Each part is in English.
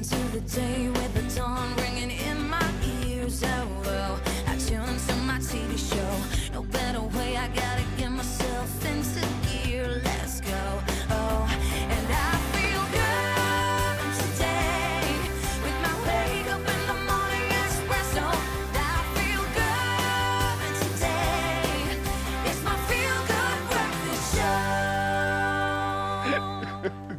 into the day with the dawn ringing in my ears. Oh, well, I tune into my TV show. No better way, I gotta get myself into gear. Let's go. Oh, and I feel good today with my wake up in the morning espresso. I feel good today. It's my feel good breakfast show.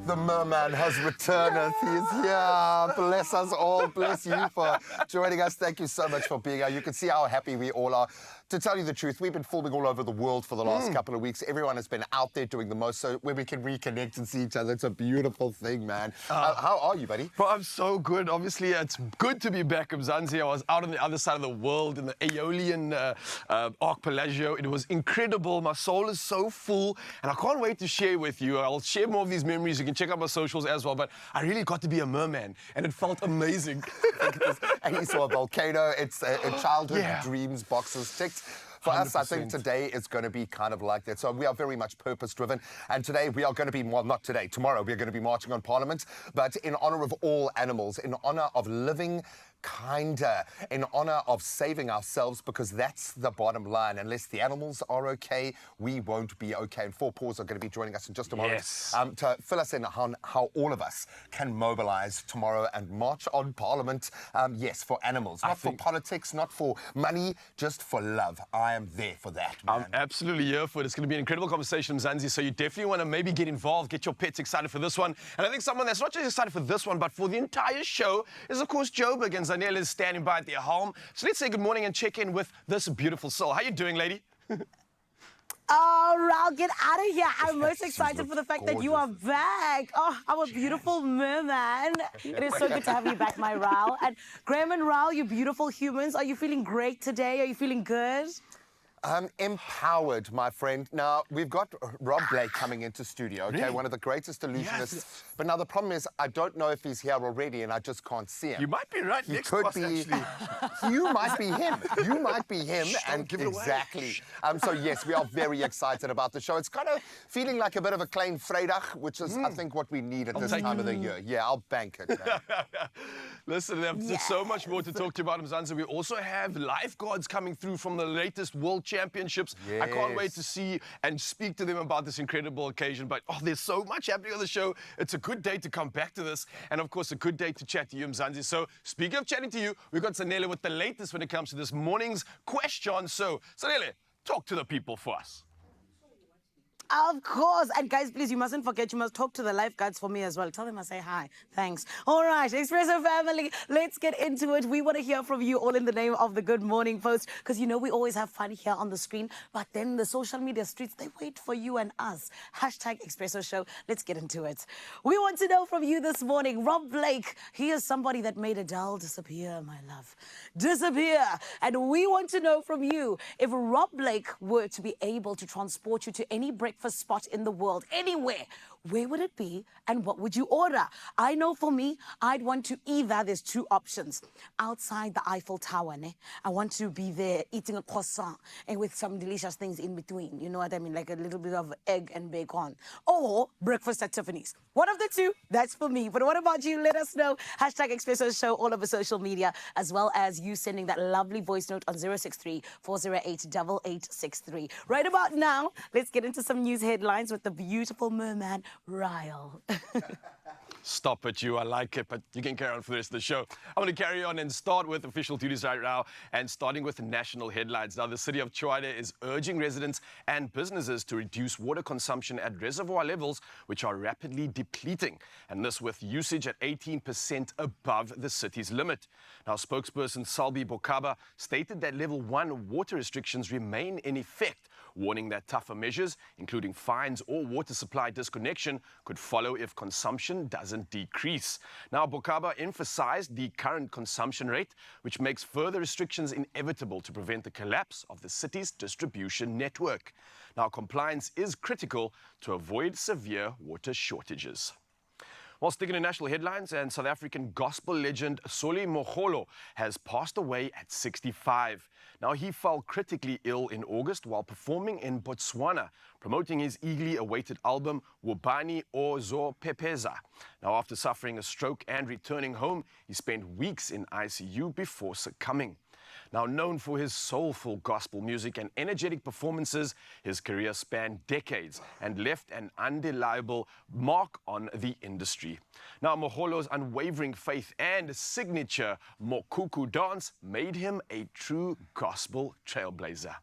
The merman has returned. He is here. Bless us all. Bless you for joining us. Thank you so much for being here. You can see how happy we all are. To tell you the truth, we've been filming all over the world for the last couple of weeks. Everyone has been out there doing the most, so where we can reconnect and see each other. It's a beautiful thing, man. How are you, buddy? Well, I'm so good. Obviously, it's good to be back in Mzansi. I was out on the other side of the world in the Aeolian Archipelago. It was incredible. My soul is so full, and I can't wait to share with you. I'll share more of these memories. You can check out my socials as well, but I really got to be a merman, and it felt amazing. And you saw a volcano. It's a childhood dreams boxes ticked. For us, I think today is going to be kind of like that. So we are very much purpose-driven. And today we are going to be, well, not today, tomorrow we're going to be marching on Parliament, but in honor of all animals, in honor of living kinder, in honor of saving ourselves, because that's the bottom line. Unless the animals are okay, we won't be okay. And Four Paws are going to be joining us in just a moment to fill us in on how all of us can mobilize tomorrow and march on Parliament. Yes, for animals, not for politics, not for money, just for love. I am there for that, man. I'm absolutely here for it. It's going to be an incredible conversation, Mzansi, so you definitely want to maybe get involved, get your pets excited for this one. And I think someone that's not just excited for this one, but for the entire show is, of course, Joburg, and Zanele is standing by at their home. So let's say good morning and check in with this beautiful soul. How you doing, lady? Oh, Raul, get out of here. I'm most excited for the fact that you are back. Oh, our beautiful merman. It is so good to have you back, my Raul. And Graham and Raul, you beautiful humans. Are you feeling great today? Are you feeling good? I'm empowered, my friend. Now, we've got Rob Blake coming into studio, okay? One of the greatest illusionists. Yes. But now the problem is, I don't know if he's here already and I just can't see him. You might be right. He could be. You might be him. You might be him. And give it exactly. So, yes, we are very excited about the show. It's kind of feeling like a bit of a klein Vrydag, which is, I think, what we need at this time of the year. Yeah, I'll bank it. Listen, there's so much more to talk to you about, Mzansi. We also have lifeguards coming through from the latest World Championships. I can't wait to see and speak to them about this incredible occasion. But there's so much happening on the show. It's a good day to come back to this, and of course a good day to chat to you, Mzansi. So speaking of chatting to you, we've got Zanele with the latest when it comes to this morning's question. So Zanele, talk to the people for us. Of course. And guys, please, you mustn't forget, you must talk to the lifeguards for me as well. Tell them I say hi. Thanks. All right, Expresso family, let's get into it. We want to hear from you all in the name of the Good Morning Post, because you know we always have fun here on the screen, but then the social media streets, they wait for you and us. Hashtag Expresso Show. Let's get into it. We want to know from you this morning, Rob Blake, he is somebody that made Adele disappear, my love. Disappear. And we want to know from you, if Rob Blake were to be able to transport you to any breakfast spot in the world, anywhere, where would it be and what would you order? I know for me, I'd want to either, there's two options. Outside the Eiffel Tower, I want to be there eating a croissant and with some delicious things in between. You know what I mean? Like a little bit of egg and bacon. Or breakfast at Tiffany's. One of the two, that's for me. But what about you? Let us know. Hashtag Expresso Show all over social media, as well as you sending that lovely voice note on 063-408-8863. Right about now, let's get into some news headlines with the beautiful merman, Ryle. Stop it, you. I like it, but you can carry on for the rest of the show. I'm going to carry on and start with official duties right now, and starting with national headlines. Now, the city of Tshwane is urging residents and businesses to reduce water consumption at reservoir levels, which are rapidly depleting, and this with usage at 18% above the city's limit. Now, spokesperson Salbi Bokaba stated that level 1 water restrictions remain in effect, warning that tougher measures, including fines or water supply disconnection, could follow if consumption doesn't decrease. Now, Bokaba emphasized the current consumption rate, which makes further restrictions inevitable to prevent the collapse of the city's distribution network. Now, compliance is critical to avoid severe water shortages. While sticking to national headlines, and South African gospel legend Solly Mogolo has passed away at 65. Now, he fell critically ill in August while performing in Botswana promoting his eagerly awaited album, Wubani Ozopepeza. Now, after suffering a stroke and returning home, he spent weeks in ICU before succumbing. Now known for his soulful gospel music and energetic performances, his career spanned decades and left an undeniable mark on the industry. Now, Moholo's unwavering faith and signature Mokuku dance made him a true gospel trailblazer.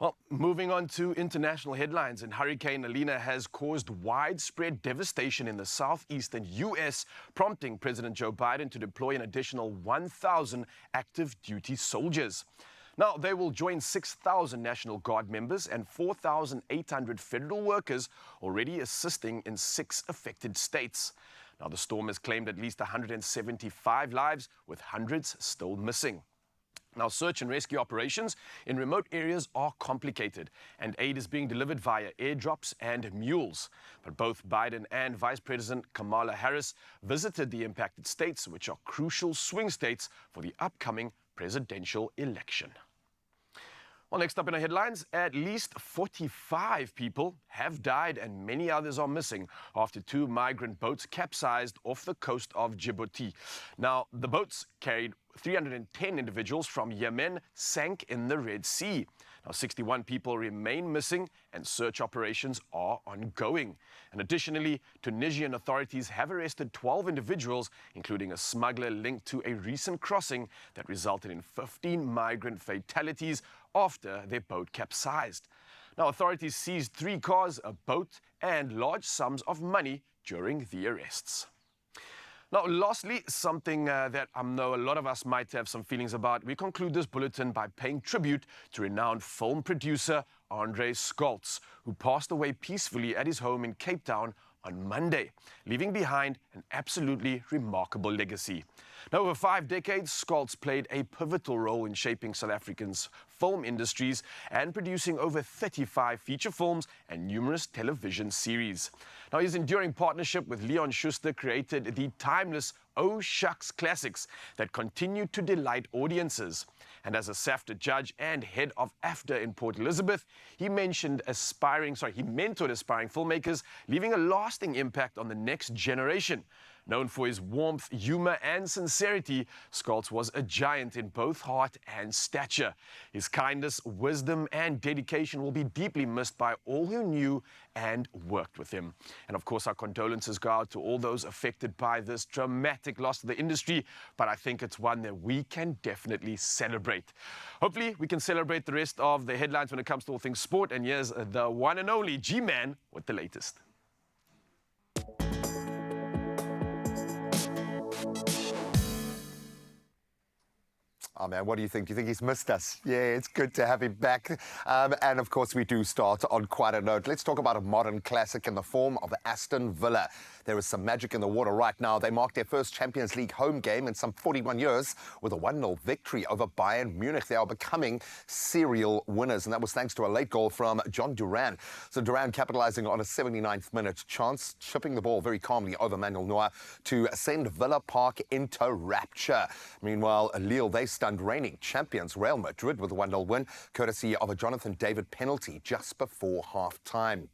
Well, moving on to international headlines, and Hurricane Alina has caused widespread devastation in the southeastern U.S., prompting President Joe Biden to deploy an additional 1,000 active duty soldiers. Now, they will join 6,000 National Guard members and 4,800 federal workers already assisting in 6 affected states. Now, the storm has claimed at least 175 lives, with hundreds still missing. Now, search and rescue operations in remote areas are complicated, and aid is being delivered via airdrops and mules. But both Biden and Vice President Kamala Harris visited the impacted states, which are crucial swing states for the upcoming presidential election. Well, next up in our headlines, at least 45 people have died and many others are missing after 2 migrant boats capsized off the coast of Djibouti. Now, the boats carried 310 individuals from Yemen sank in the Red Sea. Now, 61 people remain missing and search operations are ongoing. And additionally, Tunisian authorities have arrested 12 individuals, including a smuggler linked to a recent crossing that resulted in 15 migrant fatalities after their boat capsized. Now, authorities seized 3 cars, a boat, and large sums of money during the arrests. Now, lastly, something that I know a lot of us might have some feelings about. We conclude this bulletin by paying tribute to renowned film producer Andre Scholz, who passed away peacefully at his home in Cape Town on Monday, leaving behind an absolutely remarkable legacy. Now, over 5 decades, Scholz played a pivotal role in shaping South Africa's film industries and producing over 35 feature films and numerous television series. Now, his enduring partnership with Leon Schuster created the timeless Oh Shucks classics that continue to delight audiences. And as a SAFTA judge and head of AFTA in Port Elizabeth, he mentored aspiring filmmakers, leaving a lasting impact on the next generation. Known for his warmth, humor, and sincerity, Scholz was a giant in both heart and stature. His kindness, wisdom, and dedication will be deeply missed by all who knew and worked with him. And of course, our condolences go out to all those affected by this dramatic loss to the industry, but I think it's one that we can definitely celebrate. Hopefully, we can celebrate the rest of the headlines when it comes to all things sport, and here's the one and only G-Man with the latest. Oh, man, what do you think? Do you think he's missed us? Yeah, it's good to have him back. And, of course, we do start on quite a note. Let's talk about a modern classic in the form of Aston Villa. There is some magic in the water right now. They marked their first Champions League home game in some 41 years with a 1-0 victory over Bayern Munich. They are becoming serial winners, and that was thanks to a late goal from John Duran. So Duran capitalizing on a 79th minute chance, chipping the ball very calmly over Manuel Neuer to send Villa Park into rapture. Meanwhile, Lille, they stunned reigning champions Real Madrid with a 1-0 win, courtesy of a Jonathan David penalty just before half-time.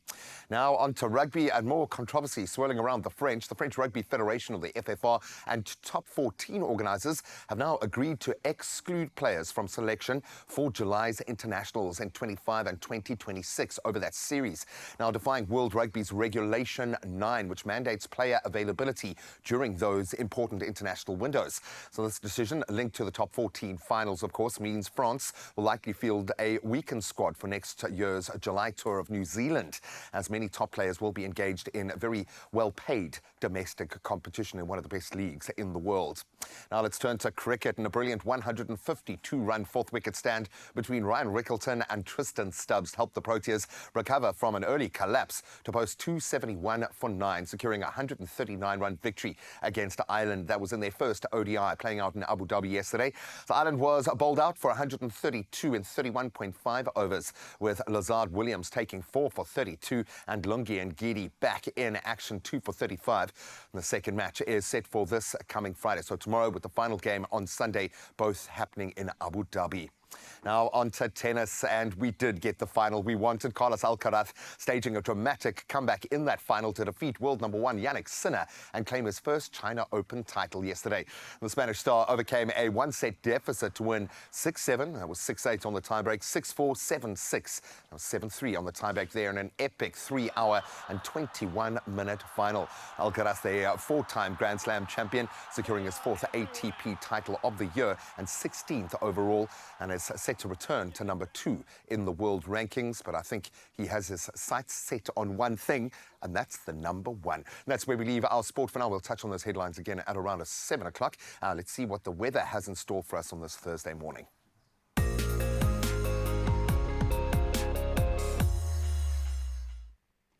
Now on to rugby, and more controversy swirling around the French. The French Rugby Federation, of the FFR, and top 14 organisers have now agreed to exclude players from selection for July's internationals in 25 and 2026 over that series. Now defying World Rugby's Regulation 9, which mandates player availability during those important international windows. So this decision, linked to the top 14 finals, of course, means France will likely field a weakened squad for next year's July tour of New Zealand, as many top players will be engaged in very well-paid domestic competition in one of the best leagues in the world. Now let's turn to cricket, and a brilliant 152-run fourth wicket stand between Ryan Rickleton and Tristan Stubbs helped the Proteas recover from an early collapse to post 271 for 9, securing a 139-run victory against Ireland. That was in their first ODI, playing out in Abu Dhabi yesterday. So Ireland was bowled out for 132 in 31.5 overs, with Lazard Williams taking 4 for 32 and Lungi and Gidi back in action, 2 for 35. And the second match is set for this coming Friday, so tomorrow, with the final game on Sunday, both happening in Abu Dhabi. Now on to tennis, and we did get the final we wanted. Carlos Alcaraz staging a dramatic comeback in that final to defeat world number 1 Jannik Sinner and claim his first China Open title yesterday. The Spanish star overcame a one-set deficit to win 6-7. That was 6-8 on the tiebreak, 6-4, 7-6. That was 7-3 on the tiebreak there in an epic 3-hour and 21-minute final. Alcaraz, the four-time Grand Slam champion, securing his 4th ATP title of the year and 16th overall, and is set to return to number 2 in the world rankings. But I think he has his sights set on one thing, and that's the number 1. And that's where we leave our sport for now. We'll touch on those headlines again at around 7 o'clock. Let's see what the weather has in store for us on this Thursday morning.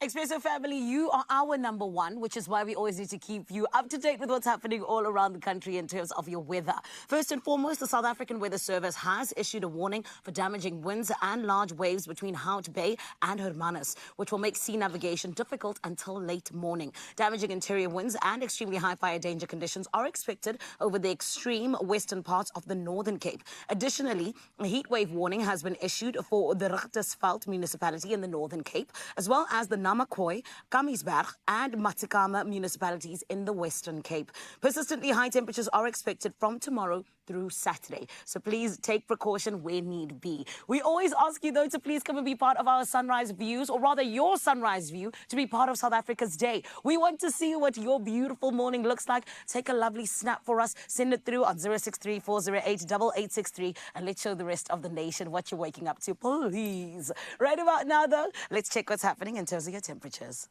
Expresso family, you are our number 1, which is why we always need to keep you up to date with what's happening all around the country in terms of your weather. First and foremost, the South African Weather Service has issued a warning for damaging winds and large waves between Hout Bay and Hermanus, which will make sea navigation difficult until late morning. Damaging interior winds and extremely high fire danger conditions are expected over the extreme western parts of the Northern Cape. Additionally, a heat wave warning has been issued for the Richtersveld municipality in the Northern Cape, as well as the Namakwa, Kamiesberg and Matikama municipalities in the Western Cape. Persistently high temperatures are expected from tomorrow through Saturday, so please take precaution where need be. We always ask you, though, to please come and be part of our sunrise views, or rather your sunrise view, to be part of South Africa's day. We want to see what your beautiful morning looks like. Take a lovely snap for us. Send it through on 063-408-8863, and let's show the rest of the nation what you're waking up to, please. Right about now, though, let's check what's happening in terms of your temperatures.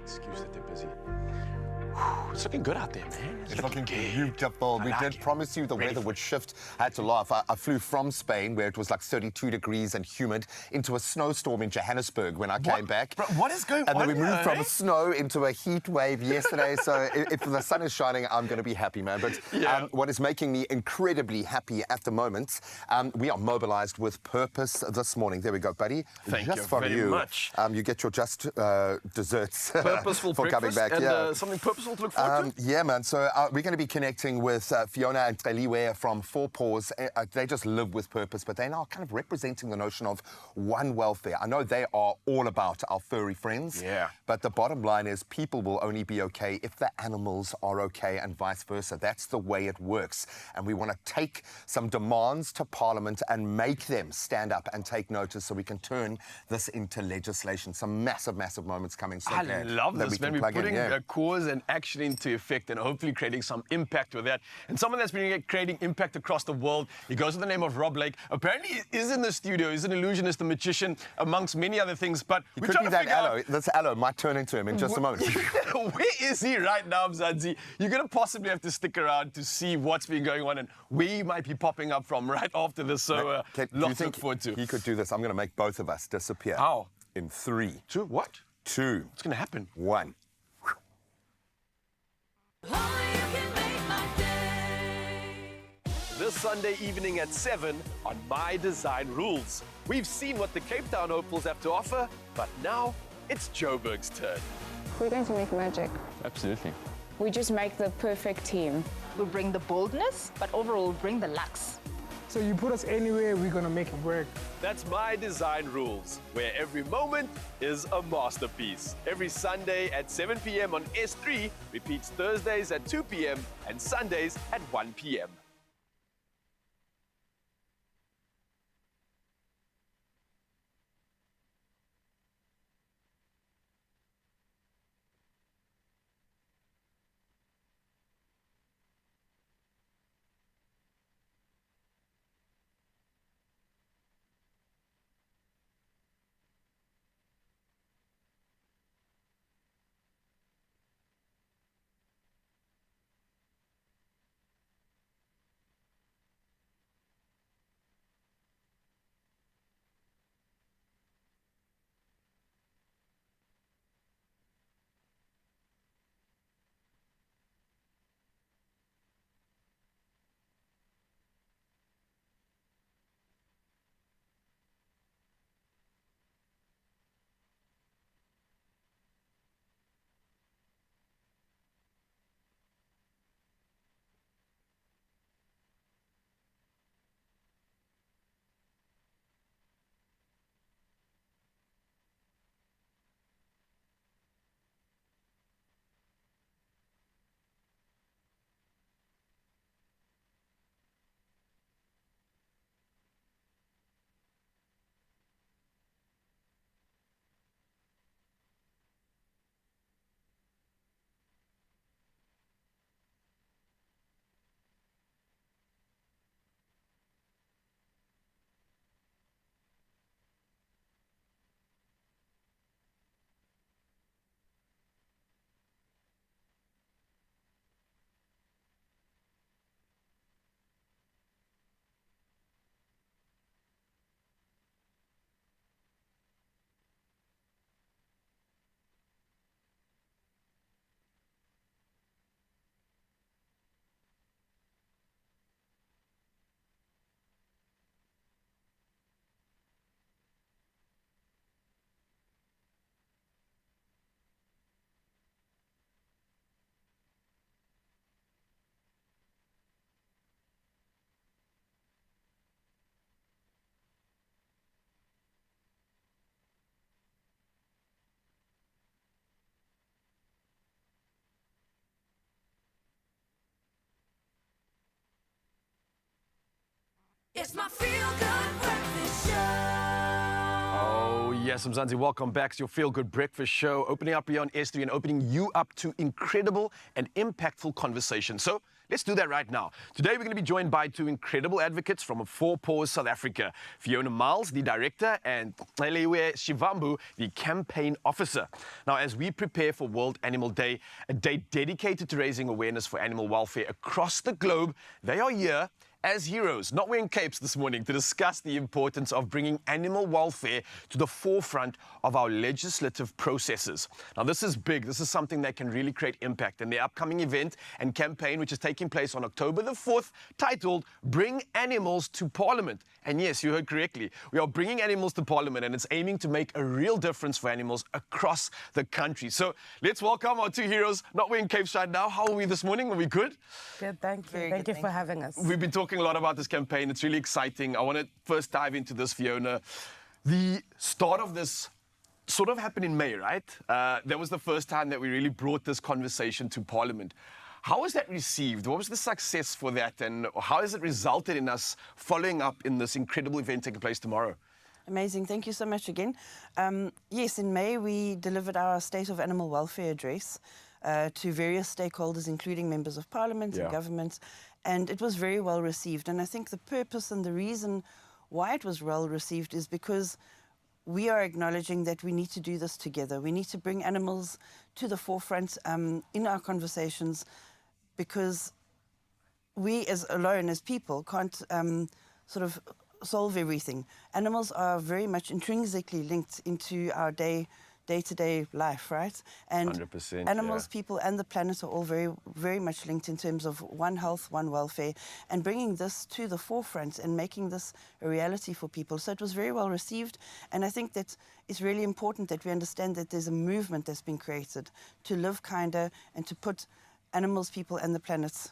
Excuse that they're busy. It's looking good out there, man. It's looking beautiful. We did promise you the weather would shift. I had to laugh. I flew from Spain, where it was like 32 degrees and humid, into a snowstorm in Johannesburg when I came back. Bro, what is going on? And then we moved from snow into a heat wave yesterday. So if the sun is shining, I'm going to be happy, man. But what is making me incredibly happy at the moment, we are mobilized with purpose this morning. There we go, buddy. Thank just you for very you. much. You get your just desserts Purposeful for coming back. And something purposeful to look forward to? Yeah, man. So we're going to be connecting with Fiona and Treliwe from Four Paws. They just live with purpose, but they're now kind of representing the notion of one welfare. I know they are all about our furry friends. Yeah. But the bottom line is people will only be okay if the animals are okay and vice versa. That's the way it works. And we want to take some demands to Parliament and make them stand up and take notice so we can turn this into legislation. Some massive, massive moments coming. So I glad love that this, we man. can We're plug in, putting yeah. a cause and action into effect and hopefully creating some impact with that. And someone that's been creating impact across the world, he goes with the name of Rob Lake. Apparently he is in the studio. He's an illusionist, a magician, amongst many other things. But He we're could trying be to that figure out aloe. This aloe might turn into him in just a moment. where is he right now, Mzansi? You're going to possibly have to stick around to see what's been going on and where he might be popping up from right after this. So Do you lots to think look forward to. he could do this? I'm going to make both of us disappear. How? In 3, Two, what? 2, What's going to happen? 1. This Sunday evening at 7 on My Design Rules. We've seen what the Cape Town hopefuls have to offer, but now it's Joburg's turn. We're going to make magic. Absolutely. We just make the perfect team. We'll bring the boldness, but overall we'll bring the lux. So you put us anywhere, we're gonna make it work. That's My Design Rules, where every moment is a masterpiece. Every Sunday at 7 p.m. on S3, repeats Thursdays at 2 p.m. and Sundays at 1 p.m. It's my feel-good breakfast show. Oh, yes, Mzansi, welcome back to your Feel Good Breakfast Show, opening up here on S3 and opening you up to incredible and impactful conversations. So let's do that right now. Today, we're going to be joined by two incredible advocates from Four Paws, South Africa. Fiona Miles, the director, and Lewe Shivambu, the campaign officer. Now, as we prepare for World Animal Day, a day dedicated to raising awareness for animal welfare across the globe, they are here as heroes, not wearing capes this morning, to discuss the importance of bringing animal welfare to the forefront of our legislative processes. Now, this is big. This is something that can really create impact. And the upcoming event and campaign, which is taking place on October the 4th, titled Bring Animals to Parliament. And yes, you heard correctly. We are bringing animals to Parliament, and it's aiming to make a real difference for animals across the country. So let's welcome our two heroes, not wearing capes right now. How are we this morning? Are we good? Good, thank you. Thank you for having us. We've been talking a lot about this campaign. It's really exciting. I want to first dive into this, Fiona. The start of this sort of happened in May, right? That was the first time that we really brought this conversation to Parliament. How was that received? What was the success for that? And how has it resulted in us following up in this incredible event taking place tomorrow? Amazing. Thank you so much again. Yes, in May, we delivered our State of Animal Welfare address to various stakeholders, including members of Parliament and governments, and it was very well received. And I think the purpose and the reason why it was well received is because we are acknowledging that we need to do this together. We need to bring animals to the forefront in our conversations, because we alone as people can't sort of solve everything. Animals are very much intrinsically linked into our day-to-day life, right? And 100%, animals, people, and the planet are all very, very much linked in terms of one health, one welfare, and bringing this to the forefront and making this a reality for people. So it was very well received, and I think that it's really important that we understand that there's a movement that's been created to live kinder and to put animals, people, and the planet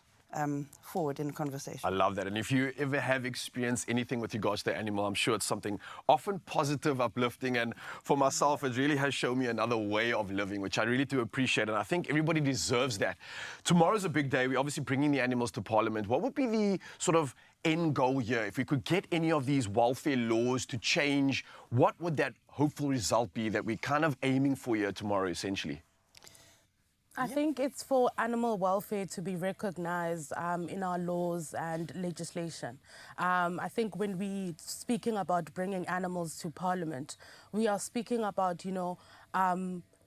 forward in conversation. I love that. And if you ever have experienced anything with regards to the animal, I'm sure it's something often positive, uplifting. And for myself, it really has shown me another way of living, which I really do appreciate. And I think everybody deserves that. Tomorrow's a big day. We're obviously bringing the animals to Parliament. What would be the sort of end goal here? If we could get any of these welfare laws to change, what would that hopeful result be that we're kind of aiming for here tomorrow, essentially? I think it's for animal welfare to be recognized in our laws and legislation. I think when we're speaking about bringing animals to Parliament, we are speaking about,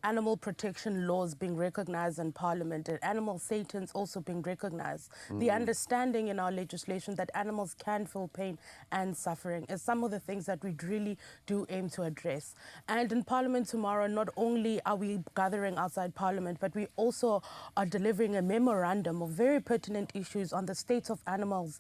animal protection laws being recognized in Parliament and animal sentence also being recognized. The understanding in our legislation that animals can feel pain and suffering is some of the things that we really do aim to address. And in Parliament tomorrow, not only are we gathering outside Parliament, but we also are delivering a memorandum of very pertinent issues on the state of animals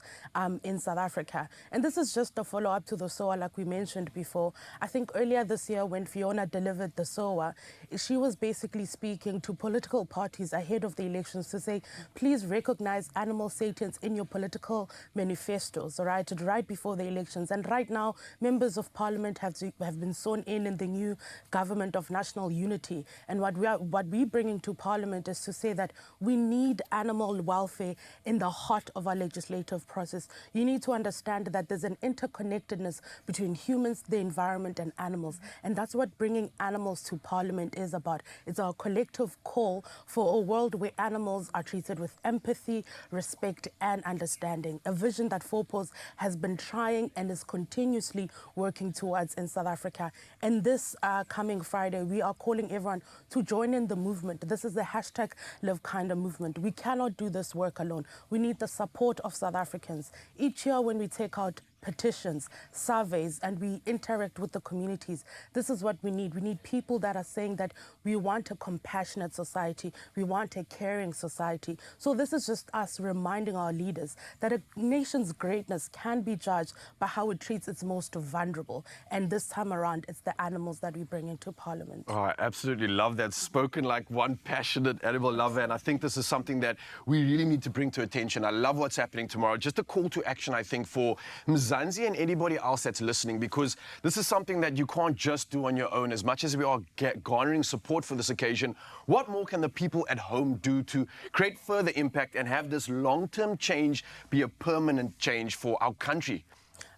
in South Africa. And this is just a follow-up to the SOA like we mentioned before. I think earlier this year when Fiona delivered the SOA, she was basically speaking to political parties ahead of the elections to say, please recognize animal sentience in your political manifestos, all right before the elections. And right now, members of Parliament have been sworn in the new government of national unity. And what we're bringing to Parliament is to say that we need animal welfare in the heart of our legislative process. You need to understand that there's an interconnectedness between humans, the environment, and animals. And that's what bringing animals to Parliament is about. It's our collective call for a world where animals are treated with empathy, respect, and understanding. A vision that Fourpaws has been trying and is continuously working towards in South Africa. And this coming Friday, we are calling everyone to join in the movement. This is the hashtag Live Kinder movement. We cannot do this work alone. We need the support of South Africans. Each year when we take out petitions, surveys, and we interact with the communities, this is what we need. We need people that are saying that we want a compassionate society, we want a caring society. So this is just us reminding our leaders that a nation's greatness can be judged by how it treats its most vulnerable. And this time around, it's the animals that we bring into Parliament. Oh, I absolutely love that. Spoken like one passionate animal lover. And I think this is something that we really need to bring to attention. I love what's happening tomorrow. Just a call to action, I think, for Mzansi and anybody else that's listening, because this is something that you can't just do on your own. As much as we are garnering support for this occasion, what more can the people at home do to create further impact and have this long-term change be a permanent change for our country?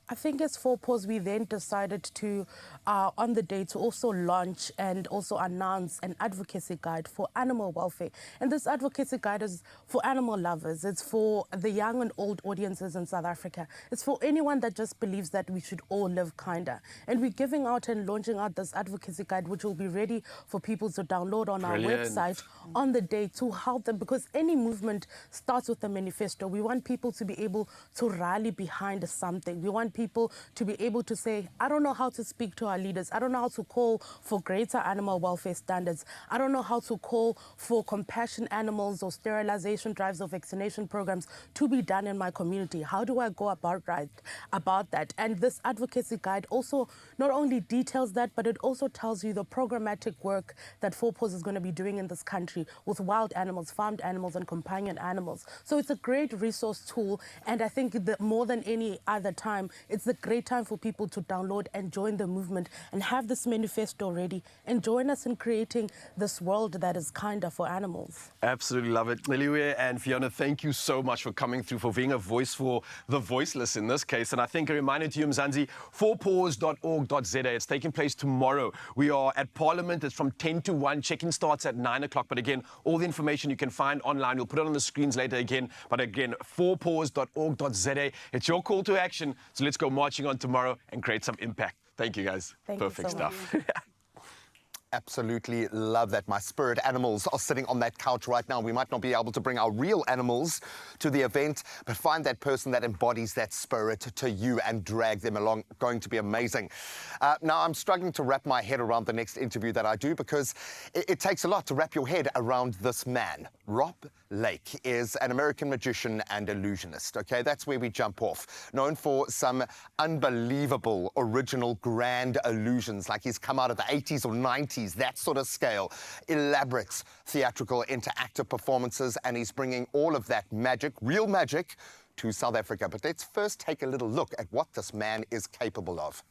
I think as Fourpaws, we then decided to, on the day, to also launch and also announce an advocacy guide for animal welfare. And this advocacy guide is for animal lovers. It's for the young and old audiences in South Africa. It's for anyone that just believes that we should all live kinder. And we're giving out and launching out this advocacy guide, which will be ready for people to download on our website on the day to help them, because any movement starts with a manifesto. We want people to be able to rally behind something. We want people to be able to say, I don't know how to speak to our leaders. I don't know how to call for greater animal welfare standards. I don't know how to call for compassion animals or sterilization drives or vaccination programs to be done in my community. How do I go about that? And this advocacy guide also not only details that, but it also tells you the programmatic work that Fourpaws is going to be doing in this country with wild animals, farmed animals, and companion animals. So it's a great resource tool, and I think that more than any other time, it's a great time for people to download and join the movement and have this manifesto ready and join us in creating this world that is kinder for animals. Absolutely love it. Neliwe and Fiona, thank you so much for coming through, for being a voice for the voiceless in this case. And I think a reminder to you, Mzansi, fourpaws.org.za. It's taking place tomorrow. We are at Parliament. It's from 10 to 1. Check-in starts at 9 o'clock. But again, all the information you can find online. We'll put it on the screens later again. But again, fourpaws.org.za. It's your call to action. So let's go marching on tomorrow and create some impact. Thank you, guys. Perfect stuff. Absolutely love that. My spirit animals are sitting on that couch right now. We might not be able to bring our real animals to the event, but find that person that embodies that spirit to you and drag them along. Going to be amazing. Now, I'm struggling to wrap my head around the next interview that I do, because it takes a lot to wrap your head around this man, Rob Lake is an American magician and illusionist, okay? That's where we jump off. Known for some unbelievable, original, grand illusions, like he's come out of the 80s or 90s, that sort of scale. Elaborate theatrical interactive performances, and he's bringing all of that magic, real magic, to South Africa. But let's first take a little look at what this man is capable of.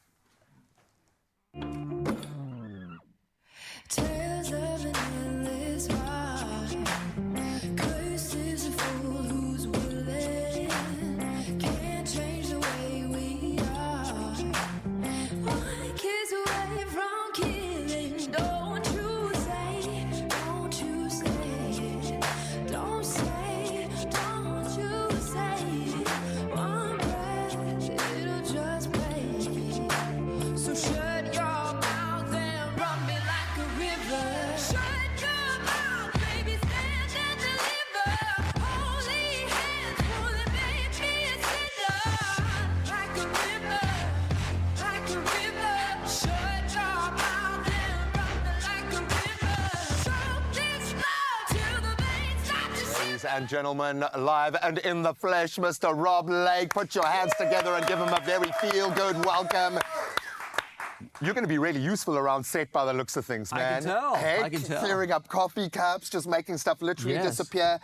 Tales of an endless ride. Cursed is the fool who's willing. Can't change the way we are. One kiss away from killing. Don't you say, don't you say, don't say, don't you say. One breath, it'll just break. So shut your mouth and run me like a river. Shut your mouth, baby, stand and deliver. Holy hands, pulling, make me a sinner. Like a river, like a river. Shut your mouth and run me like a river. Choke this love till the veins start to shiver. Ladies and gentlemen, live and in the flesh, Mr. Rob Lake. Put your hands together and give him a very feel-good welcome. You're going to be really useful around set by the looks of things, man. I can tell. Hey, I can tell. clearing up coffee cups, just making stuff literally Yes. disappear.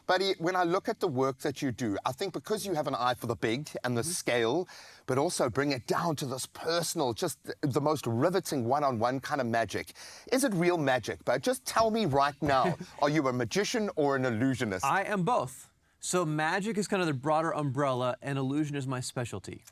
Buddy, when I look at the work that you do, I think because you have an eye for the big and the scale, but also bring it down to this personal, just the most riveting one-on-one kind of magic. Is it real magic? But just tell me right now, are you a magician or an illusionist? I am both. So magic is kind of the broader umbrella, and illusion is my specialty.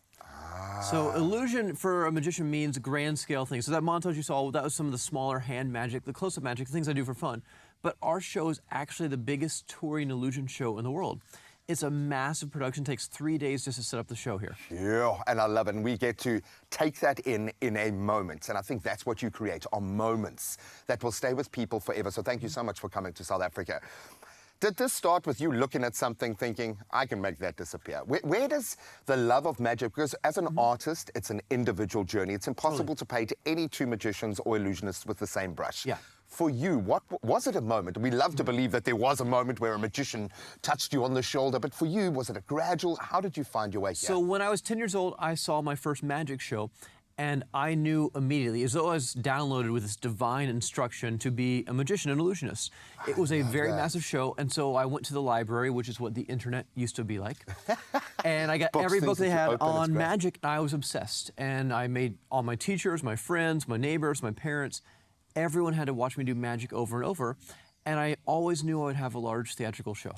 So illusion for a magician means grand scale things. So that montage you saw, that was some of the smaller hand magic, the close-up magic, the things I do for fun. But our show is actually the biggest touring illusion show in the world. It's a massive production, takes 3 days just to set up the show here. Yeah, and I love it. And we get to take that in a moment. And I think that's what you create, are moments that will stay with people forever. So thank you so much for coming to South Africa. Did this start with you looking at something thinking, I can make that disappear? Where does the love of magic, because as an artist, it's an individual journey. It's impossible to paint any two magicians or illusionists with the same brush. Yeah. For you, what was it a moment? We love to believe that there was a moment where a magician touched you on the shoulder, but for you, was it a gradual? How did you find your way here? So when I was 10 years old, I saw my first magic show, and I knew immediately, as though I was downloaded with this divine instruction to be a magician and illusionist. It was a very massive show, and so I went to the library, which is what the internet used to be like, and I got every book they had on magic, and I was obsessed. And I made all my teachers, my friends, my neighbors, my parents, everyone had to watch me do magic over and over, and I always knew I would have a large theatrical show.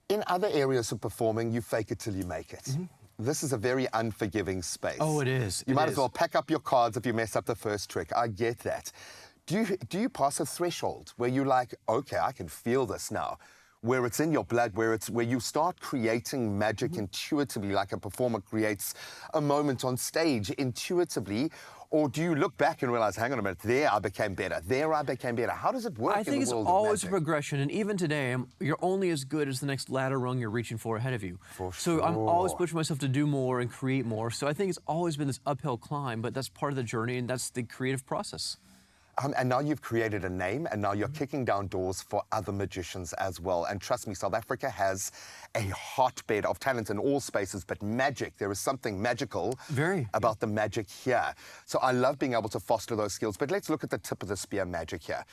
In other areas of performing, you fake it till you make it. This is a very unforgiving space. Oh, it is. You might as well pack up your cards if you mess up the first trick. I get that. Do you pass a threshold where you're like, okay, I can feel this now, where it's in your blood, where you start creating magic intuitively, like a performer creates a moment on stage intuitively? Or do you look back and realize, hang on a minute, there I became better, there I became better? How does it work in the world of magic? I think it's always a progression, and even today, you're only as good as the next ladder rung you're reaching for ahead of you. So I'm always pushing myself to do more and create more. So I think it's always been this uphill climb, but that's part of the journey, and that's the creative process. And now you've created a name, and now you're kicking down doors for other magicians as well. And trust me, South Africa has a hotbed of talent in all spaces, but magic, there is something magical about the magic here. So I love being able to foster those skills. But let's look at the tip of the spear magic here.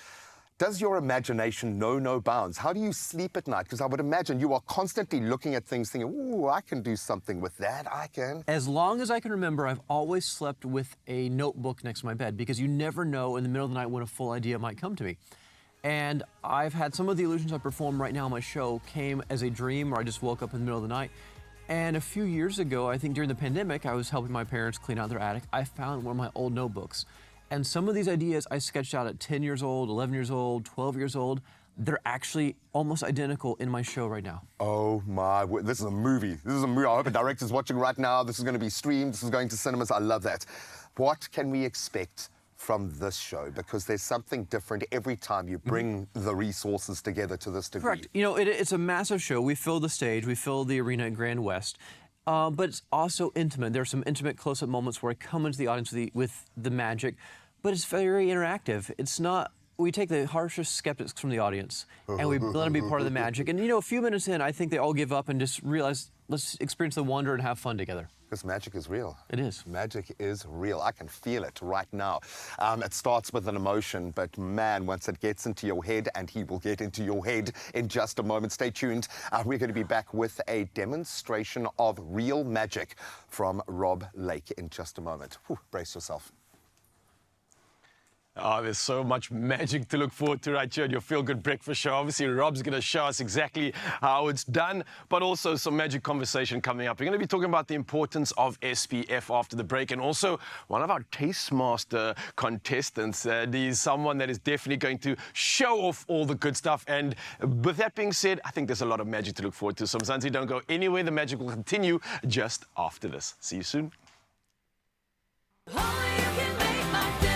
Does your imagination know no bounds? How do you sleep at night? Because I would imagine you are constantly looking at things thinking, ooh, I can do something with that, I can. As long as I can remember, I've always slept with a notebook next to my bed, because you never know in the middle of the night when a full idea might come to me. And I've had some of the illusions I perform right now on my show came as a dream, or I just woke up in the middle of the night. And a few years ago, I think during the pandemic, I was helping my parents clean out their attic. I found one of my old notebooks. And some of these ideas I sketched out at 10 years old, 11 years old, 12 years old. They're actually almost identical in my show right now. Oh my, this is a movie. This is a movie. I hope a director's watching right now. This is going to be streamed. This is going to cinemas. I love that. What can we expect from this show? Because there's something different every time you bring the resources together to this degree. Correct. You know, it's a massive show. We fill the stage. We fill the arena at Grand West. But it's also intimate. There are some intimate close-up moments where I come into the audience with the magic, but it's very interactive. It's not we take the harshest skeptics from the audience and we let them be part of the magic. And a few minutes in, I think they all give up and just realize, let's experience the wonder and have fun together. Because magic is real. It is. Magic is real. I can feel it right now. It starts with an emotion, but man, once it gets into your head, and he will get into your head in just a moment. Stay tuned. We're going to be back with a demonstration of real magic from Rob Lake in just a moment. Whew, brace yourself. Oh, there's so much magic to look forward to right here at your Feel Good Breakfast Show. Obviously, Rob's going to show us exactly how it's done, but also some magic conversation coming up. We're going to be talking about the importance of SPF after the break, and also one of our Taste Master contestants. He's someone that is definitely going to show off all the good stuff. And with that being said, I think there's a lot of magic to look forward to. So, Mzansi, don't go anywhere. The magic will continue just after this. See you soon. Only you can make my day.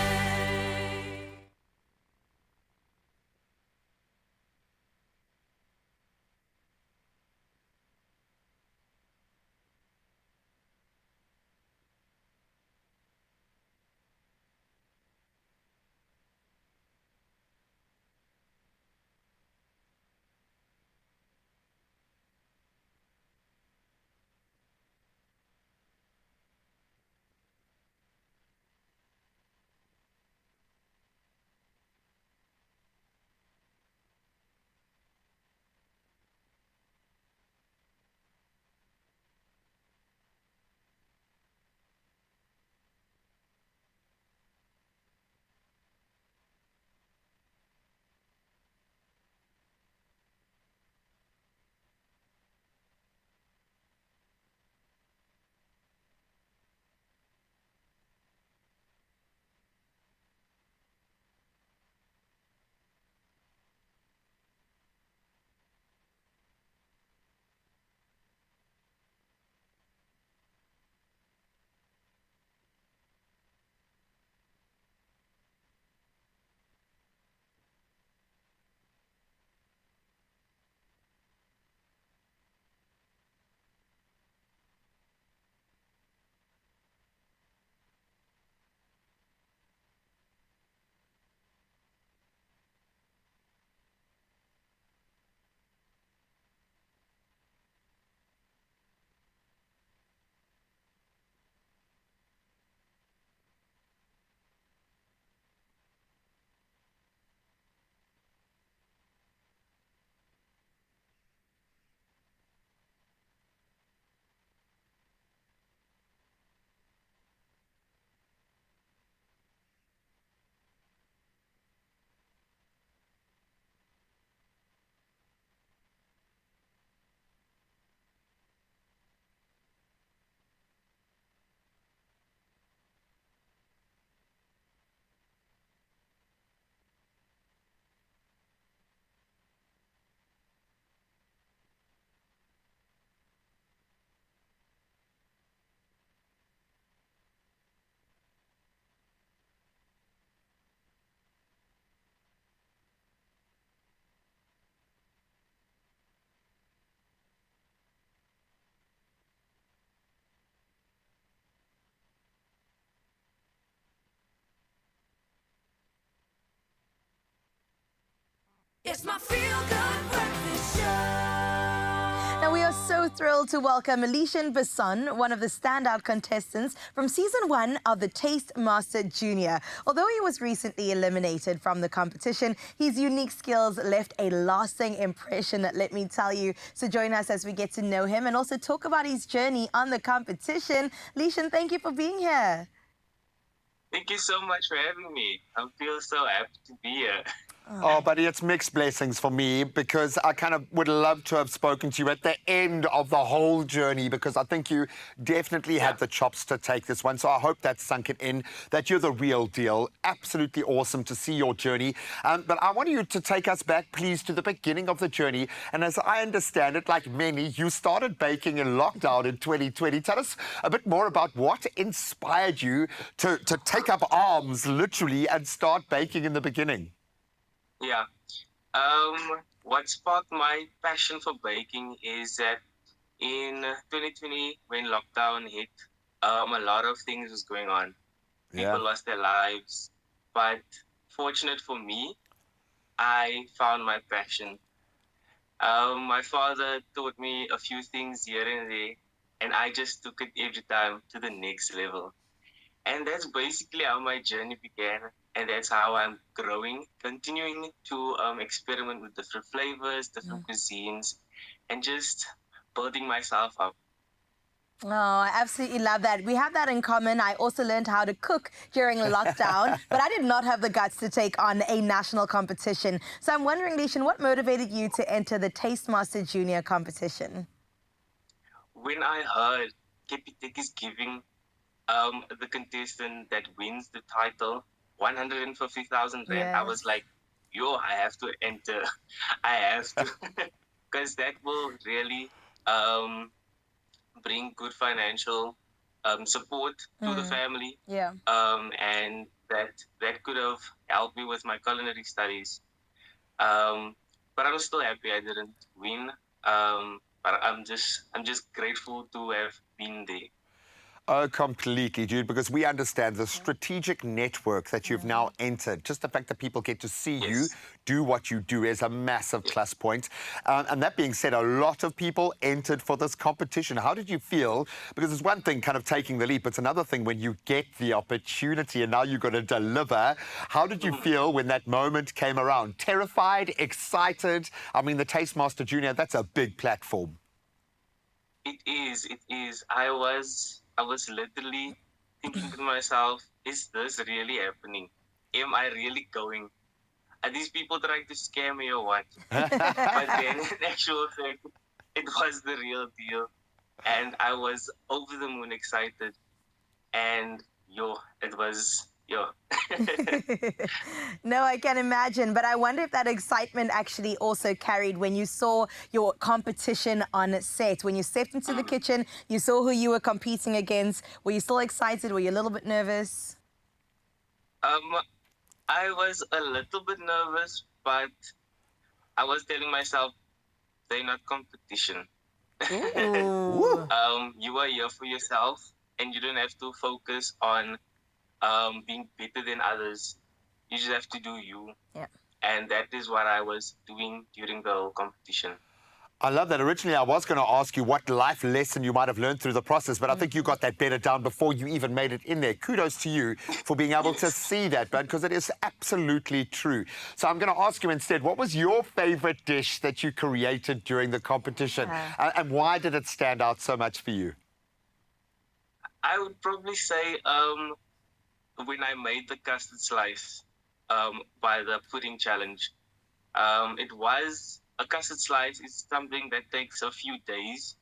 It's my Feel Good Breakfast Show. Now, we are so thrilled to welcome Illusionist, one of the standout contestants from Season 1 of the Taste Master Junior. Although he was recently eliminated from the competition, his unique skills left a lasting impression, let me tell you. So join us as we get to know him and also talk about his journey on the competition. Illusion, thank you for being here. Thank you so much for having me. I feel so happy to be here. Oh, buddy, it's mixed blessings for me because I kind of would love to have spoken to you at the end of the whole journey because I think you definitely had the chops to take this one. So I hope that's sunk it in, that you're the real deal. Absolutely awesome to see your journey. But I want you to take us back, please, to the beginning of the journey. And as I understand it, like many, you started baking in lockdown in 2020. Tell us a bit more about what inspired you to take up arms, literally, and start baking in the beginning. Yeah. What sparked my passion for baking is that in 2020, when lockdown hit, a lot of things was going on. People lost their lives. But fortunate for me, I found my passion. My father taught me a few things here and there, and I just took it every time to the next level. And that's basically how my journey began, and that's how I'm growing, continuing to experiment with different flavors, different cuisines, and just building myself up. Oh, I absolutely love that. We have that in common. I also learned how to cook during lockdown, but I did not have the guts to take on a national competition. So I'm wondering, Lishan, what motivated you to enter the Tastemaster Junior competition? When I heard Capitec is giving the contestant that wins the title 150,000 rand, I was like, yo, I have to enter. I have to. Because that will really bring good financial support to the family. Yeah. And that could have helped me with my culinary studies. But I'm still happy I didn't win. But I'm just grateful to have been there. Oh, completely, dude, because we understand the strategic network that you've now entered. Just the fact that people get to see you do what you do is a massive plus point. And that being said, a lot of people entered for this competition. How did you feel? Because it's one thing kind of taking the leap. It's another thing when you get the opportunity and now you're going to deliver. How did you feel when that moment came around? Terrified, excited? I mean, the Tastemaster Junior, that's a big platform. It is. I was literally thinking to myself, is this really happening? Am I really going? Are these people trying to scare me or what? But then in actual fact, it was the real deal. And I was over the moon excited. And it was. No, I can imagine. But I wonder if that excitement actually also carried when you saw your competition on set. When you stepped into the kitchen, you saw who you were competing against. Were you still excited? Were you a little bit nervous? I was a little bit nervous, but I was telling myself, they're not competition. You are here for yourself, and you don't have to focus on being better than others. You just have to do you. Yeah. And that is what I was doing during the whole competition. I love that. Originally, I was going to ask you what life lesson you might have learned through the process, but I think you got that better down before you even made it in there. Kudos to you for being able to see that, bud, because it is absolutely true. So I'm going to ask you instead, what was your favorite dish that you created during the competition? And why did it stand out so much for you? I would probably say when I made the custard slice by the pudding challenge. It was a custard slice is something that takes a few days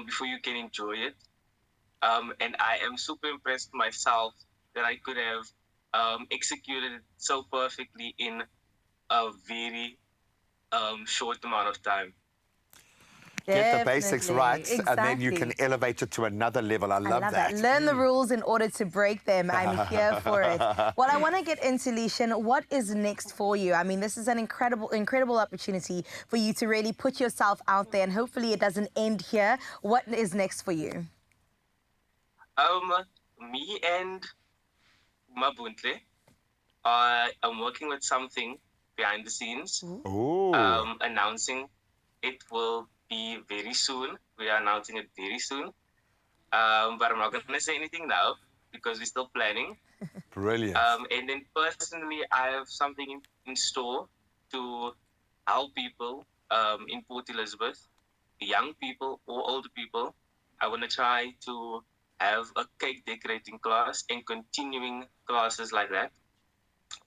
before you can enjoy it. And I am super impressed myself that I could have executed it so perfectly in a very short amount of time. Get the basics right, Exactly. and then you can elevate it to another level. I love that. Learn the rules in order to break them. I'm here for it. Well, I want to get into, Lishan, what is next for you? I mean, this is an incredible opportunity for you to really put yourself out there, and hopefully it doesn't end here. What is next for you? Me and Mabuntle, I'm working with something behind the scenes. Announcing it will be very soon. We are announcing it very soon. But I'm not going to say anything now because we're still planning. Brilliant. And then personally, I have something in store to help people in Port Elizabeth, young people or older people. I want to try to have a cake decorating class and continuing classes like that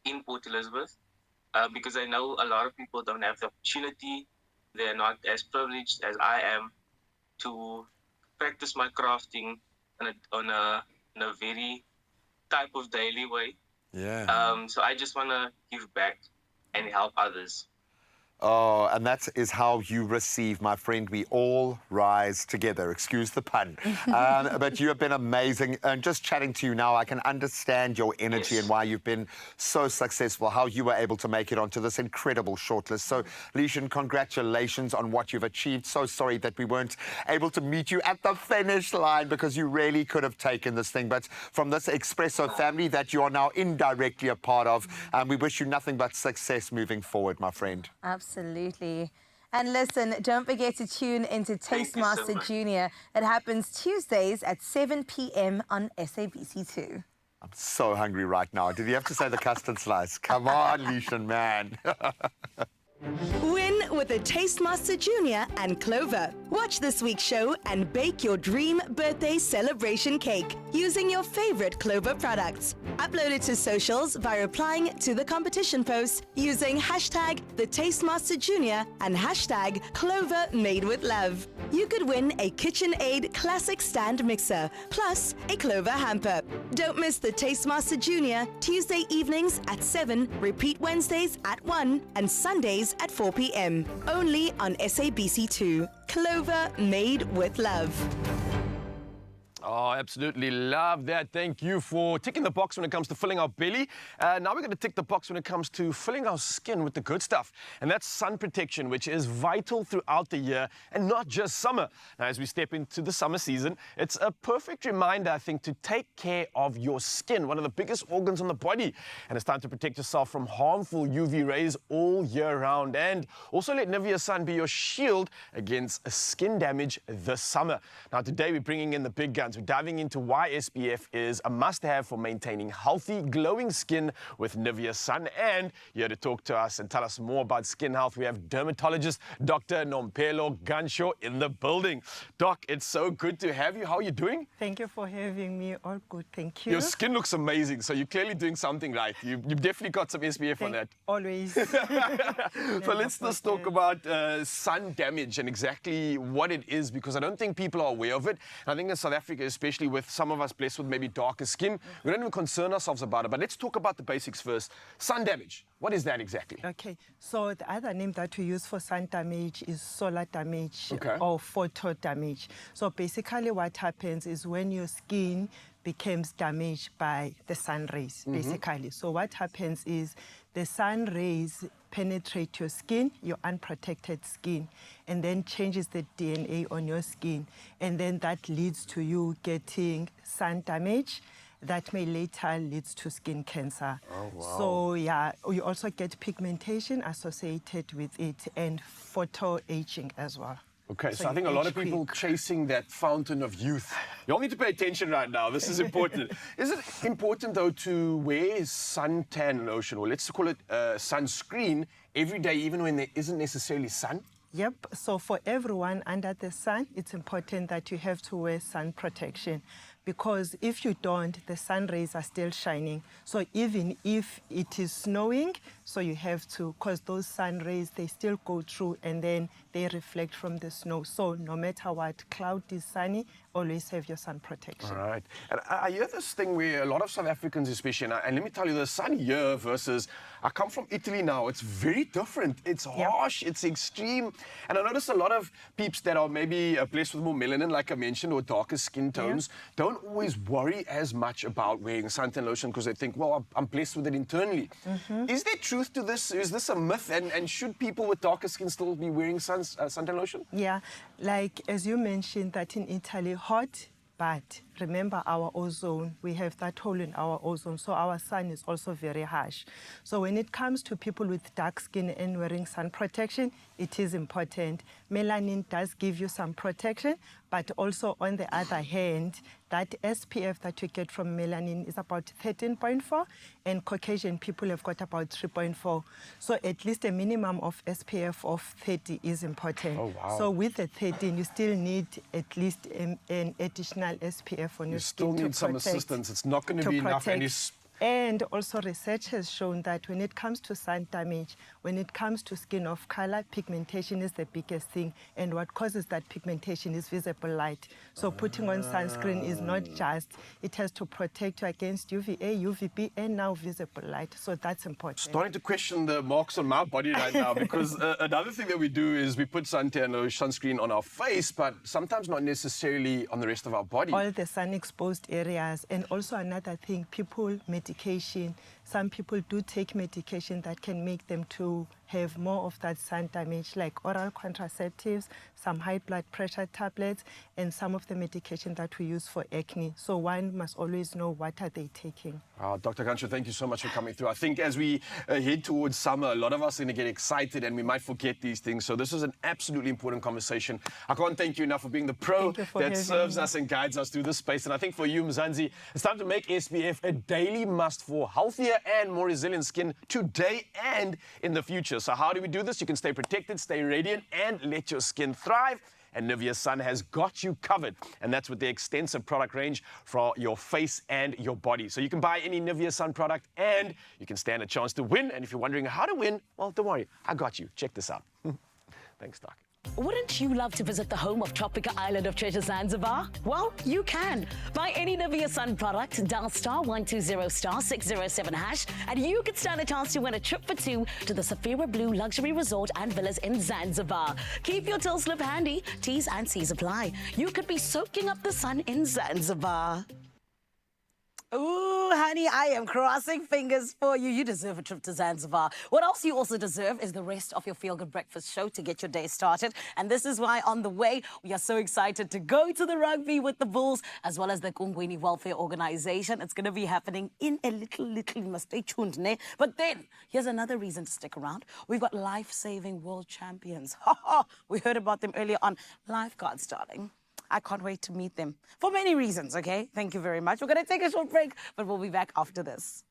in Port Elizabeth because I know a lot of people don't have the opportunity. They're not as privileged as I am to practice my crafting in a very type of daily way. Yeah. So I just want to give back and help others. Oh, and that is how you receive, my friend. We all rise together. Excuse the pun. But you have been amazing. And just chatting to you now, I can understand your energy and why you've been so successful, how you were able to make it onto this incredible shortlist. So, Leishan, congratulations on what you've achieved. So sorry that we weren't able to meet you at the finish line because you really could have taken this thing. But from this Expresso family that you are now indirectly a part of, we wish you nothing but success moving forward, my friend. Absolutely. And listen, don't forget to tune into Tastemaster Junior. It happens Tuesdays at 7 p.m. on SABC2. I'm so hungry right now. Did you have to say the custard slice? Come on, Leishan, man. Win with a Tastemaster Junior and Clover. Watch this week's show and bake your dream birthday celebration cake using your favorite Clover products. Upload it to socials by replying to the competition post using hashtag the Tastemaster Junior and hashtag Clover Made with Love. You could win a KitchenAid Classic Stand Mixer plus a Clover hamper. Don't miss the Tastemaster Junior Tuesday evenings at 7, repeat Wednesdays at 1 and Sundays at 4 p.m. Only on SABC2. Clover Made with Love. Oh, absolutely love that. Thank you for ticking the box when it comes to filling our belly. Now we're going to tick the box when it comes to filling our skin with the good stuff. And that's sun protection, which is vital throughout the year and not just summer. Now, as we step into the summer season, it's a perfect reminder, I think, to take care of your skin, one of the biggest organs on the body. And it's time to protect yourself from harmful UV rays all year round. And also let Nivea Sun be your shield against skin damage this summer. Now, today we're bringing in the big guns. We're diving into why SPF is a must-have for maintaining healthy, glowing skin with Nivea Sun. And here to talk to us and tell us more about skin health, we have dermatologist Dr. Nompelo Ganshaw in the building. Doc, it's so good to have you. How are you doing? Thank you for having me. All good, thank you. Your skin looks amazing, so you're clearly doing something right. You've definitely got some SPF on that. Always. So let's just talk about sun damage and exactly what it is, because I don't think people are aware of it. And I think in South Africa, especially with some of us blessed with maybe darker skin, we don't even concern ourselves about it. But let's talk about the basics first. Sun damage. What is that exactly? Okay, so the other name that we use for sun damage is solar damage or photo damage. So basically what happens is when your skin becomes damaged by the sun rays, basically. So what happens is the sun rays penetrate your skin, your unprotected skin, and then changes the DNA on your skin. And then that leads to you getting sun damage that may later lead to skin cancer. Oh, wow. So yeah, you also get pigmentation associated with it and photo aging as well. Okay, so I think a lot of people chasing that fountain of youth. You all need to pay attention right now. This is important. Is it important, though, to wear suntan lotion, or let's call it sunscreen, every day, even when there isn't necessarily sun? Yep, so for everyone under the sun, it's important that you have to wear sun protection, because if you don't, the sun rays are still shining. So even if it is snowing, so you have to, because those sun rays, they still go through and then they reflect from the snow. So no matter what, cloud is sunny, always have your sun protection. All right. And I hear this thing where a lot of South Africans especially, and let me tell you, the sun here versus, I come from Italy now, it's very different. It's harsh, it's extreme. And I notice a lot of peeps that are maybe blessed with more melanin, like I mentioned, or darker skin tones, don't always worry as much about wearing suntan lotion because they think, well, I'm blessed with it internally. Is there truth to this? Is this a myth? And should people with darker skin still be wearing suntan lotion? Yeah, like as you mentioned that in Italy, hot, but remember our ozone, we have that hole in our ozone, so our sun is also very harsh. So when it comes to people with dark skin and wearing sun protection, it is important. Melanin does give you some protection, but also on the other hand, that SPF that you get from melanin is about 13.4, and Caucasian people have got about 3.4. So at least a minimum of SPF of 30 is important. Oh, wow. So with the 13, you still need at least an additional SPF on your skin. You still need some assistance. It's not going to be enough. And also research has shown that when it comes to sun damage, when it comes to skin off color, pigmentation is the biggest thing. And what causes that pigmentation is visible light. So putting on sunscreen is not just, it has to protect you against UVA, UVB, and now visible light. So that's important. Starting to question the marks on my body right now, because another thing that we do is we put suntan or sunscreen on our face, but sometimes not necessarily on the rest of our body. All the sun-exposed areas. And also another thing, people, medication. Some people do take medication that can make them to have more of that sun damage, like oral contraceptives, some high blood pressure tablets, and some of the medication that we use for acne. So one must always know what are they taking. Dr. Ganshu, thank you so much for coming through. I think as we head towards summer, a lot of us are going to get excited and we might forget these things. So this is an absolutely important conversation. I can't thank you enough for being the pro that serves us and guides us through this space. And I think for you, Mzansi, it's time to make SPF a daily must for healthier and more resilient skin today and in the future. So how do we do this? You can stay protected, stay radiant, and let your skin thrive. And Nivea Sun has got you covered. And that's with the extensive product range for your face and your body. So you can buy any Nivea Sun product and you can stand a chance to win. And if you're wondering how to win, well, don't worry, I got you. Check this out. Thanks, Doc. Wouldn't you love to visit the home of tropical island of Treasure Zanzibar? Well, you can. Buy any Nivea Sun product, dial *120*607# and you can stand a chance to win a trip for two to the Safira Blue Luxury Resort and Villas in Zanzibar. Keep your till slip handy. T's and C's apply. You could be soaking up the sun in Zanzibar. Ooh, honey, I am crossing fingers for you. You deserve a trip to Zanzibar. What else you also deserve is the rest of your Feel Good Breakfast show to get your day started. And this is why on the way, we are so excited to go to the rugby with the Bulls, as well as the Kungweni Welfare Organization. It's going to be happening in a little, you must stay tuned, ne? But then, here's another reason to stick around. We've got Lifesaving World Champions. We heard about them earlier on. Lifeguards, darling. I can't wait to meet them for many reasons, okay? Thank you very much. We're going to take a short break, but we'll be back after this.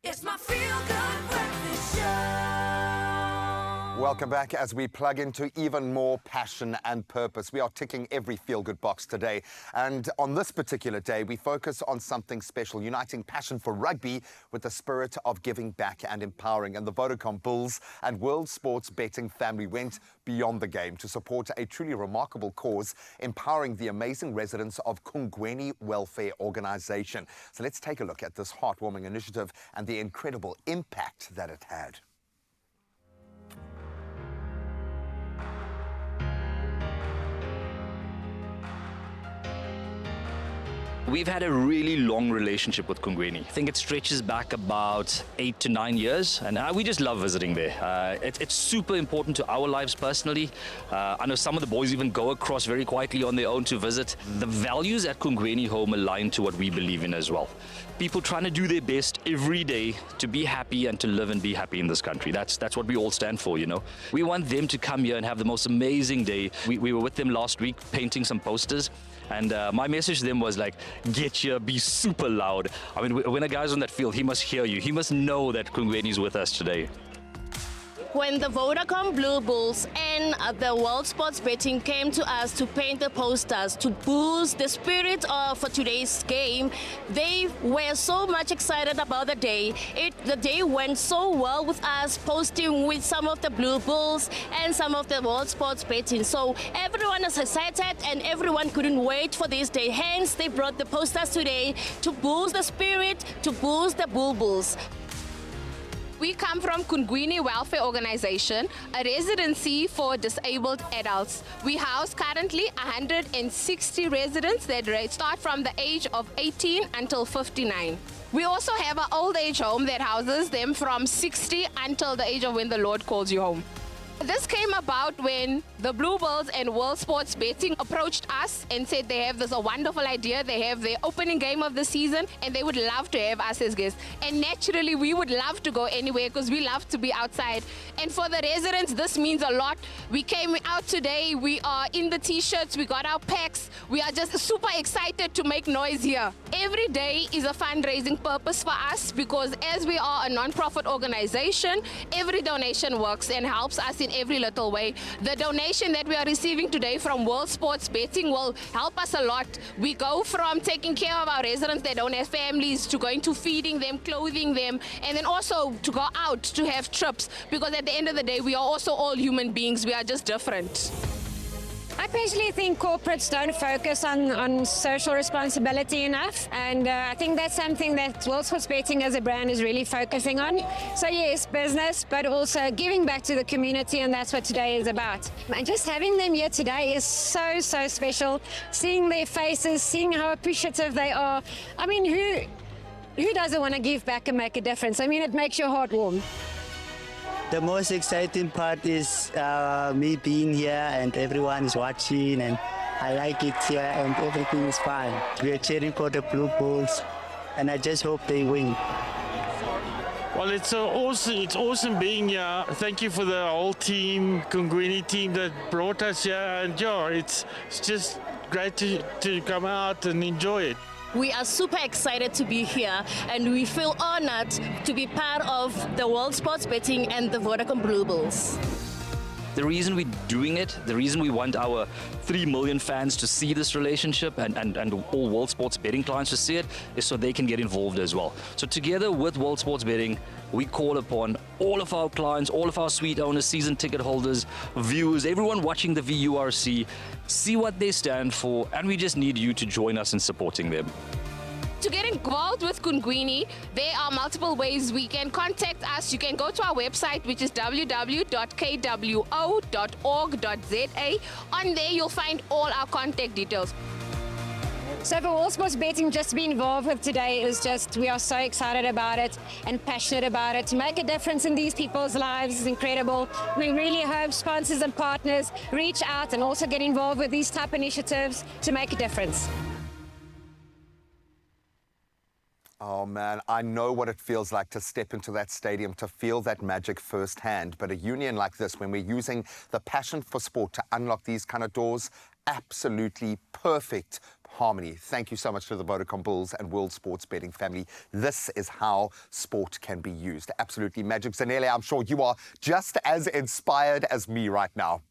It's my Feel Good Breakfast Show. Welcome back as we plug into even more passion and purpose. We are ticking every feel-good box today. And on this particular day, we focus on something special, uniting passion for rugby with the spirit of giving back and empowering. And the Vodacom Bulls and World Sports Betting family went beyond the game to support a truly remarkable cause, empowering the amazing residents of Kungweni Welfare Organization. So let's take a look at this heartwarming initiative and the incredible impact that it had. We've had a really long relationship with Kungweni. I think it stretches back about 8 to 9 years, and we just love visiting there. It's super important to our lives personally. I know some of the boys even go across very quietly on their own to visit. The values at Kungweni Home align to what we believe in as well. People trying to do their best every day to be happy and to live and be happy in this country. That's what we all stand for, you know. We want them to come here and have the most amazing day. We were with them last week painting some posters. And my message to them was like, get here, be super loud. I mean, when a guy's on that field, he must hear you. He must know that Kungweni's with us today. When the Vodacom Blue Bulls and the World Sports Betting came to us to paint the posters to boost the spirit for today's game, they were so much excited about the day. The day went so well with us posting with some of the Blue Bulls and some of the World Sports Betting. So everyone is excited and everyone couldn't wait for this day. Hence, they brought the posters today to boost the spirit, to boost the Blue Bulls. We come from Kungweni Welfare Organization, a residency for disabled adults. We house currently 160 residents that start from the age of 18 until 59. We also have an old age home that houses them from 60 until the age of when the Lord calls you home. This came about when the Blue Bulls and World Sports Betting approached us and said they have this a wonderful idea. They have their opening game of the season and they would love to have us as guests. And naturally, we would love to go anywhere because we love to be outside. And for the residents, this means a lot. We came out today. We are in the T-shirts. We got our packs. We are just super excited to make noise here. Every day is a fundraising purpose for us because as we are a non-profit organization, every donation works and helps us in every little way. The donation that we are receiving today from World Sports Betting will help us a lot. We go from taking care of our residents that don't have families to going to feeding them, clothing them, and then also to go out to have trips because at the end of the day, we are also all human beings. We are just different. I personally think corporates don't focus on social responsibility enough, and I think that's something that World Sports Betting as a brand is really focusing on. So yes, business, but also giving back to the community, and that's what today is about. And just having them here today is so special. Seeing their faces, seeing how appreciative they are. I mean, who doesn't want to give back and make a difference? I mean, it makes your heart warm. The most exciting part is me being here and everyone is watching, and I like it here and everything is fine. We are cheering for the Blue Bulls and I just hope they win. Well, it's awesome being here. Thank you for the whole team, Kungweni team that brought us here, and yeah, it's just great to come out and enjoy it. We are super excited to be here and we feel honored to be part of the World Sports Betting and the Vodacom Blue Bulls. The reason we're doing it, the reason we want our 3 million fans to see this relationship and all World Sports Betting clients to see it is so they can get involved as well. So together with World Sports Betting, we call upon all of our clients, all of our suite owners, season ticket holders, viewers, everyone watching the VURC, see what they stand for, and we just need you to join us in supporting them. To get involved with Kungweni, there are multiple ways we can contact us. You can go to our website, which is www.kwo.org.za. On there, you'll find all our contact details. So for World Sports Betting, just to be involved with today is just, we are so excited about it and passionate about it. To make a difference in these people's lives is incredible. We really hope sponsors and partners reach out and also get involved with these type of initiatives to make a difference. Oh man, I know what it feels like to step into that stadium, to feel that magic firsthand. But a union like this, when we're using the passion for sport to unlock these kind of doors, absolutely perfect harmony. Thank you so much to the Vodacom Bulls and World Sports Betting family. This is how sport can be used. Absolutely magic. Zanele, I'm sure you are just as inspired as me right now.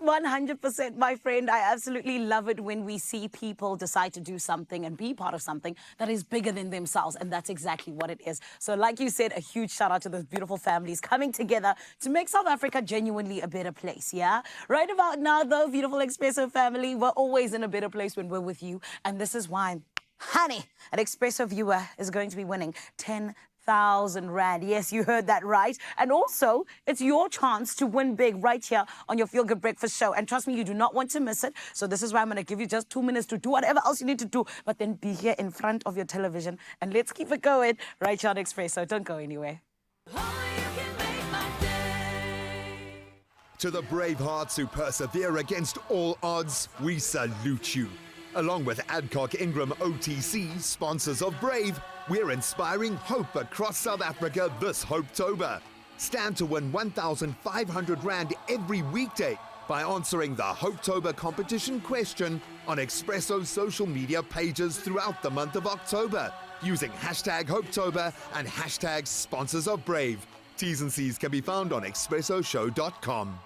100%, my friend. I absolutely love it when we see people decide to do something and be part of something that is bigger than themselves. And that's exactly what it is. So like you said, a huge shout out to those beautiful families coming together to make South Africa genuinely a better place, yeah? Right about now, though, beautiful Expresso family, we're always in a better place when we're with you. And this is why, honey, an Expresso viewer is going to be winning 10,000 Rand. Yes, you heard that right. And also, it's your chance to win big right here on your Feel Good Breakfast show. And trust me, you do not want to miss it. So this is why I'm going to give you just 2 minutes to do whatever else you need to do, but then be here in front of your television. And let's keep it going right here on Expresso. Don't go anywhere. To the brave hearts who persevere against all odds, we salute you. Along with Adcock Ingram OTC, sponsors of Brave, we're inspiring hope across South Africa this Hopetober. Stand to win 1,500 Rand every weekday by answering the Hopetober competition question on Expresso's social media pages throughout the month of October, using hashtag Hopetober and hashtag sponsors of Brave. T's and C's can be found on expressoshow.com.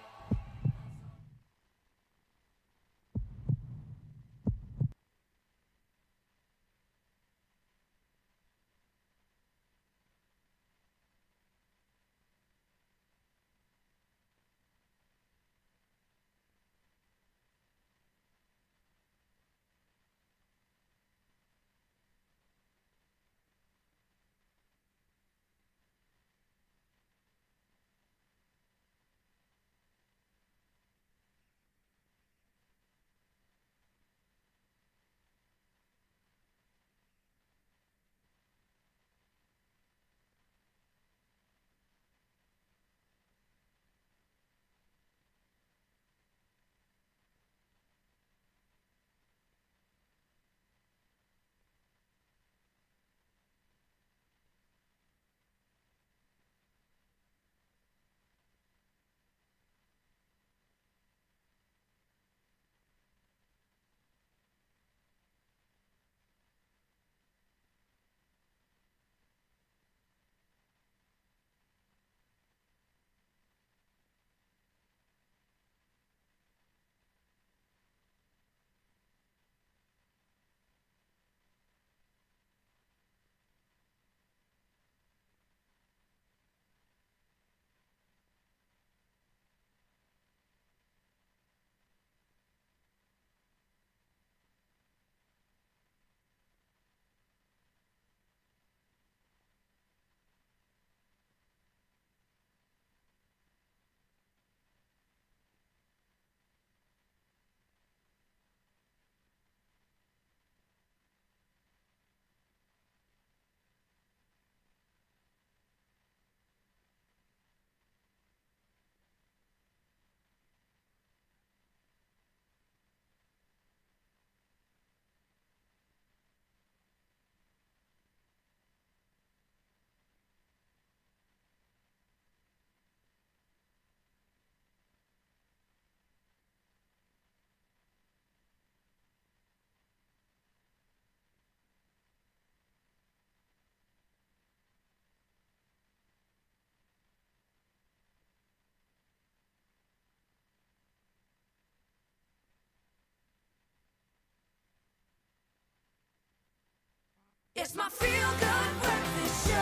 It's my Feel Good Breakfast Show.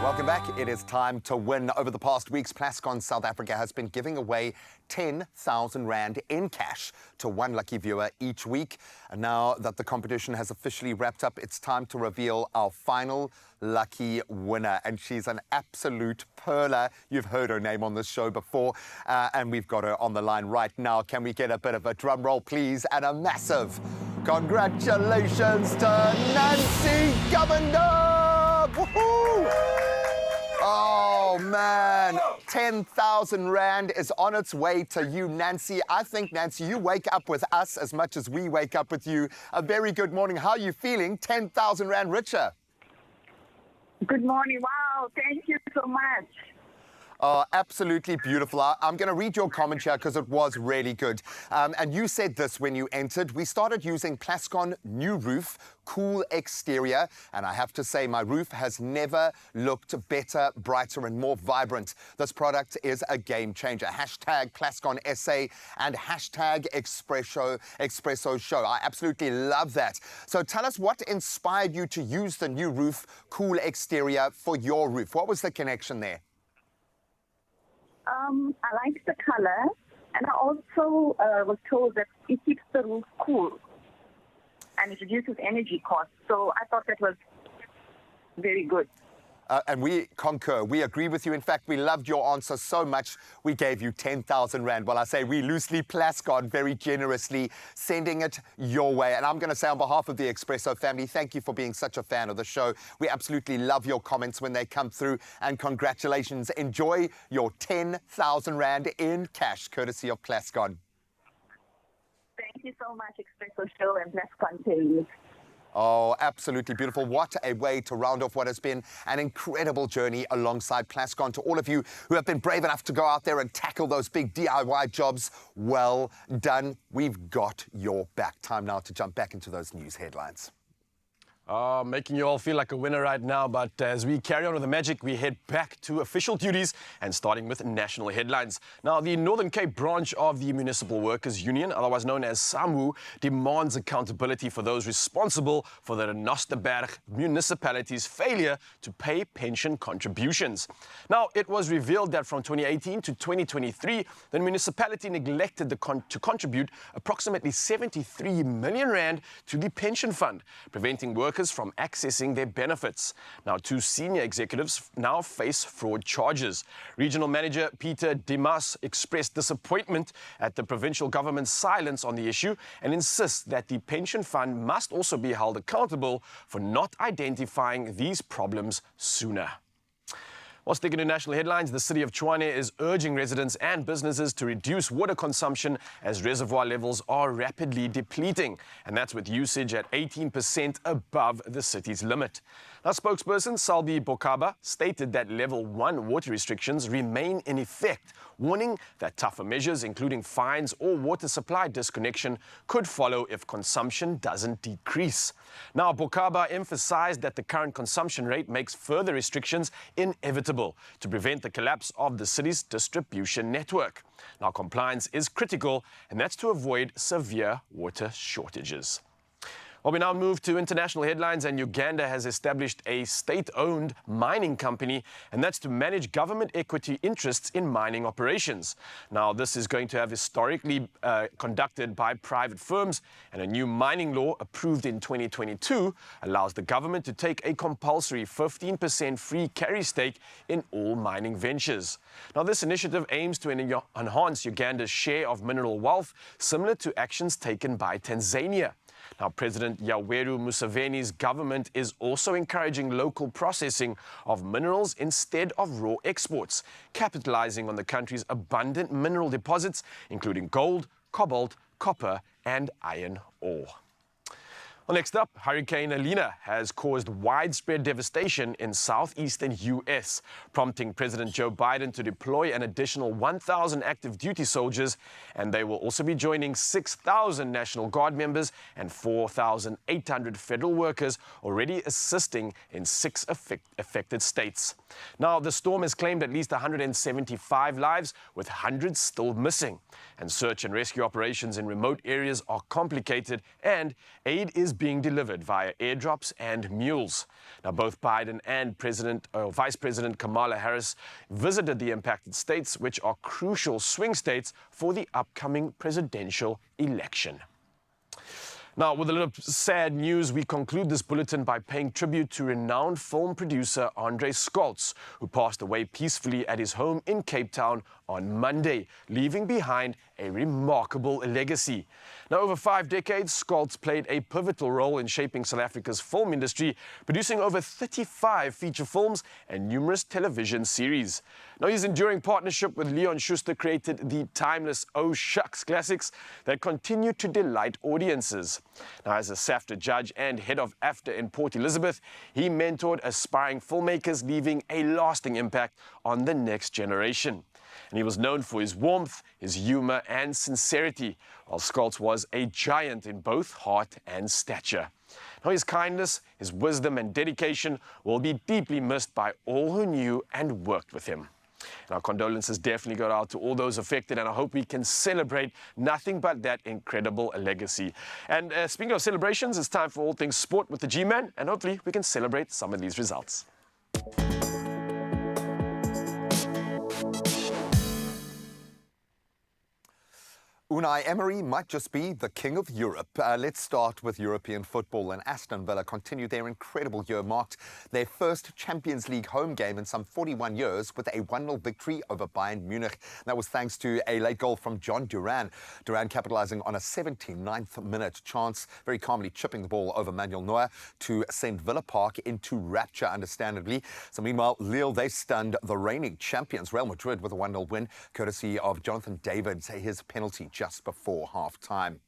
Welcome back. It is time to win. Over the past weeks, Plascon South Africa has been giving away 10,000 Rand in cash to one lucky viewer each week. And now that the competition has officially wrapped up, it's time to reveal our final lucky winner. And she's an absolute pearler. You've heard her name on this show before. And we've got her on the line right now. Can we get a bit of a drum roll, please? And a massive congratulations to Nancy Governor! Woohoo! Oh, man. 10,000 Rand is on its way to you, Nancy. I think, Nancy, you wake up with us as much as we wake up with you. A very good morning. How are you feeling? 10,000 Rand richer. Good morning. Wow, thank you so much. Oh, absolutely beautiful. I'm going to read your comment here because it was really good. And you said this when you entered. We started using Plascon new roof, cool exterior, and I have to say my roof has never looked better, brighter and more vibrant. This product is a game changer. Hashtag Plascon SA and hashtag Expresso Show. I absolutely love that. So tell us what inspired you to use the new roof, cool exterior for your roof. What was the connection there? I liked the color, and I also was told that it keeps the roof cool and it reduces energy costs. So I thought that was very good. And we concur. We agree with you. In fact, we loved your answer so much, we gave you 10,000 Rand. Well, I say we loosely, Plascon very generously, sending it your way. And I'm going to say on behalf of the Expresso family, thank you for being such a fan of the show. We absolutely love your comments when they come through. And congratulations. Enjoy your 10,000 Rand in cash, courtesy of Plascon. Thank you so much, Expresso Show and Plascon team. Oh, absolutely beautiful. What a way to round off what has been an incredible journey alongside Plascon. To all of you who have been brave enough to go out there and tackle those big DIY jobs, well done. We've got your back. Time now to jump back into those news headlines. Making you all feel like a winner right now, but as we carry on with the magic, we head back to official duties and starting with national headlines. Now, the Northern Cape branch of the Municipal Workers Union, otherwise known as SAMWU, demands accountability for those responsible for the Renosterberg municipality's failure to pay pension contributions. Now, it was revealed that from 2018 to 2023, the municipality neglected to contribute approximately 73 million Rand to the pension fund, preventing workers from accessing their benefits. Now, 2 senior executives now face fraud charges. Regional Manager Peter Dimas expressed disappointment at the provincial government's silence on the issue and insists that the pension fund must also be held accountable for not identifying these problems sooner. While sticking to national headlines, the city of Tshwane is urging residents and businesses to reduce water consumption as reservoir levels are rapidly depleting. And that's with usage at 18% above the city's limit. Now, spokesperson Salbi Bokaba stated that level 1 water restrictions remain in effect, warning that tougher measures, including fines or water supply disconnection, could follow if consumption doesn't decrease. Now, Bokaba emphasized that the current consumption rate makes further restrictions inevitable to prevent the collapse of the city's distribution network. Now, compliance is critical, and that's to avoid severe water shortages. Well, we now move to international headlines, and Uganda has established a state-owned mining company, and that's to manage government equity interests in mining operations. Now, this is going to have historically conducted by private firms, and a new mining law approved in 2022 allows the government to take a compulsory 15% free carry stake in all mining ventures. Now, this initiative aims to enhance Uganda's share of mineral wealth, similar to actions taken by Tanzania. Now, President Yoweri Museveni's government is also encouraging local processing of minerals instead of raw exports, capitalizing on the country's abundant mineral deposits, including gold, cobalt, copper, and iron ore. Well, next up, Hurricane Elena has caused widespread devastation in southeastern U.S., prompting President Joe Biden to deploy an additional 1,000 active duty soldiers, and they will also be joining 6,000 National Guard members and 4,800 federal workers already assisting in 6 affected states. Now, the storm has claimed at least 175 lives, with hundreds still missing, and search and rescue operations in remote areas are complicated, and aid is being delivered via airdrops and mules. Now, both Biden and Vice President Kamala Harris visited the impacted states, which are crucial swing states for the upcoming presidential election. Now, with a little sad news, we conclude this bulletin by paying tribute to renowned film producer Andre Scholz, who passed away peacefully at his home in Cape Town on Monday, leaving behind a remarkable legacy. Now, over 5 decades, Scholz played a pivotal role in shaping South Africa's film industry, producing over 35 feature films and numerous television series. Now, his enduring partnership with Leon Schuster created the timeless Oh Shucks classics that continue to delight audiences. Now, as a SAFTA judge and head of AFTA in Port Elizabeth, he mentored aspiring filmmakers, leaving a lasting impact on the next generation. And he was known for his warmth, his humor, and sincerity, while Scholz was a giant in both heart and stature. Now, his kindness, his wisdom, and dedication will be deeply missed by all who knew and worked with him. And our condolences definitely go out to all those affected, and I hope we can celebrate nothing but that incredible legacy. And speaking of celebrations, it's time for all things sport with the G-Man, and hopefully we can celebrate some of these results. Unai Emery might just be the king of Europe. Let's start with European football. And Aston Villa continue their incredible year, marked their first Champions League home game in some 41 years with a 1-0 victory over Bayern Munich. That was thanks to a late goal from John Duran. Duran capitalizing on a 79th minute chance, very calmly chipping the ball over Manuel Neuer to send Villa Park into rapture, understandably. So meanwhile, Lille, they stunned the reigning champions, Real Madrid, with a 1-0 win, courtesy of Jonathan David, his penalty just before half-time.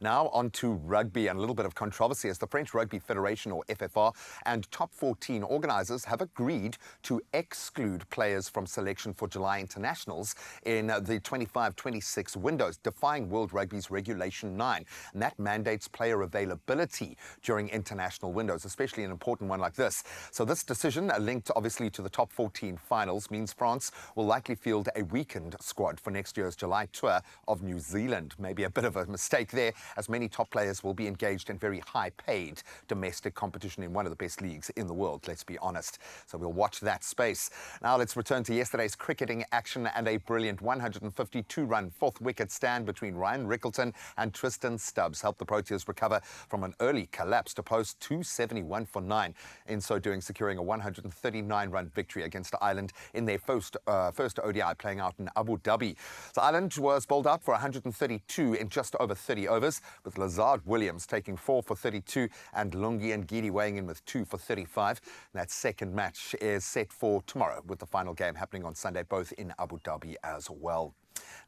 Now on to rugby, and a little bit of controversy as the French Rugby Federation, or FFR, and Top 14 organisers have agreed to exclude players from selection for July internationals in the 25-26 windows, defying World Rugby's Regulation 9. And that mandates player availability during international windows, especially an important one like this. So this decision, linked obviously to the Top 14 finals, means France will likely field a weakened squad for next year's July tour of New Zealand. Maybe a bit of a mistake there, as many top players will be engaged in very high-paid domestic competition in one of the best leagues in the world, let's be honest. So we'll watch that space. Now let's return to yesterday's cricketing action, and a brilliant 152-run fourth wicket stand between Ryan Rickleton and Tristan Stubbs helped the Proteas recover from an early collapse to post 271 for 9, in so doing securing a 139-run victory against Ireland in their first ODI playing out in Abu Dhabi. So Ireland was bowled out for 132 in just over 30 overs, with Lazard Williams taking 4 for 32 and Lungi and Gidi weighing in with 2 for 35. And that second match is set for tomorrow, with the final game happening on Sunday, both in Abu Dhabi as well.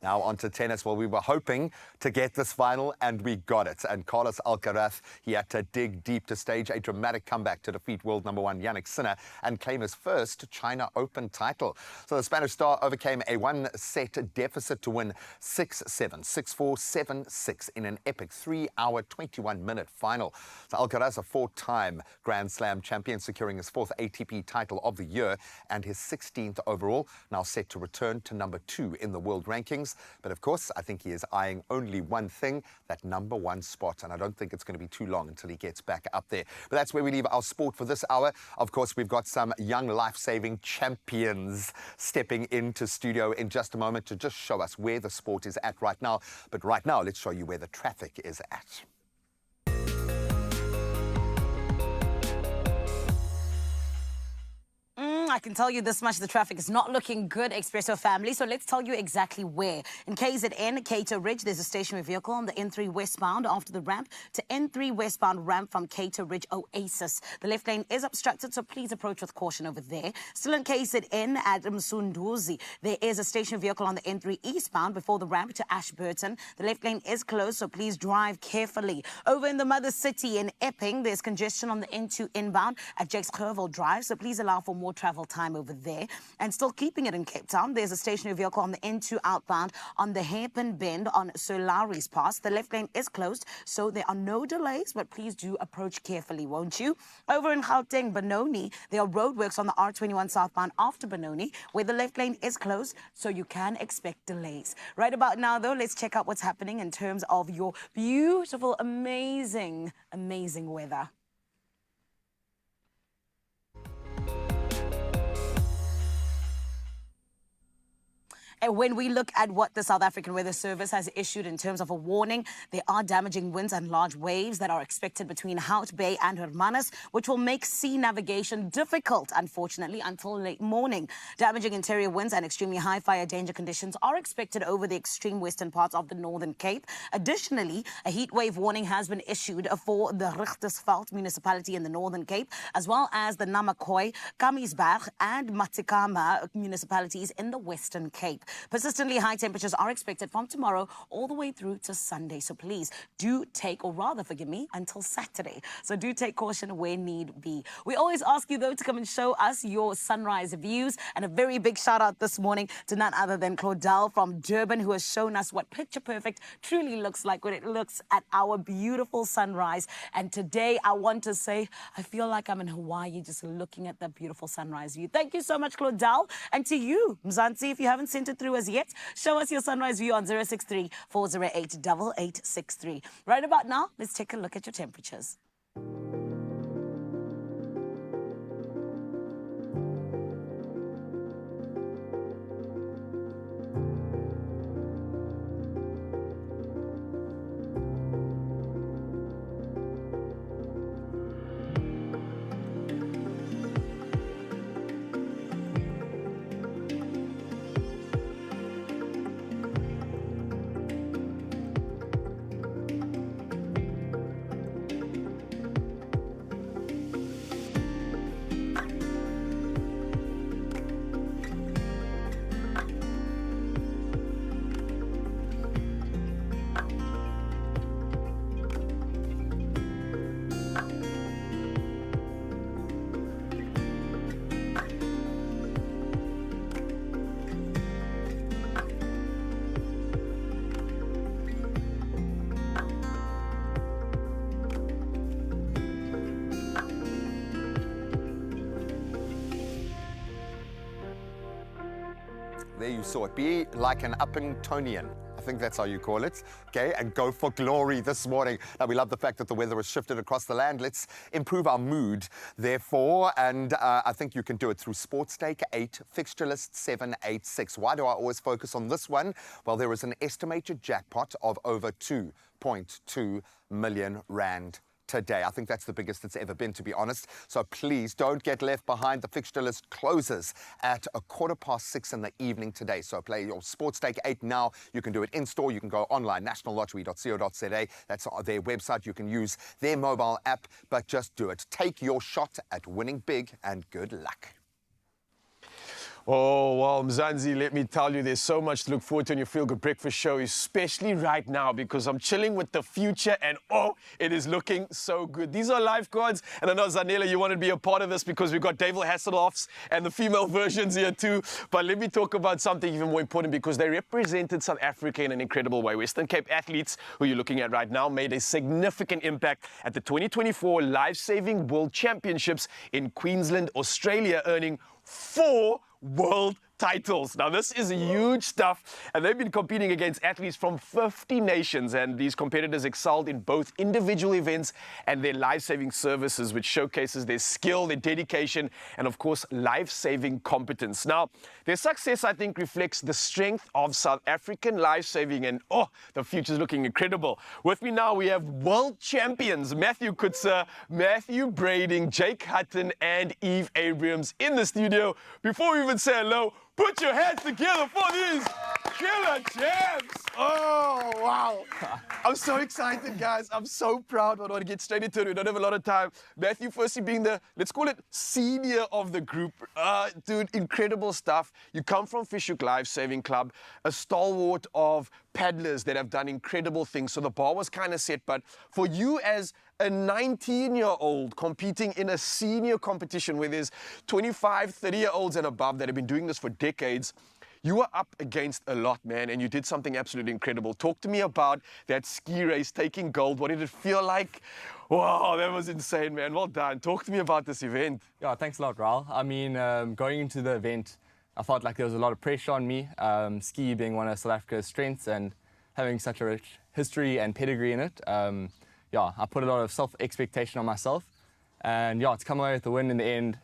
Now on to tennis. Well, we were hoping to get this final, and we got it. And Carlos Alcaraz, he had to dig deep to stage a dramatic comeback to defeat world number 1 Jannik Sinner and claim his first China Open title. So the Spanish star overcame a 1-set deficit to win 6-7, 6-4, 7-6 in an epic 3-hour, 21-minute final. So Alcaraz, a 4-time Grand Slam champion, securing his 4th ATP title of the year and his 16th overall, now set to return to number 2 in the world rankings. But of course, I think he is eyeing only one thing, that number 1 spot. And I don't think it's going to be too long until he gets back up there. But that's where we leave our sport for this hour. Of course, we've got some young life-saving champions stepping into studio in just a moment to just show us where the sport is at right now. But right now, let's show you where the traffic is at. I can tell you this much, the traffic is not looking good, Expresso family, so let's tell you exactly where. In KZN, Cato Ridge, there's a stationary vehicle on the N3 westbound after the ramp to N3 westbound ramp from Cato Ridge Oasis. The left lane is obstructed, so please approach with caution over there. Still in KZN at Msunduzi, there is a stationary vehicle on the N3 eastbound before the ramp to Ashburton. The left lane is closed, so please drive carefully. Over in the Mother City in Epping, there's congestion on the N2 inbound at Jakes Kerville Drive, so please allow for more travel time over there. And still keeping it in Cape Town, there's a stationary vehicle on the N2 outbound on the Hairpin Bend on Solaris Pass. The left lane is closed, so there are no delays, but please do approach carefully, won't you? Over in Gauteng, Benoni, there are roadworks on the R21 southbound after Benoni, where the left lane is closed, so you can expect delays. Right about now, though, let's check out what's happening in terms of your beautiful, amazing, amazing weather. And when we look at what the South African Weather Service has issued in terms of a warning, there are damaging winds and large waves that are expected between Hout Bay and Hermanus, which will make sea navigation difficult, unfortunately, until late morning. Damaging interior winds and extremely high fire danger conditions are expected over the extreme western parts of the Northern Cape. Additionally, a heat wave warning has been issued for the Richtersveld municipality in the Northern Cape, as well as the Namakwa, Kamiesberg and Matikama municipalities in the Western Cape. Persistently high temperatures are expected from tomorrow all the way through to Sunday. So please do take, or rather, forgive me, until Saturday. So do take caution where need be. We always ask you, though, to come and show us your sunrise views. And a very big shout out this morning to none other than Claudel from Durban, who has shown us what picture perfect truly looks like when it looks at our beautiful sunrise. And today I want to say, I feel like I'm in Hawaii just looking at that beautiful sunrise view. Thank you so much, Claudel. And to you, Mzansi, if you haven't sent it through as yet, show us your sunrise view on 063-408-8863. Right about now, let's take a look at your temperatures. There you saw it. Be like an Uppingtonian. I think that's how you call it, okay? And go for glory this morning. Now, we love the fact that the weather has shifted across the land. Let's improve our mood, therefore, and I think you can do it through Sports Stake 8, Fixture List 786. Why do I always focus on this one? Well, there is an estimated jackpot of over 2.2 million rand today. I think that's the biggest it's ever been, to be honest. So please don't get left behind. The fixture list closes at 6:15 in the evening today. So play your Sports Stake 8 now. You can do it in store. You can go online, nationallottery.co.za. That's their website. You can use their mobile app, but just do it. Take your shot at winning big, and good luck. Oh, well, Mzansi, let me tell you, there's so much to look forward to in your Feel Good Breakfast show, especially right now, because I'm chilling with the future, and oh, it is looking so good. These are lifeguards, and I know, Zanele, you want to be a part of this because we've got David Hasselhoffs and the female versions here too. But let me talk about something even more important, because they represented South Africa in an incredible way. Western Cape athletes, who you're looking at right now, made a significant impact at the 2024 Lifesaving World Championships in Queensland, Australia, earning 4 world titles. Now, this is huge stuff, and they've been competing against athletes from 50 nations, and these competitors excelled in both individual events and their life-saving services, which showcases their skill, their dedication, and of course, life-saving competence. Now, their success, I think, reflects the strength of South African life-saving, and oh, the future's looking incredible. With me now, we have world champions Matthew Kusa, Matthew Brading, Jake Hutton, and Eve Abrams in the studio. Before we even say hello, put your hands together for these killer champs. Oh, wow. I'm so excited, guys. I'm so proud. I want to get straight into it. We don't have a lot of time. Matthew, firstly, being the, let's call it, senior of the group. Dude, incredible stuff. You come from Fishhoek Life-Saving Club, a stalwart of paddlers that have done incredible things. So the bar was kind of set. But for you as a 19-year-old competing in a senior competition where there's 25, 30-year-olds and above that have been doing this for decades, you were up against a lot, man, and you did something absolutely incredible. Talk to me about that ski race, taking gold. What did it feel like? Wow, that was insane, man. Well done. Talk to me about this event. Yeah, thanks a lot, Raul. I mean, going into the event, I felt like there was a lot of pressure on me, ski being one of South Africa's strengths and having such a rich history and pedigree in it. Yeah, I put a lot of self-expectation on myself, and yeah, to come away with the win in the end,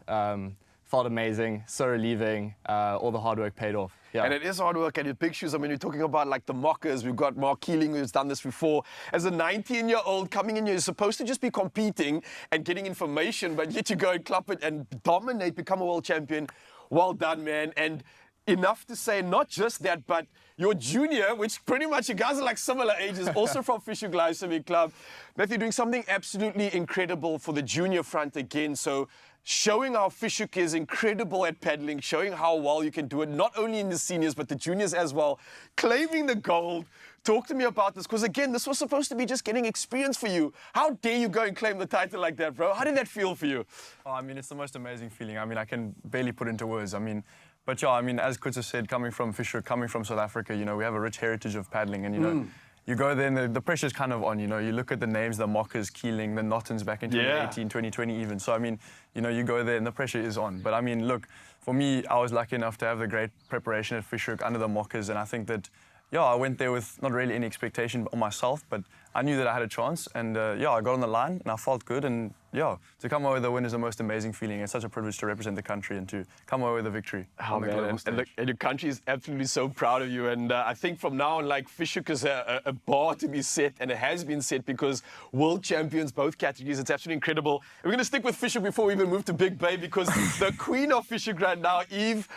felt amazing, so relieving. All the hard work paid off. Yeah. And it is hard work and your big shoes. I mean, you're talking about like the mockers. We've got Mark Keeling who's done this before. As a 19-year-old coming in, you're supposed to just be competing and getting information, but yet you go and club it and dominate, become a world champion. Well done, man. And enough to say, not just that, but your junior, which pretty much you guys are like similar ages, also from Fisher Lifesaving Club. Matthew, doing something absolutely incredible for the junior front again. So showing how Fishhook is incredible at paddling, showing how well you can do it, not only in the seniors, but the juniors as well. Claiming the gold. Talk to me about this, because again, this was supposed to be just getting experience for you. How dare you go and claim the title like that, bro? How did that feel for you? Oh, I mean, it's the most amazing feeling. I mean, I can barely put into words. I mean, but yeah, I mean, as Kusa said, coming from Fisher, coming from South Africa, you know, we have a rich heritage of paddling, and you know, you go there and the pressure's kind of on, you know, you look at the names, the Mockers, Keeling, the Nottons back in 2018, 2020 even. So, I mean, you know, you go there and the pressure is on. But I mean, look, for me, I was lucky enough to have the great preparation at Fisher under the Mockers, and I think that, yeah, I went there with not really any expectation on myself, but I knew that I had a chance, and yeah, I got on the line and I felt good, and yeah, to come away with a win is the most amazing feeling. It's such a privilege to represent the country and to come away with a victory. Oh, man, and your country is absolutely so proud of you, and I think from now on, like, Fishhook is a bar to be set, and it has been set because world champions, both categories. It's absolutely incredible. And we're going to stick with Fishhook before we even move to Big Bay, because the queen of Fishhook right now, Eve,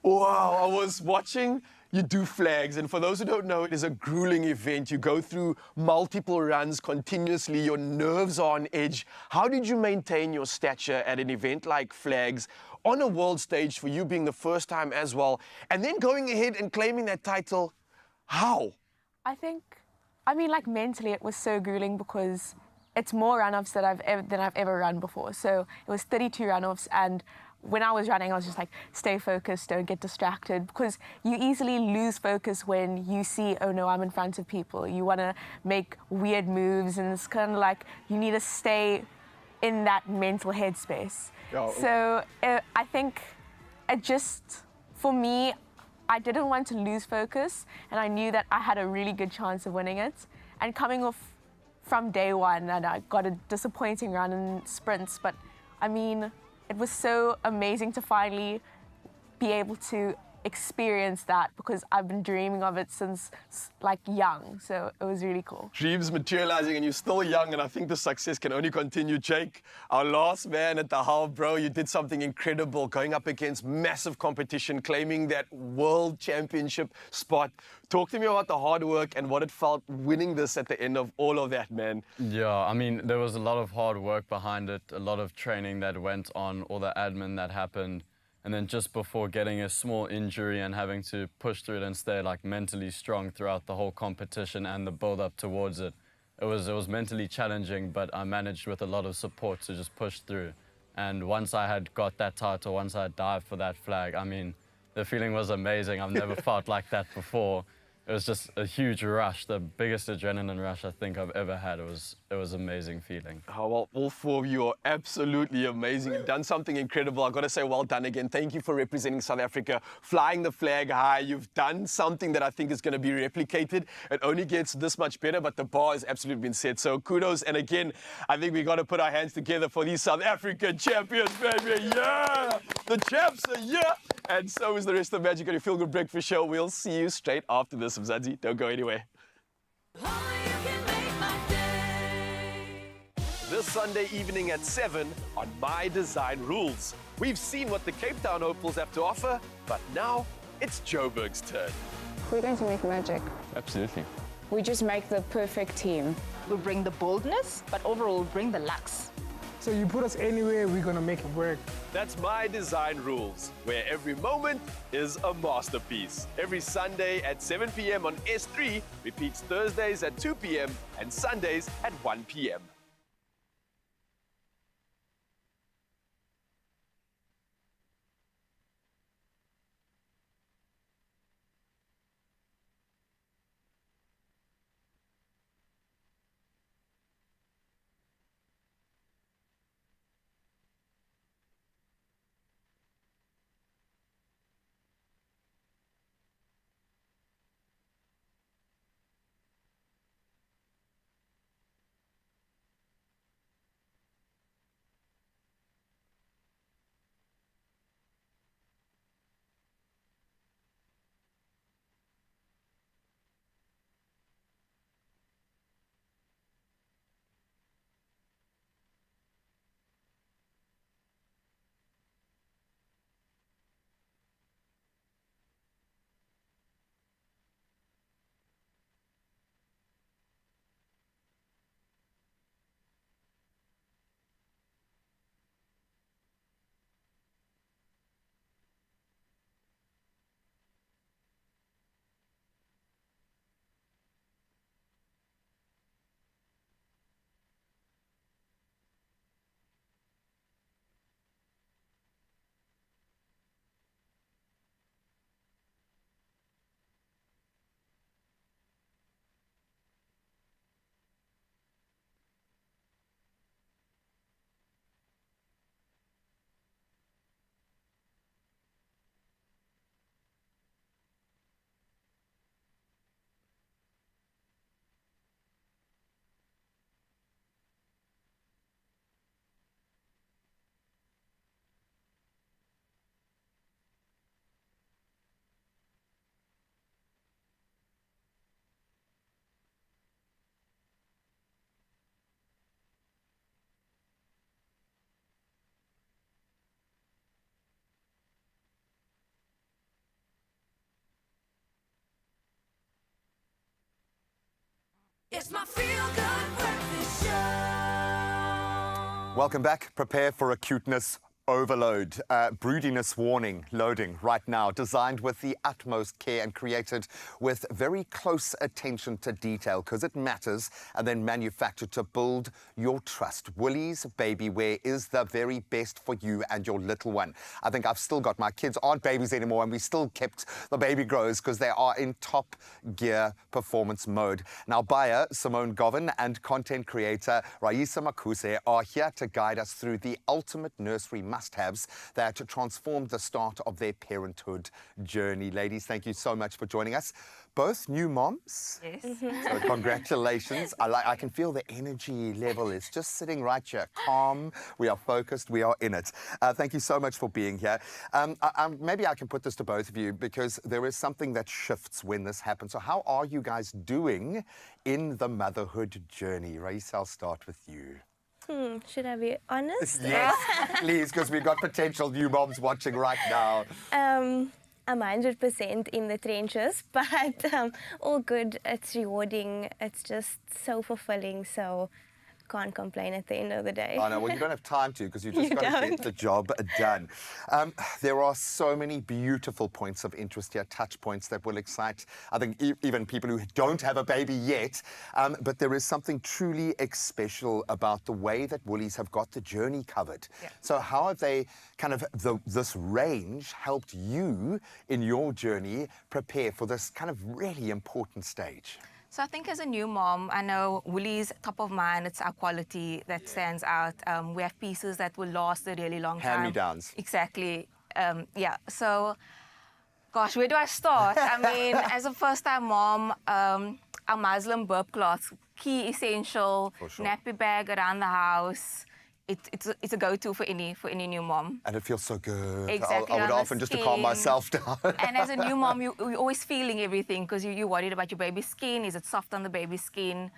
wow, I was watching. You do flags, and for those who don't know, it is a grueling event. You go through multiple runs continuously. Your nerves are on edge. How did you maintain your stature at an event like flags on a world stage, for you being the first time as well, and then going ahead and claiming that title? How? I mean, like, mentally it was so grueling because it's more run-offs than I've ever run before. So it was 32 run-offs, and when I was running, I was just like, stay focused, don't get distracted, because you easily lose focus when you see, oh no, I'm in front of people. You want to make weird moves, and it's kind of like you need to stay in that mental headspace. Oh. So I think it just, for me, I didn't want to lose focus, and I knew that I had a really good chance of winning it. And coming off from day one, and I got a disappointing run in sprints, but I mean, it was so amazing to finally be able to experience that, because I've been dreaming of it since like young. So it was really cool. Dreams materializing, and you're still young, and I think the success can only continue. Jake, our last man at the half, bro, you did something incredible, going up against massive competition, claiming that world championship spot. Talk to me about the hard work and what it felt winning this at the end of all of that, man. Yeah, I mean, there was a lot of hard work behind it, a lot of training that went on, all the admin that happened. And then just before getting a small injury and having to push through it and stay like mentally strong throughout the whole competition and the build up towards it, it was mentally challenging, but I managed with a lot of support to just push through. And once I had got that title, once I dived for that flag, I mean, the feeling was amazing. I've never felt like that before. It was just a huge rush, the biggest adrenaline rush I think I've ever had. It was an amazing feeling. Oh, well, all four of you are absolutely amazing. You've done something incredible. I've got to say, well done again. Thank you for representing South Africa, flying the flag high. You've done something that I think is going to be replicated. It only gets this much better, but the bar has absolutely been set. So kudos. And again, I think we got to put our hands together for these South African champions, baby. Yeah! The champs are here. And so is the rest of Magic on your Feel Good Breakfast Show. We'll see you straight after this. Mzansi, don't go anywhere. This Sunday evening at 7 on My Design Rules. We've seen what the Cape Town hopefuls have to offer, but now it's Joburg's turn. We're going to make magic. Absolutely. We just make the perfect team. We'll bring the boldness, but overall we'll bring the lux. So you put us anywhere, we're gonna make it work. That's My Design Rules, where every moment is a masterpiece. Every Sunday at 7 p.m. on S3, repeats Thursdays at 2 p.m. and Sundays at 1 p.m. It's my feel-good breakfast show. Welcome back. Prepare for a cuteness overload. Broodiness warning loading right now, designed with the utmost care and created with very close attention to detail because it matters, and then manufactured to build your trust. Woolies baby wear is the very best for you and your little one. I think I've still got, my kids aren't babies anymore, and we still kept the baby grows because they are in top gear performance mode. Now, buyer Simone Govan and content creator Raisa Makuse are here to guide us through the ultimate nursery must-haves that transformed the start of their parenthood journey. Ladies, thank you so much for joining us. Both new moms. Yes. So congratulations. I can feel the energy level is just sitting right here. Calm, we are focused, we are in it. Thank you so much for being here. Maybe I can put this to both of you because there is something that shifts when this happens. So how are you guys doing in the motherhood journey? Raisa, I'll start with you. Should I be honest? Yes, please, because we've got potential new moms watching right now. I'm 100% in the trenches, but all good. It's rewarding. It's just so fulfilling. So can't complain at the end of the day. I know, well, you don't have time to because you just You got to don't. get the job done. There are so many beautiful points of interest here, touch points that will excite, I think, even people who don't have a baby yet. But there is something truly special about the way that Woolies have got the journey covered. Yeah. So how have they kind of, this range helped you in your journey prepare for this kind of really important stage? So I think as a new mom, I know Woolies, top of mind, it's our quality that stands out. We have pieces that will last a really long time. Hand-me-downs. Exactly. Yeah, so, gosh, where do I start? I mean, as a first-time mom, our Muslim burp cloths, key essential, For sure. nappy bag around the house. It's a go-to for any new mom. And it feels so good. Exactly, I would on the often just to calm skin. myself down. And as a new mom, you're always feeling everything because you're worried about your baby's skin. Is it soft on the baby's skin?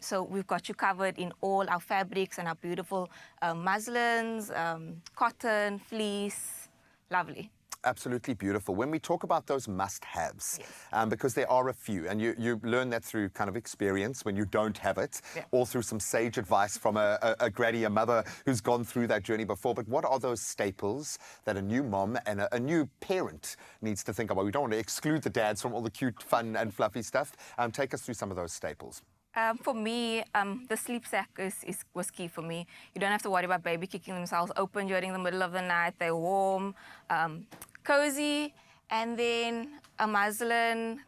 So we've got you covered in all our fabrics and our beautiful muslins, cotton, fleece. Lovely. Absolutely beautiful. When we talk about those must-haves, because there are a few, and you learn that through kind of experience when you don't have it, or through some sage advice from a granny, a mother who's gone through that journey before. But what are those staples that a new mom and a new parent needs to think about? We don't want to exclude the dads from all the cute, fun and fluffy stuff. Take us through some of those staples. For me, the sleep sack was key for me. You don't have to worry about baby kicking themselves open during the middle of the night. They're warm, cozy, and then a muslin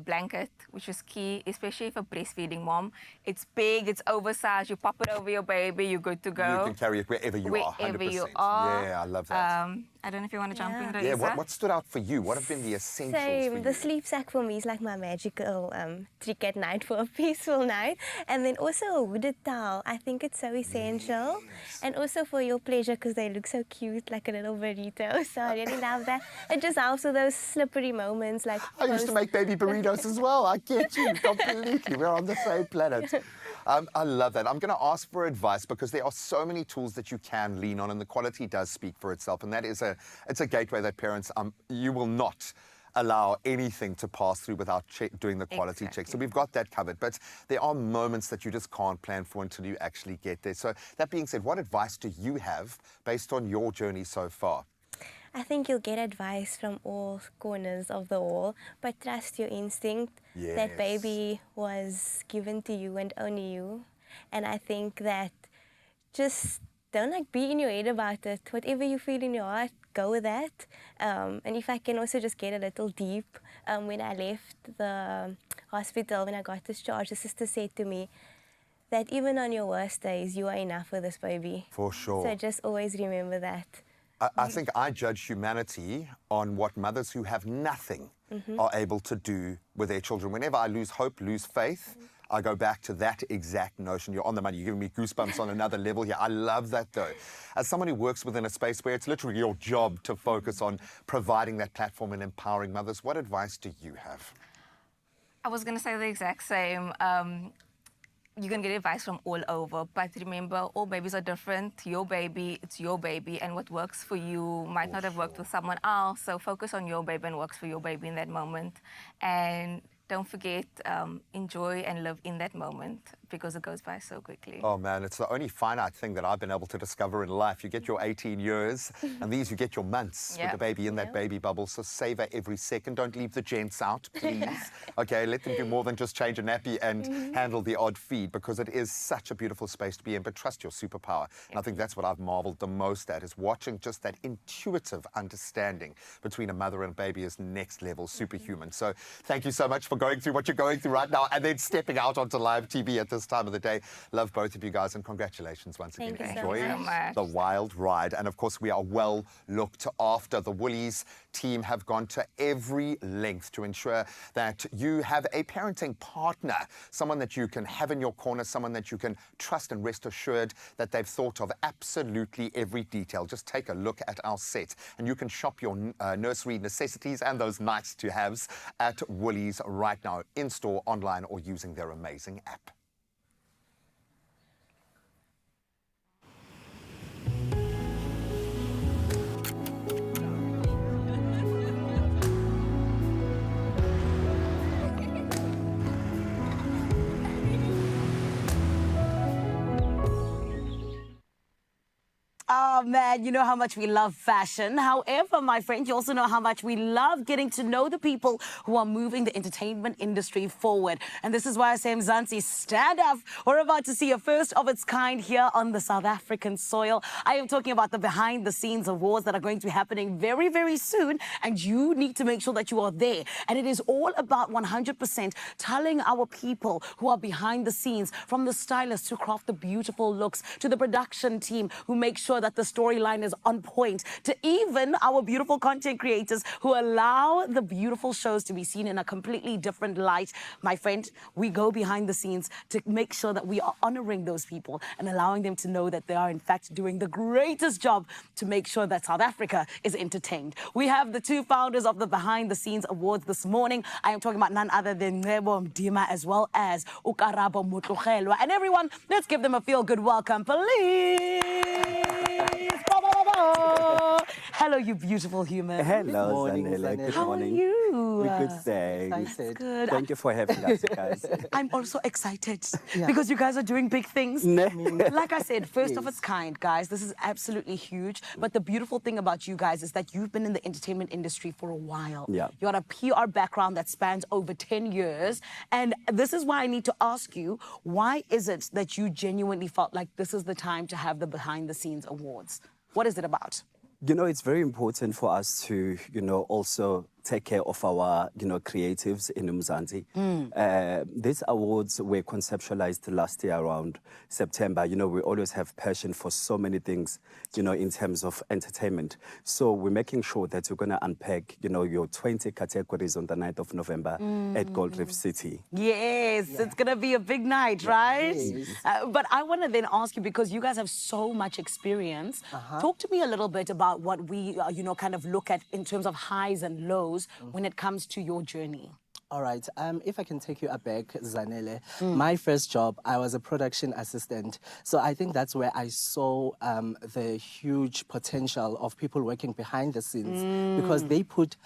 blanket, which is key, especially for breastfeeding mom. It's big, it's oversized. You pop it over your baby, you're good to go. You can carry it wherever you are, 100%. Wherever you are. Yeah, I love that. I don't know if you want to jump in, Raisa. Yeah, what stood out for you? What have been the essentials for Same. you? The sleep sack for me is like my magical trick at night for a peaceful night. And then also a hooded towel. I think it's so essential. And also for your pleasure because they look so cute, like a little burrito. So I really love that. It just helps with those slippery moments. Like I used to make baby burritos as well. I get you completely. We're on the same planet. I love that. I'm going to ask for advice because there are so many tools that you can lean on, and the quality does speak for itself. And that is it's a gateway that parents, you will not allow anything to pass through without doing the quality check. So we've got that covered. But there are moments that you just can't plan for until you actually get there. So that being said, what advice do you have based on your journey so far? I think you'll get advice from all corners of the wall, but trust your instinct. Yes. That baby was given to you and only you. And I think that just don't be in your head about it. Whatever you feel in your heart, go with that. And if I can also just get a little deep, when I left the hospital, when I got discharged, the sister said to me that even on your worst days, you are enough for this baby. For sure. So just always remember that. I think I judge humanity on what mothers who have nothing are able to do with their children. Whenever I lose hope, lose faith, I go back to that exact notion. You're on the money. You're giving me goosebumps on another level here. I love that, though. As someone who works within a space where it's literally your job to focus on providing that platform and empowering mothers, what advice do you have? I was going to say the exact same. You're going to get advice from all over, but remember, all babies are different. Your baby, it's your baby, and what works for you might not have worked with someone else, so focus on your baby and works for your baby in that moment. And don't forget, enjoy and live in that moment because it goes by so quickly. Oh man, it's the only finite thing that I've been able to discover in life. You get your 18 years and these you get your months with the baby in that baby bubble. So savor every second. Don't leave the gents out, please. Okay, let them do more than just change a nappy and handle the odd feed, because it is such a beautiful space to be in. But trust your superpower. And I think that's what I've marveled the most at, is watching just that intuitive understanding between a mother and baby is next level, superhuman. So thank you so much for going through what you're going through right now and then stepping out onto live TV at this time of the day. Love both of you guys and congratulations once again. Enjoy the wild ride. And of course, we are well looked after. The Woolies team have gone to every length to ensure that you have a parenting partner, someone that you can have in your corner, someone that you can trust, and rest assured that they've thought of absolutely every detail. Just take a look at our set and you can shop your nursery necessities and those nice to haves at Woolies right now, in store, online, or using their amazing app. Oh man, you know how much we love fashion. However, my friend, you also know how much we love getting to know the people who are moving the entertainment industry forward. And this is why I say, Mzansi, stand up. We're about to see a first of its kind here on the South African soil. I am talking about the behind the scenes awards that are going to be happening very, very soon. And you need to make sure that you are there. And it is all about 100% telling our people who are behind the scenes, from the stylists who craft the beautiful looks, to the production team who make sure that the storyline is on point, to even our beautiful content creators who allow the beautiful shows to be seen in a completely different light. My friend, we go behind the scenes to make sure that we are honoring those people and allowing them to know that they are in fact doing the greatest job to make sure that South Africa is entertained. We have the two founders of the Behind the Scenes Awards this morning. I am talking about none other than Nebo Mdima as well as Ukarabo Mutluhelwa. And everyone, let's give them a feel-good welcome, please. Hello, you beautiful human. Hello, Zanele. Good How morning. are you? Good, thanks. Good. Thank you for having us, guys. I'm also excited because you guys are doing big things. Like I said, first of its kind, guys. This is absolutely huge. But the beautiful thing about you guys is that you've been in the entertainment industry for a while. Yeah. You got a PR background that spans over 10 years. And this is why I need to ask you, why is it that you genuinely felt like this is the time to have the Behind the Scenes Awards? What is it about? You know, it's very important for us to, also take care of our, creatives in Mzansi. These awards were conceptualized last year around September. We always have passion for so many things, in terms of entertainment. So we're making sure that we're going to unpack, your 20 categories on the 9th of November at Gold Reef City. Yes, it's going to be a big night, right? Yes. But I want to then ask you, because you guys have so much experience, talk to me a little bit about what we, kind of look at in terms of highs and lows when it comes to your journey. All right. If I can take you back, Zanele, my first job, I was a production assistant. So I think that's where I saw the huge potential of people working behind the scenes, because they put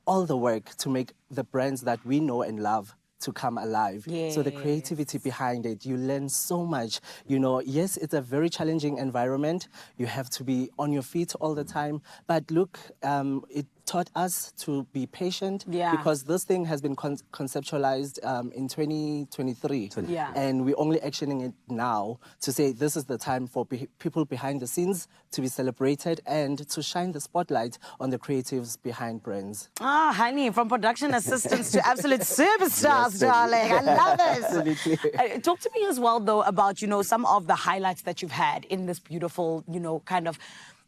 all the work to make the brands that we know and love to come alive. So the creativity behind it, you learn so much. Yes, it's a very challenging environment. You have to be on your feet all the time. But look, it taught us to be patient, because this thing has been conceptualized in 2023. And we're only actioning it now to say this is the time for people behind the scenes to be celebrated and to shine the spotlight on the creatives behind brands. Ah, honey, from production assistants to absolute superstars, darling. I love it. Absolutely. Talk to me as well, though, about, some of the highlights that you've had in this beautiful, kind of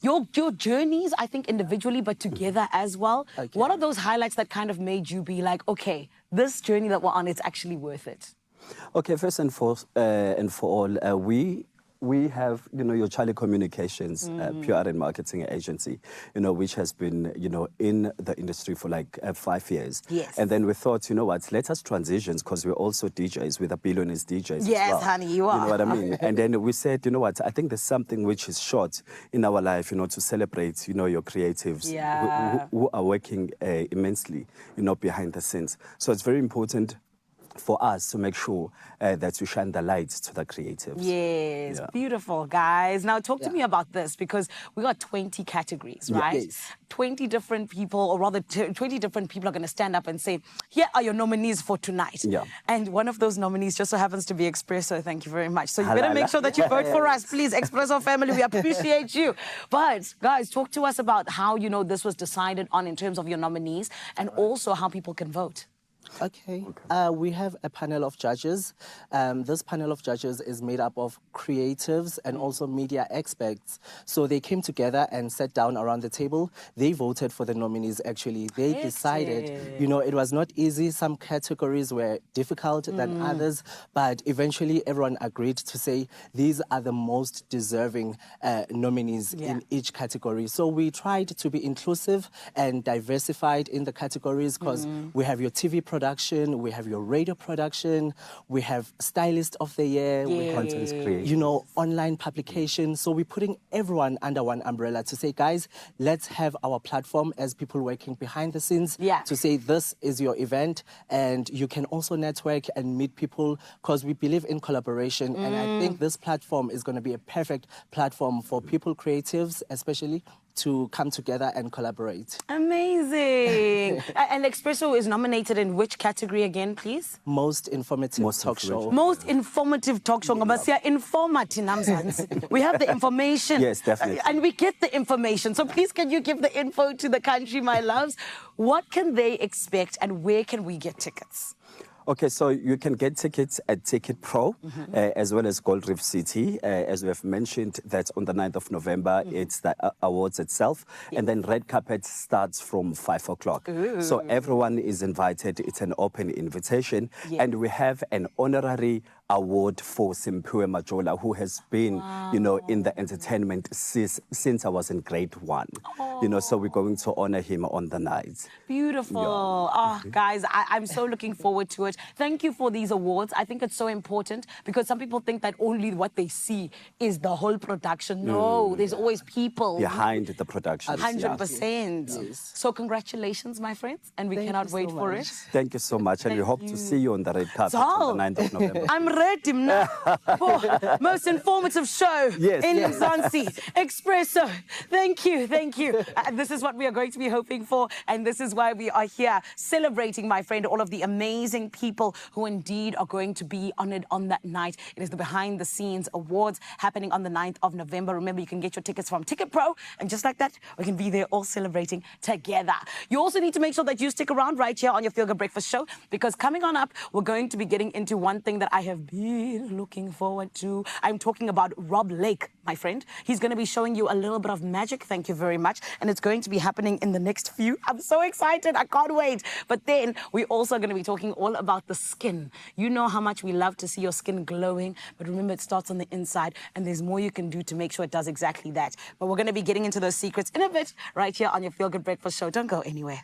your journeys, I think, individually, but together as well. What are those highlights that kind of made you be like, okay, this journey that we're on, it's actually worth it? Okay, first and for all, we we have, your Charlie Communications, PR and marketing agency, which has been, in the industry for like 5 years. Yes. And then we thought, what, let us transition because we're also DJs with Illusionist DJs Yes, as well. honey, you are. You know what I mean? And then we said, what, I think there's something which is short in our life, to celebrate, your creatives who are working immensely, behind the scenes. So it's very important for us to make sure that we shine the light to the creatives. Yes, Yeah. beautiful, guys. Now, talk to me about this because we got 20 categories, right? Yes. 20 different people, or rather 20 different people are going to stand up and say, here are your nominees for tonight. Yeah. And one of those nominees just so happens to be Expresso. Thank you very much. So you better Halala. make sure that you vote for us, please. Expresso family, we appreciate you. But, guys, talk to us about how, this was decided on in terms of your nominees and also how people can vote. Okay. We have a panel of judges. This panel of judges is made up of creatives and also media experts. So they came together and sat down around the table. They voted for the nominees, actually. They decided, it was not easy. Some categories were difficult than others, but eventually everyone agreed to say these are the most deserving nominees in each category. So we tried to be inclusive and diversified in the categories because we have your TV production, we have your radio production, we have stylist of the year, we have, Content creation. online publication. So we're putting everyone under one umbrella to say, guys, let's have our platform as people working behind the scenes to say this is your event and you can also network and meet people because we believe in collaboration. And I think this platform is going to be a perfect platform for people, creatives especially, to come together and collaborate. Amazing. And Expresso is nominated in which category again, please? Most informative talk show. Most informative talk show. We have the information. Yes, definitely. And we get the information. So please, can you give the info to the country, my loves? What can they expect and where can we get tickets? Okay, so you can get tickets at Ticket Pro, as well as Gold Reef City. As we have mentioned, that on the 9th of November, it's the awards itself. And then red carpet starts from 5 o'clock. So everyone is invited. It's an open invitation. And we have an honorary award for Simpiwe Majola, who has been, in the entertainment since I was in grade 1. So we're going to honor him on the night. Beautiful. Oh, guys, I'm so looking forward to it. Thank you for these awards. I think it's so important because some people think that only what they see is the whole production. No, there's always people behind the production. 100%. Yes. So congratulations, my friends, and we cannot wait for it. Thank you so much, and we hope to see you on the red carpet on the 9th of November. I'm ready now for most informative show in Mzansi. Expresso. Thank you, thank you. This is what we are going to be hoping for, and this is why we are here celebrating, my friend, all of the amazing people who indeed are going to be honored on that night. It is the Behind the Scenes Awards happening on the 9th of November. Remember, you can get your tickets from Ticket Pro, and just like that, we can be there all celebrating together. You also need to make sure that you stick around right here on your Feel Good Breakfast Show, because coming on up, we're going to be getting into one thing that I have been looking forward to. I'm talking about Rob Lake, my friend. He's going to be showing you a little bit of magic. Thank you very much. And it's going to be happening in the next few. I'm so excited. I can't wait. But then we're also going to be talking all about the skin. You know how much we love to see your skin glowing. But remember, it starts on the inside. And there's more you can do to make sure it does exactly that. But we're going to be getting into those secrets in a bit right here on your Feel Good Breakfast Show. Don't go anywhere.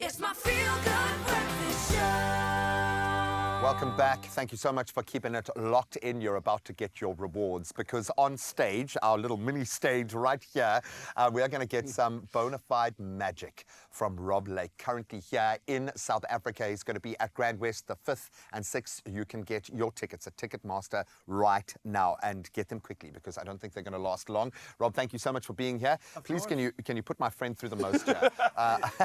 It's my feel-good breakfast show. Welcome back. Thank you so much for keeping it locked in. You're about to get your rewards because on stage, our little mini stage right here, we are going to get some bona fide magic from Rob Lake. Currently here in South Africa, he's going to be at Grand West the 5th and 6th. You can get your tickets at Ticketmaster right now and get them quickly because I don't think they're going to last long. Rob, thank you so much for being here. Please, can you put my friend through the most here?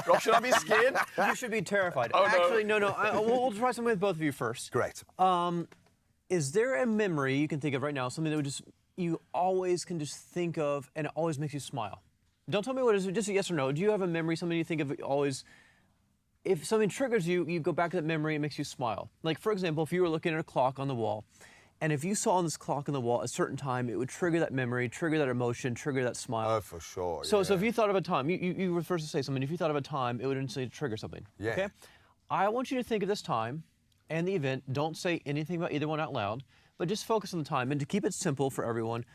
Rob, should I be scared? You should be terrified. Oh, Actually, no. We'll try something with both of you first. Great. Is there a memory you can think of right now, something that would you always can just think of and it always makes you smile? Don't tell me what it is, just a yes or no. Do you have a memory, something you think of always, if something triggers you, you go back to that memory, it makes you smile? Like, for example, if you were looking at a clock on the wall, and if you saw on this clock on the wall a certain time, it would trigger that memory, trigger that emotion, trigger that smile. Oh, for sure. So if you thought of a time, you were first to say something, if you thought of a time, it would instantly trigger something. Yeah. Okay? I want you to think of this time and the event. Don't say anything about either one out loud, but just focus on the time. And to keep it simple for everyone,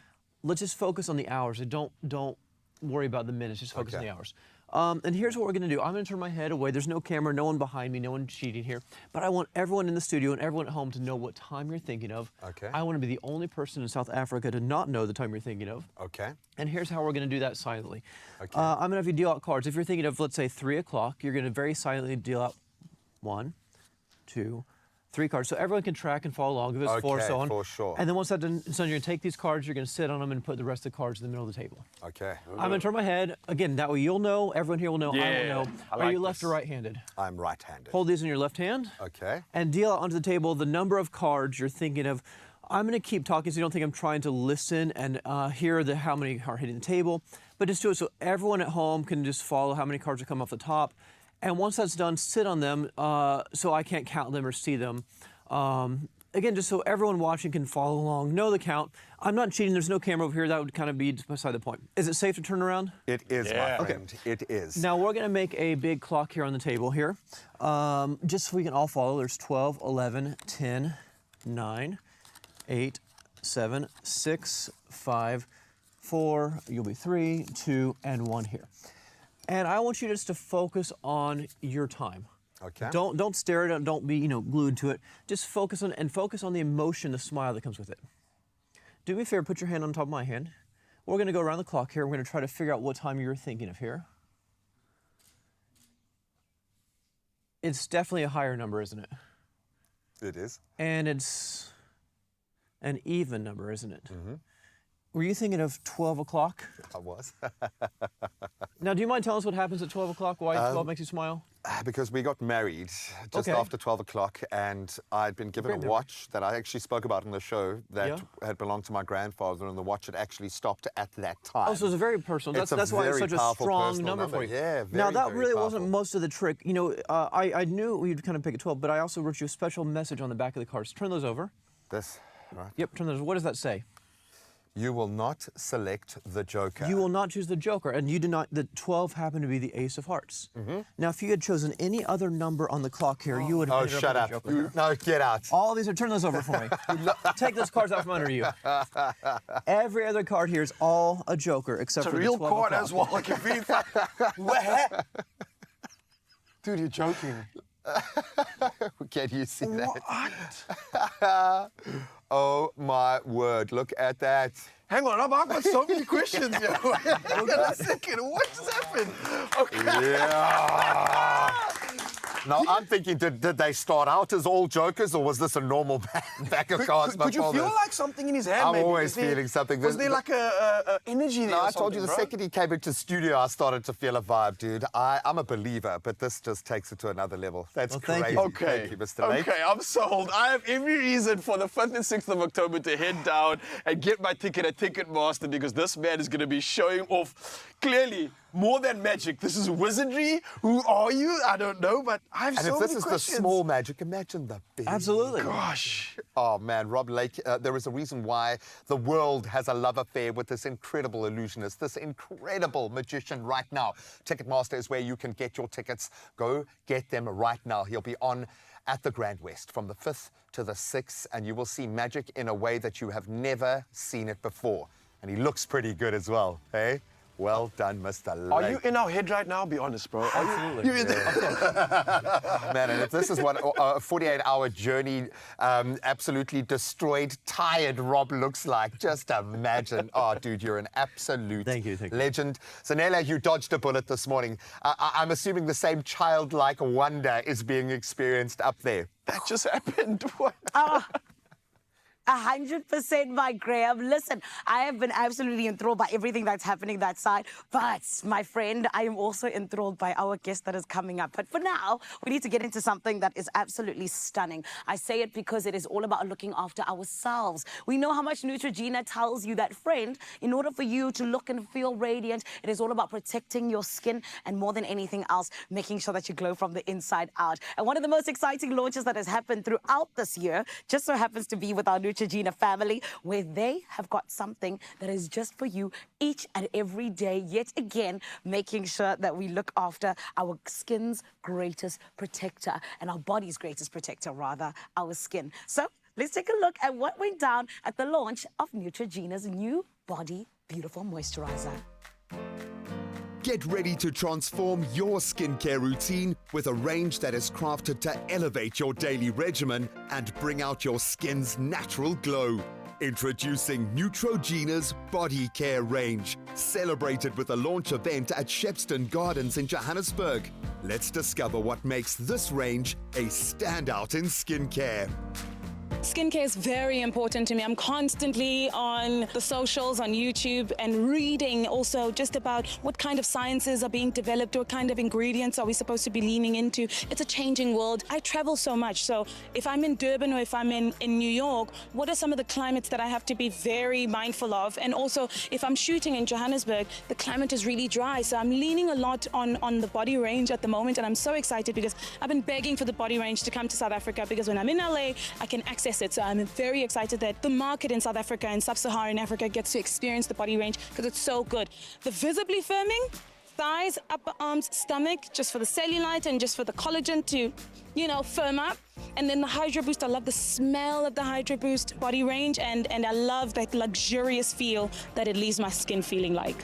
let's just focus on the hours. And don't worry about the minutes, just focus on the hours. And here's what we're gonna do. I'm gonna turn my head away. There's no camera, no one behind me, no one cheating here. But I want everyone in the studio and everyone at home to know what time you're thinking of. Okay. I wanna be the only person in South Africa to not know the time you're thinking of. Okay. And here's how we're gonna do that silently. Okay. I'm gonna have you deal out cards. If you're thinking of, let's say, 3 o'clock, you're gonna very silently deal out 1, 2, 3 cards. So everyone can track and follow along. If it's 4, so on. For sure. And then once that's done, so you're gonna take these cards, you're gonna sit on them and put the rest of the cards in the middle of the table. Okay. I'm gonna turn my head. Again, that way you'll know, everyone here will know, I will know. Are you left or right-handed? I'm right-handed. Hold these in your left hand. Okay. And deal out onto the table the number of cards you're thinking of. I'm gonna keep talking so you don't think I'm trying to listen and hear how many are hitting the table, but just do it so everyone at home can just follow how many cards are coming off the top. And once that's done, sit on them so I can't count them or see them. Again, just so everyone watching can follow along, know the count. I'm not cheating, there's no camera over here, that would kind of be beside the point. Is it safe to turn around? It is, my friend, it is. Now we're gonna make a big clock here on the table here, just so we can all follow. There's 12, 11, 10, 9, 8, 7, 6, 5, 4, you'll be 3, 2, and 1 here. And I want you just to focus on your time. Okay. Don't stare at it, don't be glued to it. Just focus on the emotion, the smile that comes with it. Do me a favor, put your hand on top of my hand. We're gonna go around the clock here. We're gonna try to figure out what time you're thinking of here. It's definitely a higher number, isn't it? It is. And it's an even number, isn't it? Mm-hmm. Were you thinking of 12 o'clock? I was. Now, do you mind telling us what happens at 12 o'clock? Why 12 makes you smile? Because we got married just after 12 o'clock, and I'd been given a watch that I actually spoke about in the show that had belonged to my grandfather, and the watch had actually stopped at that time. Oh, so it's a very personal. That's why it's such a strong number for you. Yeah, now, that really powerful. wasn't most of the trick. I knew you'd kind of pick a 12, but I also wrote you a special message on the back of the cards. Turn those over. This, right? Yep, turn those. What does that say? You will not select the joker. You will not choose the joker, and you did not. The 12 happened to be the ace of hearts. Now, if you had chosen any other number on the clock here, you would have ended shut up up. with the joker. No, get out. All these are, turn those over for me. Take those cards out from under you. Every other card here is all a joker, except for the 12 o'clock. It's a real card as well. Like, if what? Dude, you're joking. Can you see that? Oh my word, look at that. Hang on, I've got so many questions here. Hang on a second, what just happened? Okay. Yeah. Now, I'm thinking, did they start out as all jokers, or was this a normal back of cards? Could you feel like something in his hand? I'm always feeling something. Was there like a energy there? No, I told you the second he came into studio, I started to feel a vibe, dude. I'm a believer, but this just takes it to another level. That's crazy. Thank you. Okay. Thank you, Mr. Lake. Okay, I'm sold. I have every reason for the 5th and 6th of October to head down and get my ticket at Ticketmaster, because this man is going to be showing off clearly more than magic. This is wizardry. Who are you? I don't know, but I have so many questions. And if this is the small magic, imagine the big. Absolutely. Gosh. Oh, man, Rob Lake, there is a reason why the world has a love affair with this incredible illusionist, this incredible magician right now. Ticketmaster is where you can get your tickets. Go get them right now. He'll be on at the Grand West from the 5th to the 6th, and you will see magic in a way that you have never seen it before. And he looks pretty good as well, eh? Well done, Mr. Are Lake. you in our head right now? Be honest, bro. Are Absolutely. you in there? Man, and if this is what a 48-hour journey absolutely destroyed, tired Rob looks like, just imagine. Oh, dude, you're an absolute legend. Zanele, you dodged a bullet this morning. I'm assuming the same childlike wonder is being experienced up there. That just happened. What? 100%, my Graham. Listen, I have been absolutely enthralled by everything that's happening that side. But, my friend, I am also enthralled by our guest that is coming up. But for now, we need to get into something that is absolutely stunning. I say it because it is all about looking after ourselves. We know how much Neutrogena tells you that, friend, in order for you to look and feel radiant, it is all about protecting your skin and more than anything else, making sure that you glow from the inside out. And one of the most exciting launches that has happened throughout this year just so happens to be with our Neutrogena family, where they have got something that is just for you each and every day, yet again, making sure that we look after our skin's greatest protector, and our body's greatest protector, rather, our skin. So let's take a look at what went down at the launch of Neutrogena's new Body Beautiful Moisturizer. Get ready to transform your skincare routine with a range that is crafted to elevate your daily regimen and bring out your skin's natural glow. Introducing Neutrogena's Body Care range, celebrated with a launch event at Shepstone Gardens in Johannesburg. Let's discover what makes this range a standout in skincare. Skincare is very important to me. I'm constantly on the socials, on YouTube, and reading also just about what kind of sciences are being developed, what kind of ingredients are we supposed to be leaning into. It's a changing world. I travel so much, so if I'm in Durban or if I'm in New York, what are some of the climates that I have to be very mindful of? And also, if I'm shooting in Johannesburg, the climate is really dry, so I'm leaning a lot on the body range at the moment, and I'm so excited because I've been begging for the body range to come to South Africa, because when I'm in LA, I can access it. So I'm very excited that the market in South Africa and sub-Saharan Africa gets to experience the body range, because it's so good. The visibly firming, thighs, upper arms, stomach, just for the cellulite and just for the collagen to, you know, firm up. And then the Hydro Boost, I love the smell of the Hydro Boost body range, and I love that luxurious feel that it leaves my skin feeling like.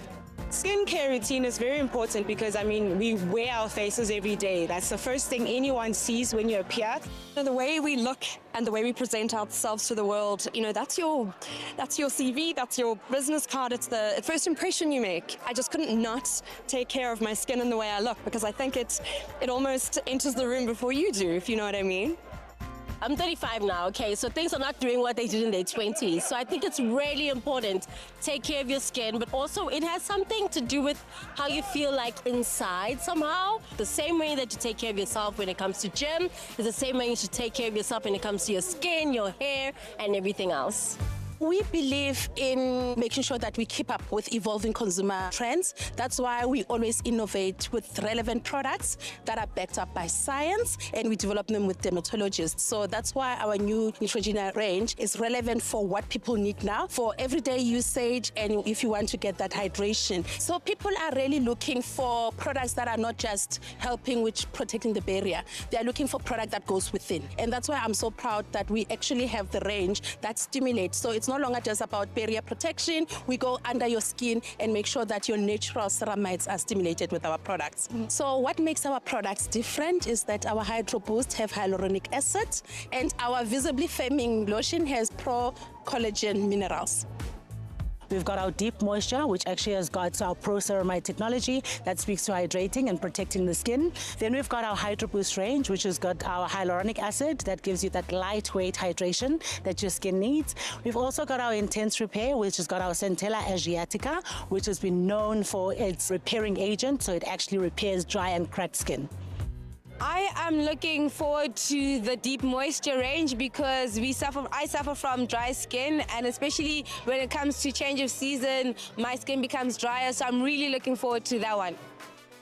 Skincare routine is very important because, I mean, we wear our faces every day. That's the first thing anyone sees when you appear. The way we look and the way we present ourselves to the world, you know, that's your CV, that's your business card, it's the first impression you make. I just couldn't not take care of my skin and the way I look, because I think it almost enters the room before you do, if you know what I mean. I'm 35 now, okay, so things are not doing what they did in their 20s. So I think it's really important, take care of your skin, but also it has something to do with how you feel like inside somehow. The same way that you take care of yourself when it comes to gym is the same way you should take care of yourself when it comes to your skin, your hair, and everything else. We believe in making sure that we keep up with evolving consumer trends. That's why we always innovate with relevant products that are backed up by science, and we develop them with dermatologists. So that's why our new Neutrogena range is relevant for what people need now, for everyday usage, and if you want to get that hydration. So people are really looking for products that are not just helping with protecting the barrier. They are looking for product that goes within. And that's why I'm so proud that we actually have the range that stimulates. So it's no longer just about barrier protection. We go under your skin and make sure that your natural ceramides are stimulated with our products. So what makes our products different is that our Hydro Boost have hyaluronic acid, and our visibly firming lotion has pro-collagen minerals. We've got our Deep Moisture, which actually has got our Pro Ceramide technology that speaks to hydrating and protecting the skin. Then we've got our Hydro Boost range, which has got our hyaluronic acid that gives you that lightweight hydration that your skin needs. We've also got our Intense Repair, which has got our Centella Asiatica, which has been known for its repairing agent, so it actually repairs dry and cracked skin. I am looking forward to the Deep Moisture range because I suffer from dry skin, and especially when it comes to change of season, my skin becomes drier, so I'm really looking forward to that one.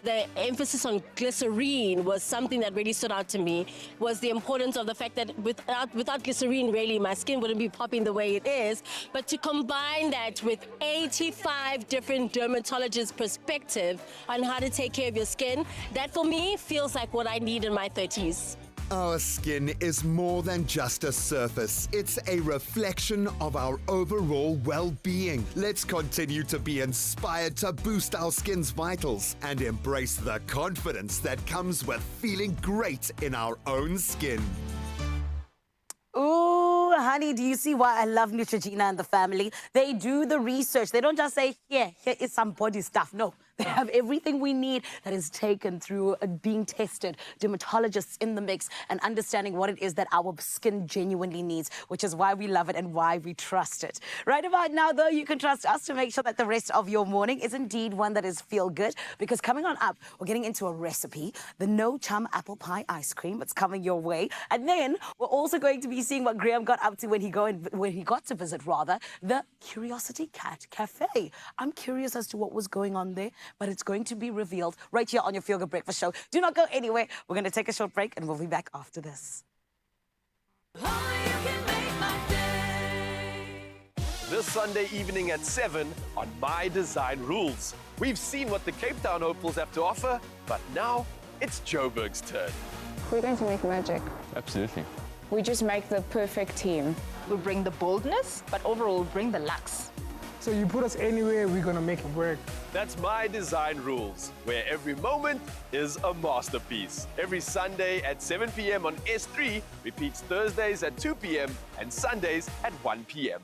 The emphasis on glycerine was something that really stood out to me, was the importance of the fact that without glycerine, really, my skin wouldn't be popping the way it is. But to combine that with 85 different dermatologists' perspective on how to take care of your skin, that for me feels like what I need in my 30s. Our skin is more than just a surface. It's a reflection of our overall well-being. Let's continue to be inspired to boost our skin's vitals and embrace the confidence that comes with feeling great in our own skin. Ooh, honey, do you see why I love Neutrogena and the family? They do the research. They don't just say, here is some body stuff. No, they have everything we need that is taken through being tested, dermatologists in the mix, and understanding what it is that our skin genuinely needs, which is why we love it and why we trust it. Right about now, though, you can trust us to make sure that the rest of your morning is indeed one that is feel good, because coming on up, we're getting into a recipe, the No-churn apple pie ice cream. It's coming your way. And then we're also going to be seeing what Graham got up to when he got to visit, the Curiosity Cat Cafe. I'm curious as to what was going on there, but it's going to be revealed right here on your Feel Good Breakfast Show. Do not go anywhere. We're going to take a short break, and we'll be back after this. This Sunday evening at 7 on My Design Rules. We've seen what the Cape Town hopefuls have to offer, but now it's Joburg's turn. We're going to make magic. Absolutely. We just make the perfect team. We'll bring the boldness, but overall we'll bring the lux. So you put us anywhere, we're gonna make it work. That's My Design Rules, where every moment is a masterpiece. Every Sunday at 7 p.m. on S3, repeats Thursdays at 2 p.m. and Sundays at 1 p.m.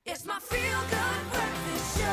It's my Feel Good Breakfast Show.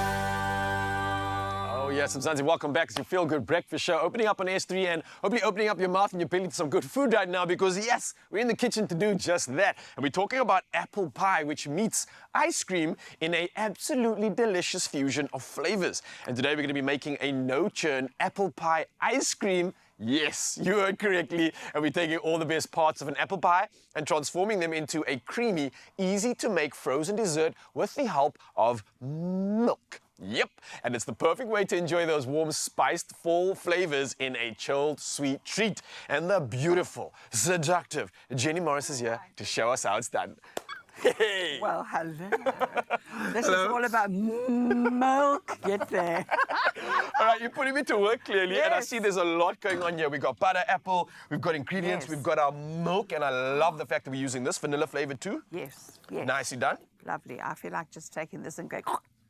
Oh yes, Mzansi, welcome back. It's your Feel Good Breakfast Show, opening up on S3 and hopefully opening up your mouth and your belly to some good food right now, because yes, we're in the kitchen to do just that. And we're talking about apple pie, which meets ice cream in a absolutely delicious fusion of flavors. And today we're going to be making a no-churn apple pie ice cream. Yes, you heard correctly. And we're taking all the best parts of an apple pie and transforming them into a creamy, easy-to-make frozen dessert with the help of milk. Yep, and it's the perfect way to enjoy those warm, spiced fall flavors in a chilled, sweet treat. And the beautiful, seductive Jenny Morris is here to show us how it's done. Hey. Well, hello. This is all about milk. Get there. All right, you're putting me to work clearly, and I Yes. see there's a lot going on here. We've got butter, apple, we've got ingredients, Yes. we've got our milk, and I love the fact that we're using this vanilla flavor too. Yes, yes. Nicely done. lovely. I feel like just taking this and going.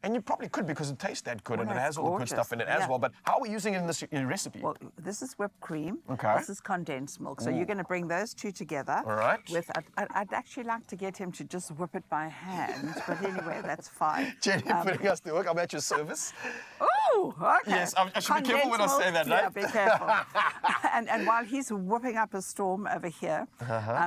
And you probably could because it tastes that good Oh, and it no, has it's all the good gorgeous. stuff in it as Yeah. well. But how are we using it in this recipe? Well, this is whipped cream. Okay. This is condensed milk. So Ooh. you're going to bring those two together. All right. With, I'd actually like to get him to just whip it by hand. But anyway, that's fine. Jenny, putting us to work. I'm at your service. Oh, okay. Yes, I should be careful when I say that, right? Yeah, be careful. and while he's whipping up a storm over here,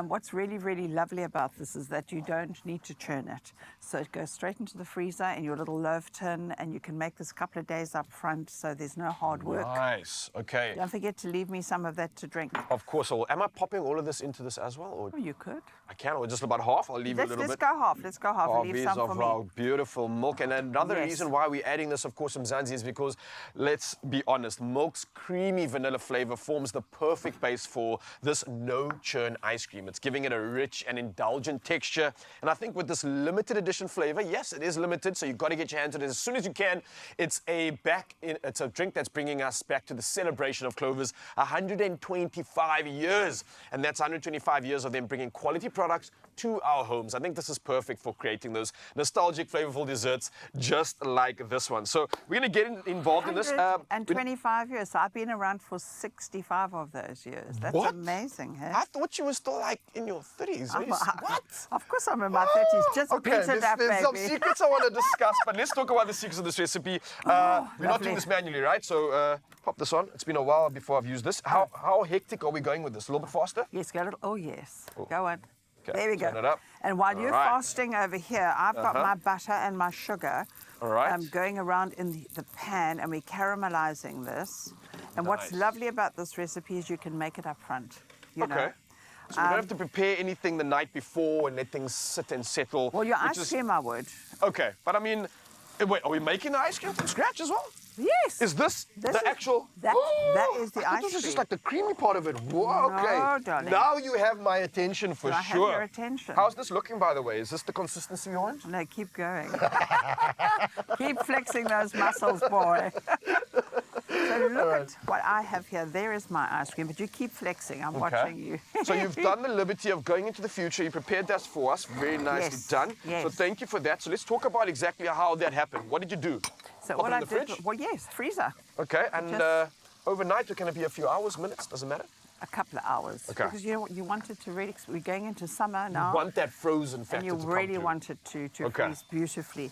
what's really, really lovely about this is that you don't need to churn it. So it goes straight into the freezer in your little loaf tin, and you can make this a couple of days up front, so there's no hard work. Nice. Okay. Don't forget to leave me some of that to drink. Of course I will. Am I popping all of this into this as well? Or Oh, you could. I can, or just about half? I'll leave you a little Let's bit. go half. Let's go half. and leave These some of for me. our beautiful milk. And another Yes. reason why we're adding this, of course, from Mzansi is because, let's be honest, milk's creamy vanilla flavor forms the perfect base for this no-churn ice cream. It's giving it a rich and indulgent texture. And I think with this limited edition flavor, yes, it is limited, so you've got to get your hands on it as soon as you can. It's a drink that's bringing us back to the celebration of Clover's 125 years. And that's 125 years of them bringing quality products to our homes. I think this is perfect for creating those nostalgic, flavorful desserts just like this one. So we're going to get involved in this. 125 years. So I've been around for 65 of those years. That's What? amazing, hey? I thought you were still like in your 30s. What? Of course I'm in my 30s. Just beat it up, there's some baby. secrets I want to discuss, but let's talk about the secrets of this recipe. We're not lovely. doing this manually, right? So pop this on. It's been a while before I've used this. How hectic are we going with this? A little bit faster? Yes, go a little. Oh, yes. Go on. Okay, There we go. turn it up. And while you're All right. fasting over here, I've got my butter and my sugar. All right. Going around in the pan, and we're caramelizing this. And what's Nice. lovely about this recipe is you can make it up front. You Okay. know? So we don't have to prepare anything the night before and let things sit and settle. Well, your which ice is- cream, I would. Okay, but I mean, wait, are we making the ice cream from scratch as well? Yes. Is this the is- actual? That is the I thought ice this was just cream. like the creamy part of it. Whoa, okay. No, darling. Now you have my attention for So I have sure. your attention. How's this looking, by the way? Is this the consistency you want? No, keep going. Keep flexing those muscles, boy. So look at what I have here. There is my ice cream, but you keep flexing. I'm watching you. So you've done the liberty of going into the future. You prepared that for us. Very nicely Yes, done. yes. So thank you for that. So let's talk about exactly how that happened. What did you do? So Pop all it I in the did, fridge? well, yes, freezer. Okay, and Just- overnight it can be a few hours, minutes, doesn't matter. A couple of hours. Okay. Because you want it to really, we're going into summer now. You want that frozen factor and you to come really through. want it to Okay. freeze beautifully.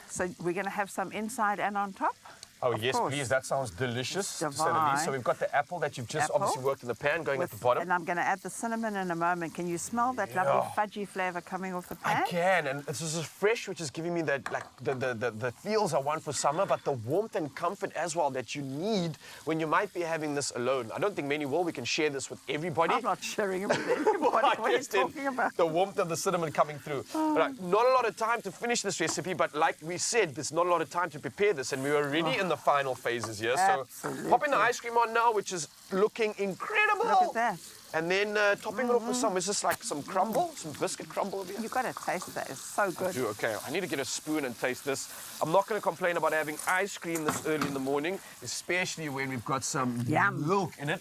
So we're going to have some inside and on top. Oh, Of yes, course. please. That sounds delicious. to say the least. Divine. So we've got the apple that you've just Apple obviously worked in the pan going at the bottom. And I'm going to add the cinnamon in a moment. Can you smell that lovely fudgy flavor coming off the pan? I can, and this is fresh, which is giving me that like the feels I want for summer, but the warmth and comfort as well that you need when you might be having this alone. I don't think many will. We can share this with everybody. I'm not sharing it with anybody. What are you Just in talking about? the warmth of the cinnamon coming through. Right, not a lot of time to finish this recipe, but like we said, there's not a lot of time to prepare this, and we're already in the final phases here. So Absolutely. popping the ice cream on now, which is looking incredible. Look at that. And then topping it off with some, is this like some crumble, some biscuit crumble over here? You've got to taste that. It's so good. I do, okay. I need to get a spoon and taste this. I'm not going to complain about having ice cream this early in the morning, especially when we've got some milk in it.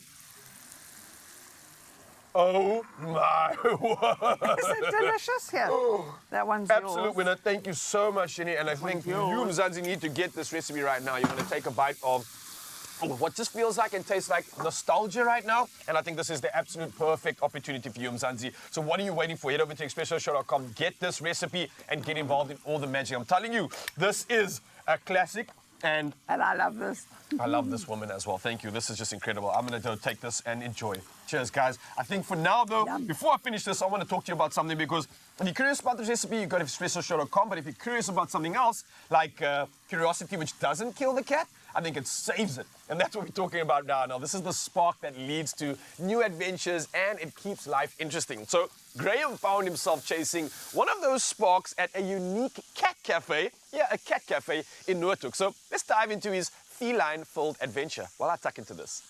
Oh my word. Is it delicious here? That one's Absolute yours. winner. Thank you so much, Jenny. And I think you, Mzansi, need to get this recipe right now. You're going to take a bite of what this feels like and tastes like nostalgia right now. And I think this is the absolute perfect opportunity for you, Mzansi. So what are you waiting for? Head over to expressoshow.com, get this recipe, and get involved in all the magic. I'm telling you, this is a classic. And I love this. I love this woman as well. Thank you. This is just incredible. I'm going to take this and enjoy. Cheers, guys. I think for now, though, before I finish this, I want to talk to you about something because if you're curious about this recipe, you go to expressoshow.com. But if you're curious about something else, like curiosity, which doesn't kill the cat, I think it saves it. And that's what we're talking about now. Now, this is the spark that leads to new adventures and it keeps life interesting. So Graham found himself chasing one of those sparks at a unique cat cafe. Yeah, a cat cafe in Noordhoek. So let's dive into his feline-filled adventure while I tuck into this.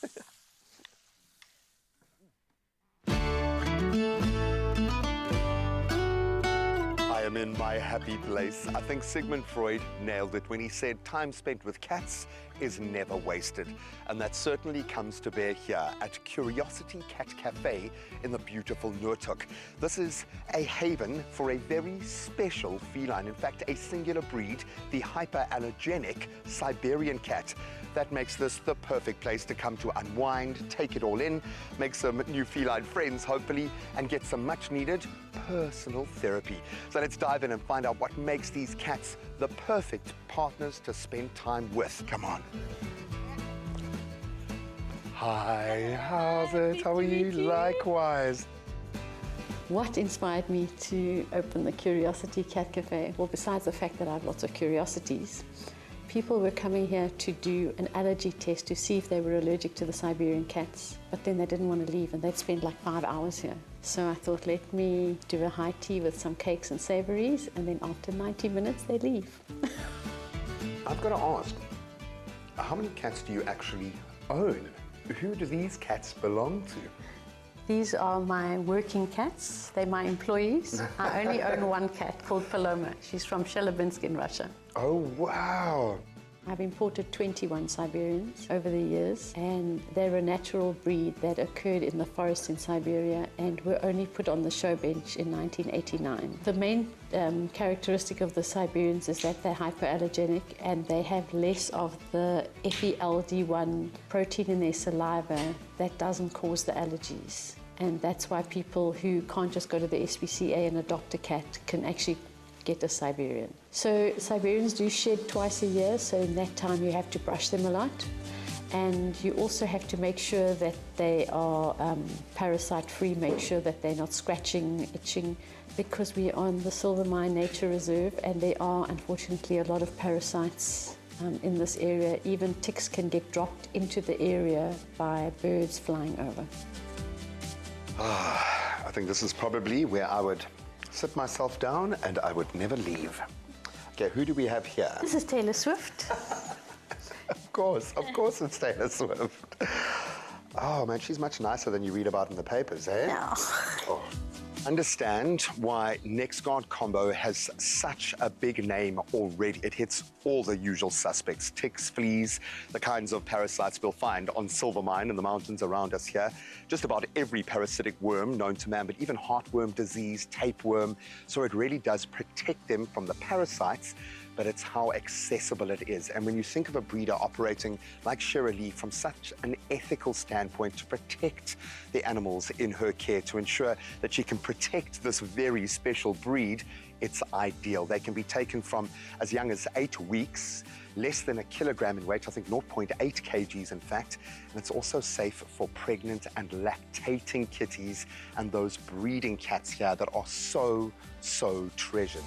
I am in my happy place. I think Sigmund Freud nailed it when he said time spent with cats is never wasted. And that certainly comes to bear here at Curiosity Cat Cafe in the beautiful Neutrogena. This is a haven for a very special feline, in fact, a singular breed, the hyperallergenic Siberian cat. That makes this the perfect place to come to unwind, take it all in, make some new feline friends, hopefully, and get some much-needed personal therapy. So let's dive in and find out what makes these cats the perfect partners to spend time with. Come on. Hi, how's it? How are you? Likewise. What inspired me to open the Curiosity Cat Cafe? Well, besides the fact that I have lots of curiosities, people were coming here to do an allergy test to see if they were allergic to the Siberian cats, but then they didn't want to leave and they'd spend like 5 hours here. So I thought, let me do a high tea with some cakes and savories, and then after 90 minutes, they leave. I've got to ask, how many cats do you actually own? Who do these cats belong to? These are my working cats. They're my employees. I only own one cat called Paloma. She's from Chelyabinsk in Russia. Oh, wow. I've imported 21 Siberians over the years, and they're a natural breed that occurred in the forest in Siberia and were only put on the show bench in 1989. The main characteristic of the Siberians is that they're hyperallergenic and they have less of the FeLD1 protein in their saliva that doesn't cause the allergies. And that's why people who can't just go to the SPCA and adopt a cat can actually get a Siberian. So Siberians do shed twice a year, so in that time you have to brush them a lot. And you also have to make sure that they are parasite-free, make sure that they're not scratching, itching, because we are on the Silver Mine Nature Reserve and there are unfortunately a lot of parasites in this area. Even ticks can get dropped into the area by birds flying over. I think this is probably where I would sit myself down and I would never leave. Okay, who do we have here? This is Taylor Swift. Of course it's Taylor Swift. Oh man, she's much nicer than you read about in the papers, eh? No. Oh. Understand why NexGuard Combo has such a big name already. It hits all the usual suspects, ticks, fleas, the kinds of parasites we'll find on Silver Mine in the mountains around us here. Just about every parasitic worm known to man, but even heartworm disease, tapeworm. So it really does protect them from the parasites, but it's how accessible it is. And when you think of a breeder operating like Shirley from such an ethical standpoint to protect the animals in her care, to ensure that she can protect this very special breed, it's ideal. They can be taken from as young as 8 weeks, less than 1 kilogram in weight, I think 0.8 kgs in fact, and it's also safe for pregnant and lactating kitties and those breeding cats here that are so, so treasured.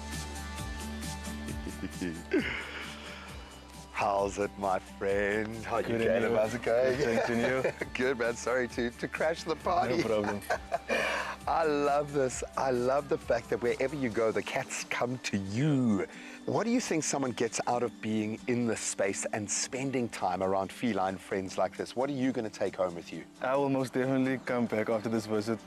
How's it, my friend? How you doing? How's it going? Thanks, and you? Good, man. Sorry to crash the party. No problem. I love this. I love the fact that wherever you go, the cats come to you. What do you think someone gets out of being in this space and spending time around feline friends like this? What are you going to take home with you? I will most definitely come back after this visit.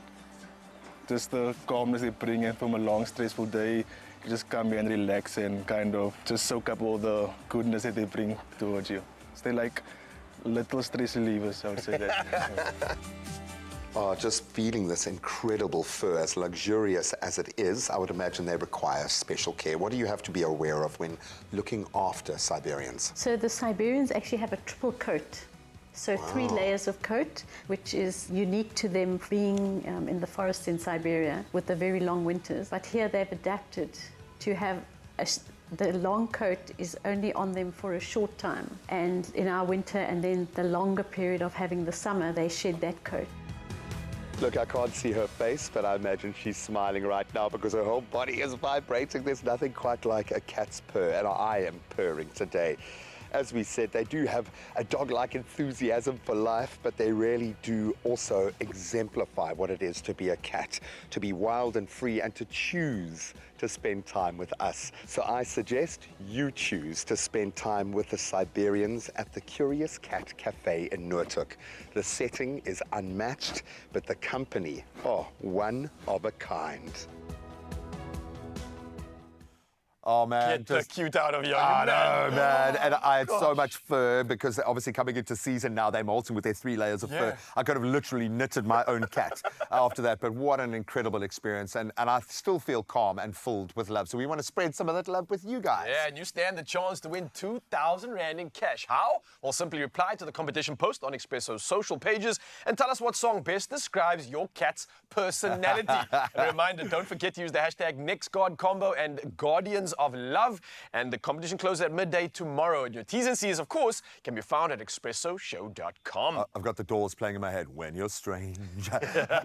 Just the calmness they bring in from a long, stressful day. You just come here and relax and kind of just soak up all the goodness that they bring towards you. So they're like little stress relievers, I would say that. Oh, just feeling this incredible fur, as luxurious as it is, I would imagine they require special care. What do you have to be aware of when looking after Siberians? So the Siberians actually have a triple coat. So 3 layers of coat, which is unique to them being in the forest in Siberia with the very long winters. But here they've adapted to have the long coat is only on them for a short time. And in our winter and then the longer period of having the summer, they shed that coat. Look, I can't see her face, but I imagine she's smiling right now because her whole body is vibrating. There's nothing quite like a cat's purr, and I am purring today. As we said, they do have a dog-like enthusiasm for life, but they really do also exemplify what it is to be a cat, to be wild and free and to choose to spend time with us. So I suggest you choose to spend time with the Siberians at the Curious Cat Cafe in Neutrogena. The setting is unmatched, but the company, one of a kind. Oh, man. Get the cute out of here. I know, man. And I had so Gosh. much fur because they're obviously coming into season now. They're molting with their 3 layers of fur. I could have literally knitted my own cat after that. But what an incredible experience. And I still feel calm and filled with love. So we want to spread some of that love with you guys. Yeah, and you stand the chance to win 2,000 Rand in cash. How? Well, simply reply to the competition post on Expresso's social pages and tell us what song best describes your cat's personality. And a reminder, don't forget to use the hashtag NextGuardCombo and Guardians of Love. And the competition closes at midday tomorrow. And your T's and C's, of course, can be found at expressoshow.com. I've got the Doors playing in my head. When you're strange.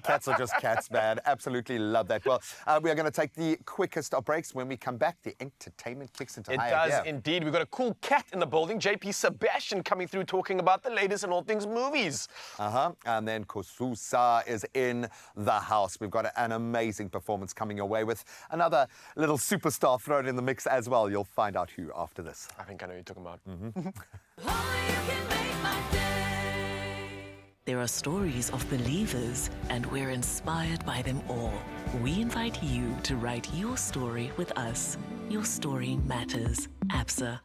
Cats are just cats, man. Absolutely love that. Well, we are going to take the quickest of breaks. When we come back, the entertainment kicks into high It gear. does indeed. We've got a cool cat in the building, JP Sebastian, coming through talking about the latest in all things movies. And then Kusa is in the house. We've got an amazing performance coming your way with another little superstar thrown in the mix as well. You'll find out who after this. I think I know who you're talking about. There are stories of believers, and we're inspired by them all. We invite you to write your story with us. Your story matters. Absa.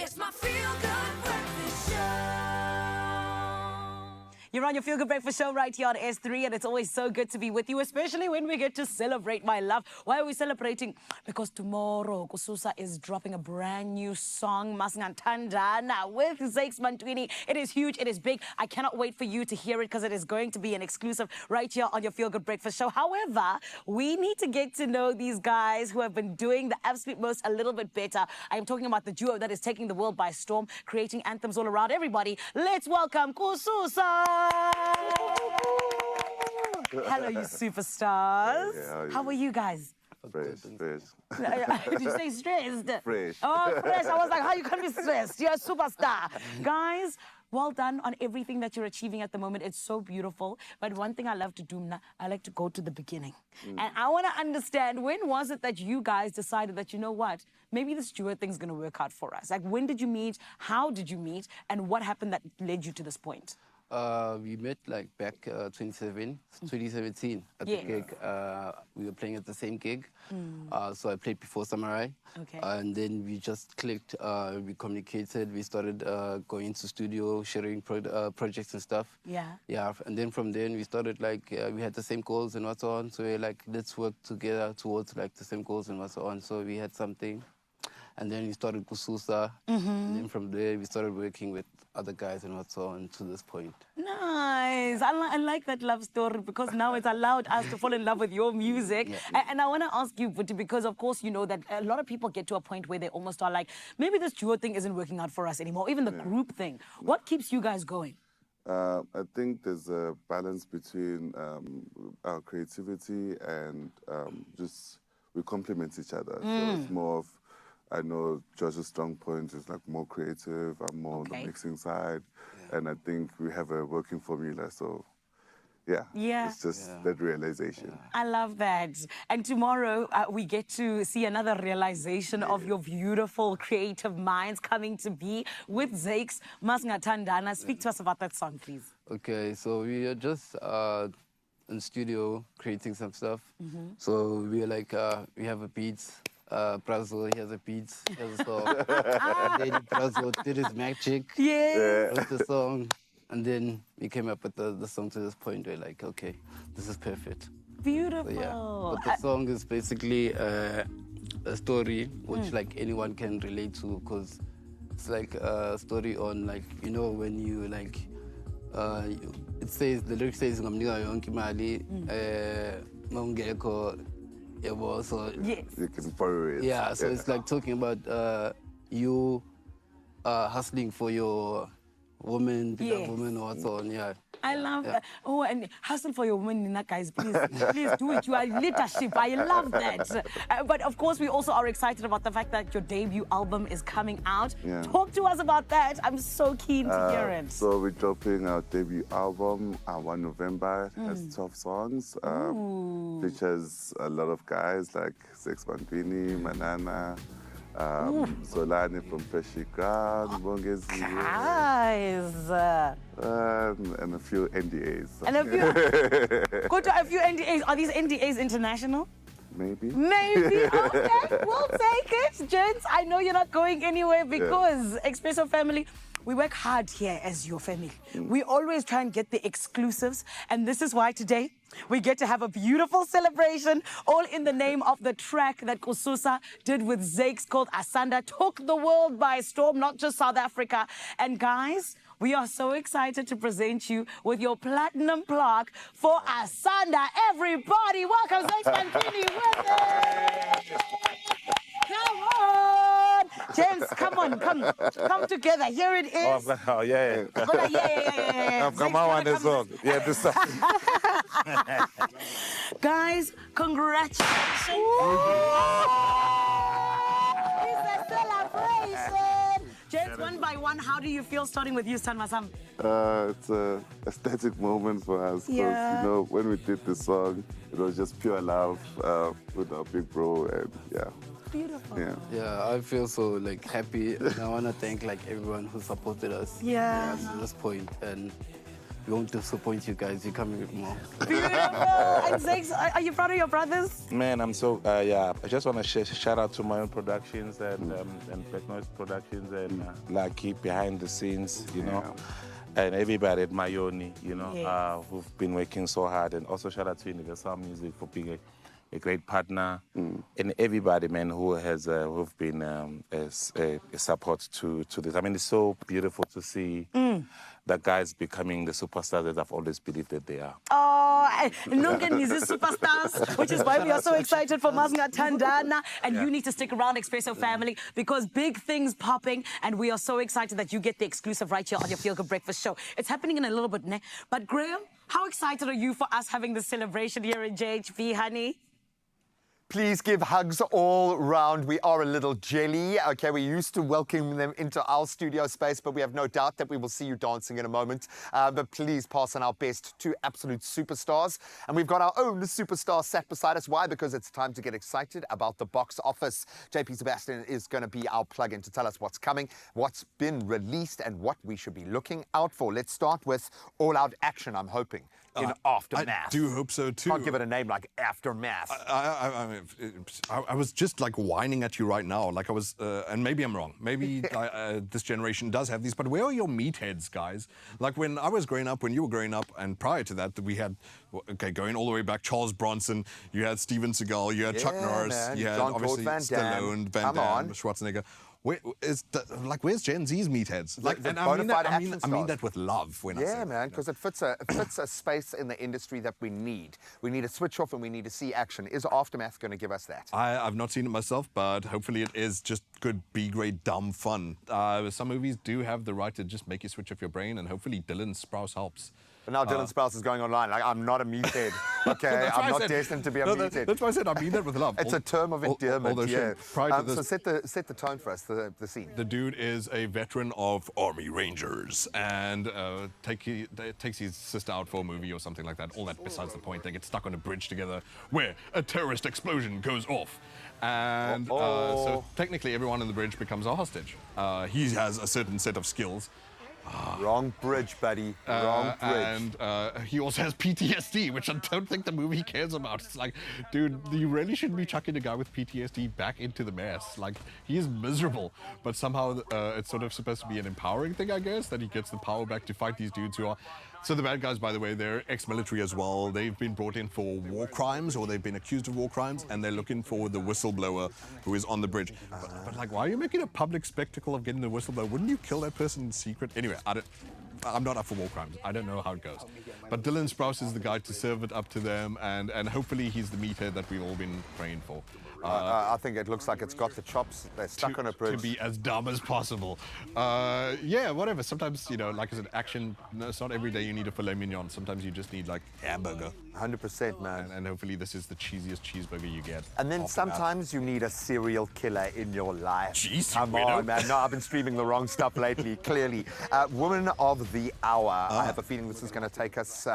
It's my feel-good breakfast show. You're on your Feel Good Breakfast show right here on S3, and it's always so good to be with you, especially when we get to celebrate my love. Why are we celebrating? Because tomorrow, Kusa is dropping a brand new song, Masngantandana, with Zakes Mantwini. It is huge, it is big. I cannot wait for you to hear it because it is going to be an exclusive right here on your Feel Good Breakfast show. However, we need to get to know these guys who have been doing the absolute most a little bit better. I am talking about the duo that is taking the world by storm, creating anthems all around everybody. Let's welcome Kusa. Hello, you superstars. How are you guys? Fresh. Did you say stressed? Fresh. Oh, fresh. I was like, how you can be stressed? You're a superstar. Guys, well done on everything that you're achieving at the moment. It's so beautiful. But one thing I love to do, I like to go to the beginning. And I want to understand, when was it that you guys decided that, you know what, maybe this duo thing's going to work out for us? Like, when did you meet? How did you meet? And what happened that led you to this point? We met like back 2017 at the gig. We were playing at the same gig. So I played before Samurai. Okay. And then we just clicked, we communicated, we started going into studio, sharing projects and stuff. Yeah. Yeah, and then from then we started like, we had the same goals and what's on. So we were like, let's work together towards like the same goals and what's on. So we had something. And then we started Kusa. And then from there we started working with other guys and what's on to this point. Nice. I like that love story because now it's allowed us to fall in love with your music. And I want to ask you, Buti, because of course you know that a lot of people get to a point where they almost are like, maybe this duo thing isn't working out for us anymore, even the group thing. What keeps you guys going? I think there's a balance between our creativity and just we complement each other. So it's more of, I know Josh's strong point is like more creative, I'm more on the mixing side, and I think we have a working formula, so it's just that realization. I love that. And tomorrow we get to see another realization of your beautiful creative minds coming to be with Zakes Masingathandana. Speak to us about that song, please. Okay, so we are just in studio creating some stuff. So we are like, we have a beat. Brazil, he has a beat, he has a song. And then Brazil did his magic with the song. And then we came up with the song to this point where like, okay, this is perfect. Beautiful. So, but the song is basically a story which like anyone can relate to, because it's like a story on like, you know, when you like, it says, the lyric says, so you can borrow it. Yeah, so it's like talking about you hustling for your woman, beloved woman, or what's on. I love that. Oh, and hustle for your woman, Nina, guys. Please, please do it. You are leadership. I love that. But of course, we also are excited about the fact that your debut album is coming out. Talk to us about that. I'm so keen to hear it. So we're dropping our debut album on 1 November. It has 12 songs. Features a lot of guys like Sex Bantwini, Manana, Solani from Freshly Ground, Bongezi. Guys. And a few NDAs. And a few NDAs. Are these NDAs international? Maybe. Maybe. Okay, we'll take it. Gents, I know you're not going anywhere because Expresso family, we work hard here as your family. We always try and get the exclusives, and this is why today we get to have a beautiful celebration, all in the name of the track that Kusa did with Zakes called Asanda. Took the world by storm, not just South Africa. And guys, we are so excited to present you with your platinum plaque for Asanda. Everybody, welcome Zakes Bantwini with it. Come on. James, come on, come together. Here it is. Oh, yeah. Come on, this song. Yeah, this song. Guys, congratulations. It's a celebration. James, one by one, how do you feel starting with you, San Masam? It's an aesthetic moment for us because, you know, when we did this song, it was just pure love with our big bro, and Beautiful. Yeah, I feel so like happy, and I want to thank like everyone who supported us. To this point, and we won't disappoint you guys. You're coming with more. Beautiful. And Zakes, are you proud of your brothers? Man, I'm so, I just want to shout out to my own productions and Black Noise Productions and Lucky behind the scenes, you know. And everybody at Mayoni, you know, who've been working so hard. And also shout out to Universal Music for being a great partner, and everybody, man, who has who've been a support to this. I mean, it's so beautiful to see the guys becoming the superstars that I've always believed that they are. Oh, Nungen is the superstars, which is why we are so excited for Masingathandana. And you need to stick around, Expresso family, because big things popping, and we are so excited that you get the exclusive right here on your Feel Good Breakfast show. It's happening in a little bit, ne? But Graham, how excited are you for us having this celebration here in JHV, honey? Please give hugs all round. We are a little jelly. Okay, we're used to welcoming them into our studio space, but we have no doubt that we will see you dancing in a moment. But please pass on our best to absolute superstars. And we've got our own superstar sat beside us. Why? Because it's time to get excited about the box office. JP Sebastian is going to be our plug-in to tell us what's coming, what's been released, and what we should be looking out for. Let's start with All Out Action, I'm hoping, in Aftermath. I do hope so, too. Can't give it a name like Aftermath. I was just like whining at you right now, like I was, and maybe I'm wrong. Maybe this generation does have these, but where are your meatheads, guys? Like when I was growing up, when you were growing up, and prior to that, we had, okay, going all the way back, Charles Bronson, you had Steven Seagal, you had Chuck Norris, man. you had Jean-Claude obviously Van Damme. Stallone, Van Damme, Schwarzenegger. Where's Gen Z's meatheads? Like, The and I mean that with love when I say yeah, that. man, because it fits a space in the industry that we need. We need to switch off and we need to see action. Is Aftermath going to give us that? I've not seen it myself, but hopefully it is just good B-grade dumb fun. Some movies do have the right to just make you switch off your brain, and hopefully Dylan Sprouse helps. But now Dylan Sprouse is going online. Like, I'm not a meathead. Okay, I'm not destined to be a meathead. That's why I said I mean that with love. It's a term of endearment. Yeah. Prior to this, so set the tone for us. The scene. The dude is a veteran of Army Rangers and takes his sister out for a movie or something like that. All that besides the point. They get stuck on a bridge together where a terrorist explosion goes off. And so technically everyone on the bridge becomes a hostage. He has a certain set of skills. Wrong bridge, buddy. Wrong bridge. And he also has PTSD, which I don't think the movie cares about. It's like, dude, you really shouldn't be chucking a guy with PTSD back into the mess. Like, he is miserable. But somehow it's sort of supposed to be an empowering thing, I guess, that he gets the power back to fight these dudes who are... So the bad guys, by the way, they're ex-military as well. They've been brought in for war crimes, or they've been accused of war crimes, and they're looking for the whistleblower who is on the bridge. But like, why are you making a public spectacle of getting the whistleblower? Wouldn't you kill that person in secret? Anyway, I'm not up for war crimes. I don't know how it goes. But Dylan Sprouse is the guy to serve it up to them, and hopefully he's the meathead that we've all been praying for. I think it looks like it's got the chops. They're stuck on a bridge. To be as dumb as possible. Yeah, whatever. Sometimes, like I said, action, it's not every day you need a filet mignon. Sometimes you just need, like, hamburger. 100%, man. And hopefully this is the cheesiest cheeseburger you get. And then sometimes you need a serial killer in your life. Jeez, come on, man. No, I've been streaming the wrong stuff lately, clearly. Woman of the Hour. I have a feeling this is going to take us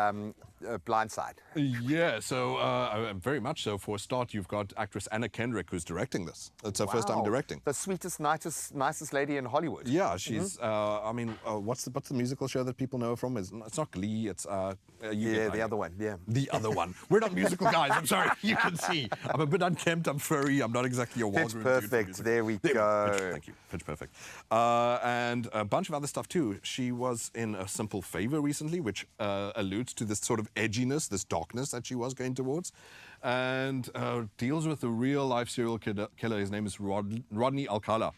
blindside. Yeah, so very much so. For a start, you've got actress Anna Kendrick who's directing this. It's her first time directing. The sweetest, nicest lady in Hollywood. Yeah, she's, what's the musical show that people know her from? It's not Glee, it's... the other one, yeah. The other one. We're not musical guys, I'm sorry, you can see. I'm a bit unkempt, I'm furry, I'm not exactly a Pitch Perfect, there we go. Thank you, Pitch Perfect. And a bunch of other stuff too. She was in A Simple Favor recently, which alludes to this sort of edginess, this darkness that she was going towards, and deals with a real-life serial killer. His name is Rodney Alcala.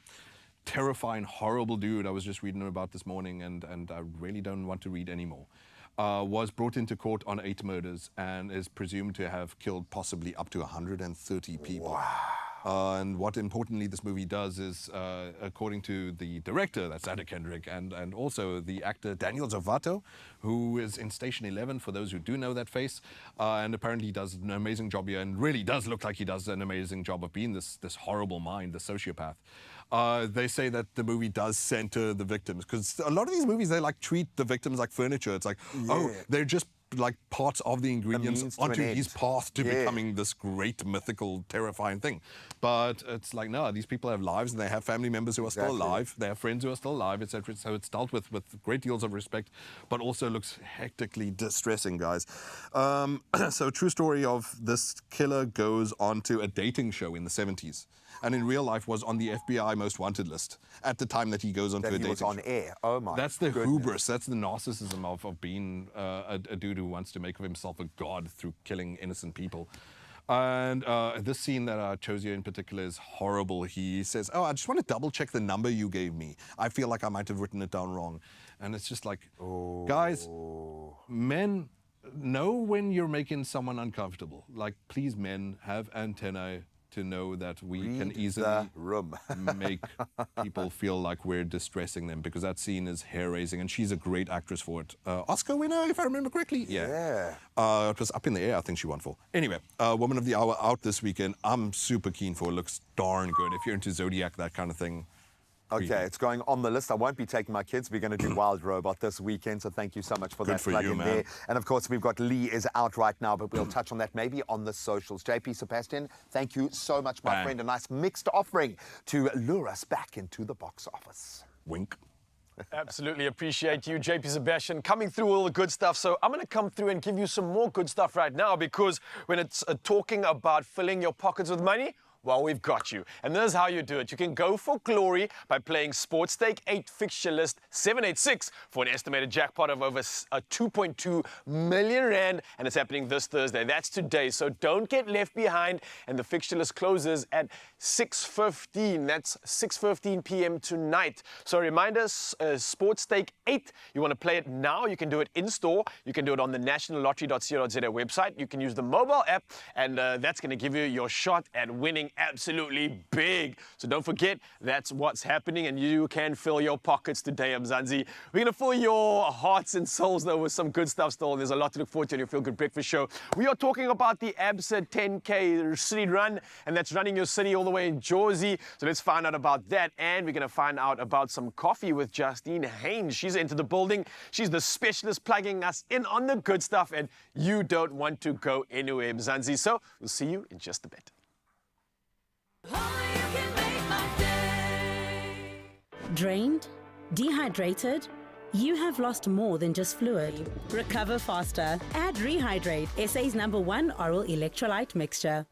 Terrifying, horrible dude. I was just reading about this morning, and I really don't want to read anymore. Was brought into court on 8 murders and is presumed to have killed possibly up to 130 people. Wow. And what importantly this movie does is, according to the director, that's Anna Kendrick, and also the actor Daniel Zovato, who is in Station 11, for those who do know that face, and apparently does an amazing job here, and really does look like he does an amazing job of being this horrible mind, the sociopath. They say that the movie does center the victims, because a lot of these movies, they like treat the victims like furniture. It's like, oh, they're just like parts of the ingredients onto his path to becoming this great, mythical, terrifying thing. But it's like, no, these people have lives, and they have family members who are still alive, they have friends who are still alive, etc. So it's dealt with great deals of respect, but also looks hectically distressing, guys. So true story of this killer goes onto a dating show in the 70s. And in real life was on the FBI most wanted list at the time that he goes onto a dating show. He was on air. Oh my That's the hubris. That's the narcissism of being a dude who wants to make of himself a god through killing innocent people. And this scene that I chose here in particular is horrible. He says, oh, I just want to double check the number you gave me. I feel like I might have written it down wrong. And it's just like, guys, men know when you're making someone uncomfortable. Like, please, men, have antennae to know that we Read can easily the room. make people feel like we're distressing them, because that scene is hair-raising, and she's a great actress for it. Oscar winner, if I remember correctly. Yeah. It was Up in the Air, I think she won for. Anyway, Woman of the Hour out this weekend. I'm super keen for it. Looks darn good. If you're into Zodiac, that kind of thing. Okay, it's going on the list. I won't be taking my kids. We're going to do Wild Robot this weekend, so thank you so much for Good that for plug you, in man. there. And of course, we've got Lee is out right now, but we'll touch on that maybe on the socials. JP Sebastian, thank you so much, my friend. A nice mixed offering to lure us back into the box office. Wink. Absolutely appreciate you, JP Sebastian, coming through all the good stuff. So I'm going to come through and give you some more good stuff right now, because when it's talking about filling your pockets with money, well, we've got you. And this is how you do it. You can go for glory by playing Sports Stake 8 Fixture List 786 for an estimated jackpot of over 2.2 million rand, and it's happening this Thursday. That's today, so don't get left behind. And the fixture list closes at 6:15. That's 6:15 p.m. tonight. So reminder, Sports Stake 8. You want to play it now? You can do it in store. You can do it on the nationallottery.co.za website. You can use the mobile app, and that's going to give you your shot at winning absolutely big. So don't forget, that's what's happening, and you can fill your pockets today, Mzansi. We're going to fill your hearts and souls, though, with some good stuff still. There's a lot to look forward to in your Feel Good Breakfast show. We are talking about the Absa 10K City Run, and that's running your city all the way in Jersey. So let's find out about that, and we're going to find out about some coffee with Justine Haynes. She's into the building. She's the specialist plugging us in on the good stuff, and you don't want to go anywhere, Mzansi. So we'll see you in just a bit. Drained? Dehydrated? You have lost more than just fluid. Recover faster. Add Rehydrate, SA's #1 oral electrolyte mixture.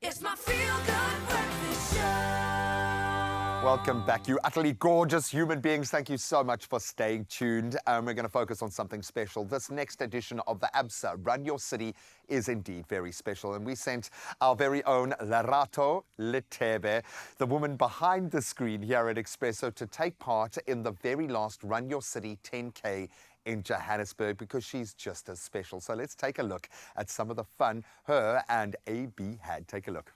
It's my Feel Good Breakfast Show. Welcome back, you utterly gorgeous human beings. Thank you so much for staying tuned. We're going to focus on something special. This next edition of the Absa Run Your City is indeed very special. And we sent our very own Lerato Letebe, the woman behind the screen here at Expresso, to take part in the very last Run Your City 10K in Johannesburg, because she's just as special. So let's take a look at some of the fun her and AB had. Take a look.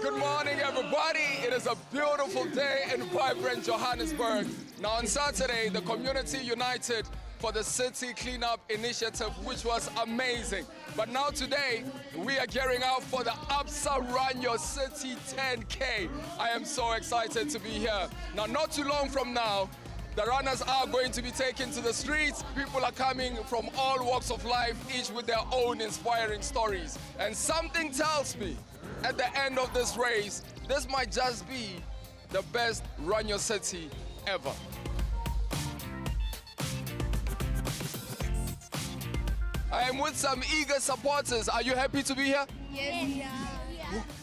Good morning, everybody. It is a beautiful day in vibrant Johannesburg. Now, on Saturday, the community united for the city cleanup initiative, which was amazing. But now today, we are gearing up for the Absa Run Your City 10K. I am so excited to be here. Now, not too long from now, the runners are going to be taken to the streets. People are coming from all walks of life, each with their own inspiring stories. And something tells me, at the end of this race, this might just be the best Run Your City ever. I am with some eager supporters. Are you happy to be here? Yes.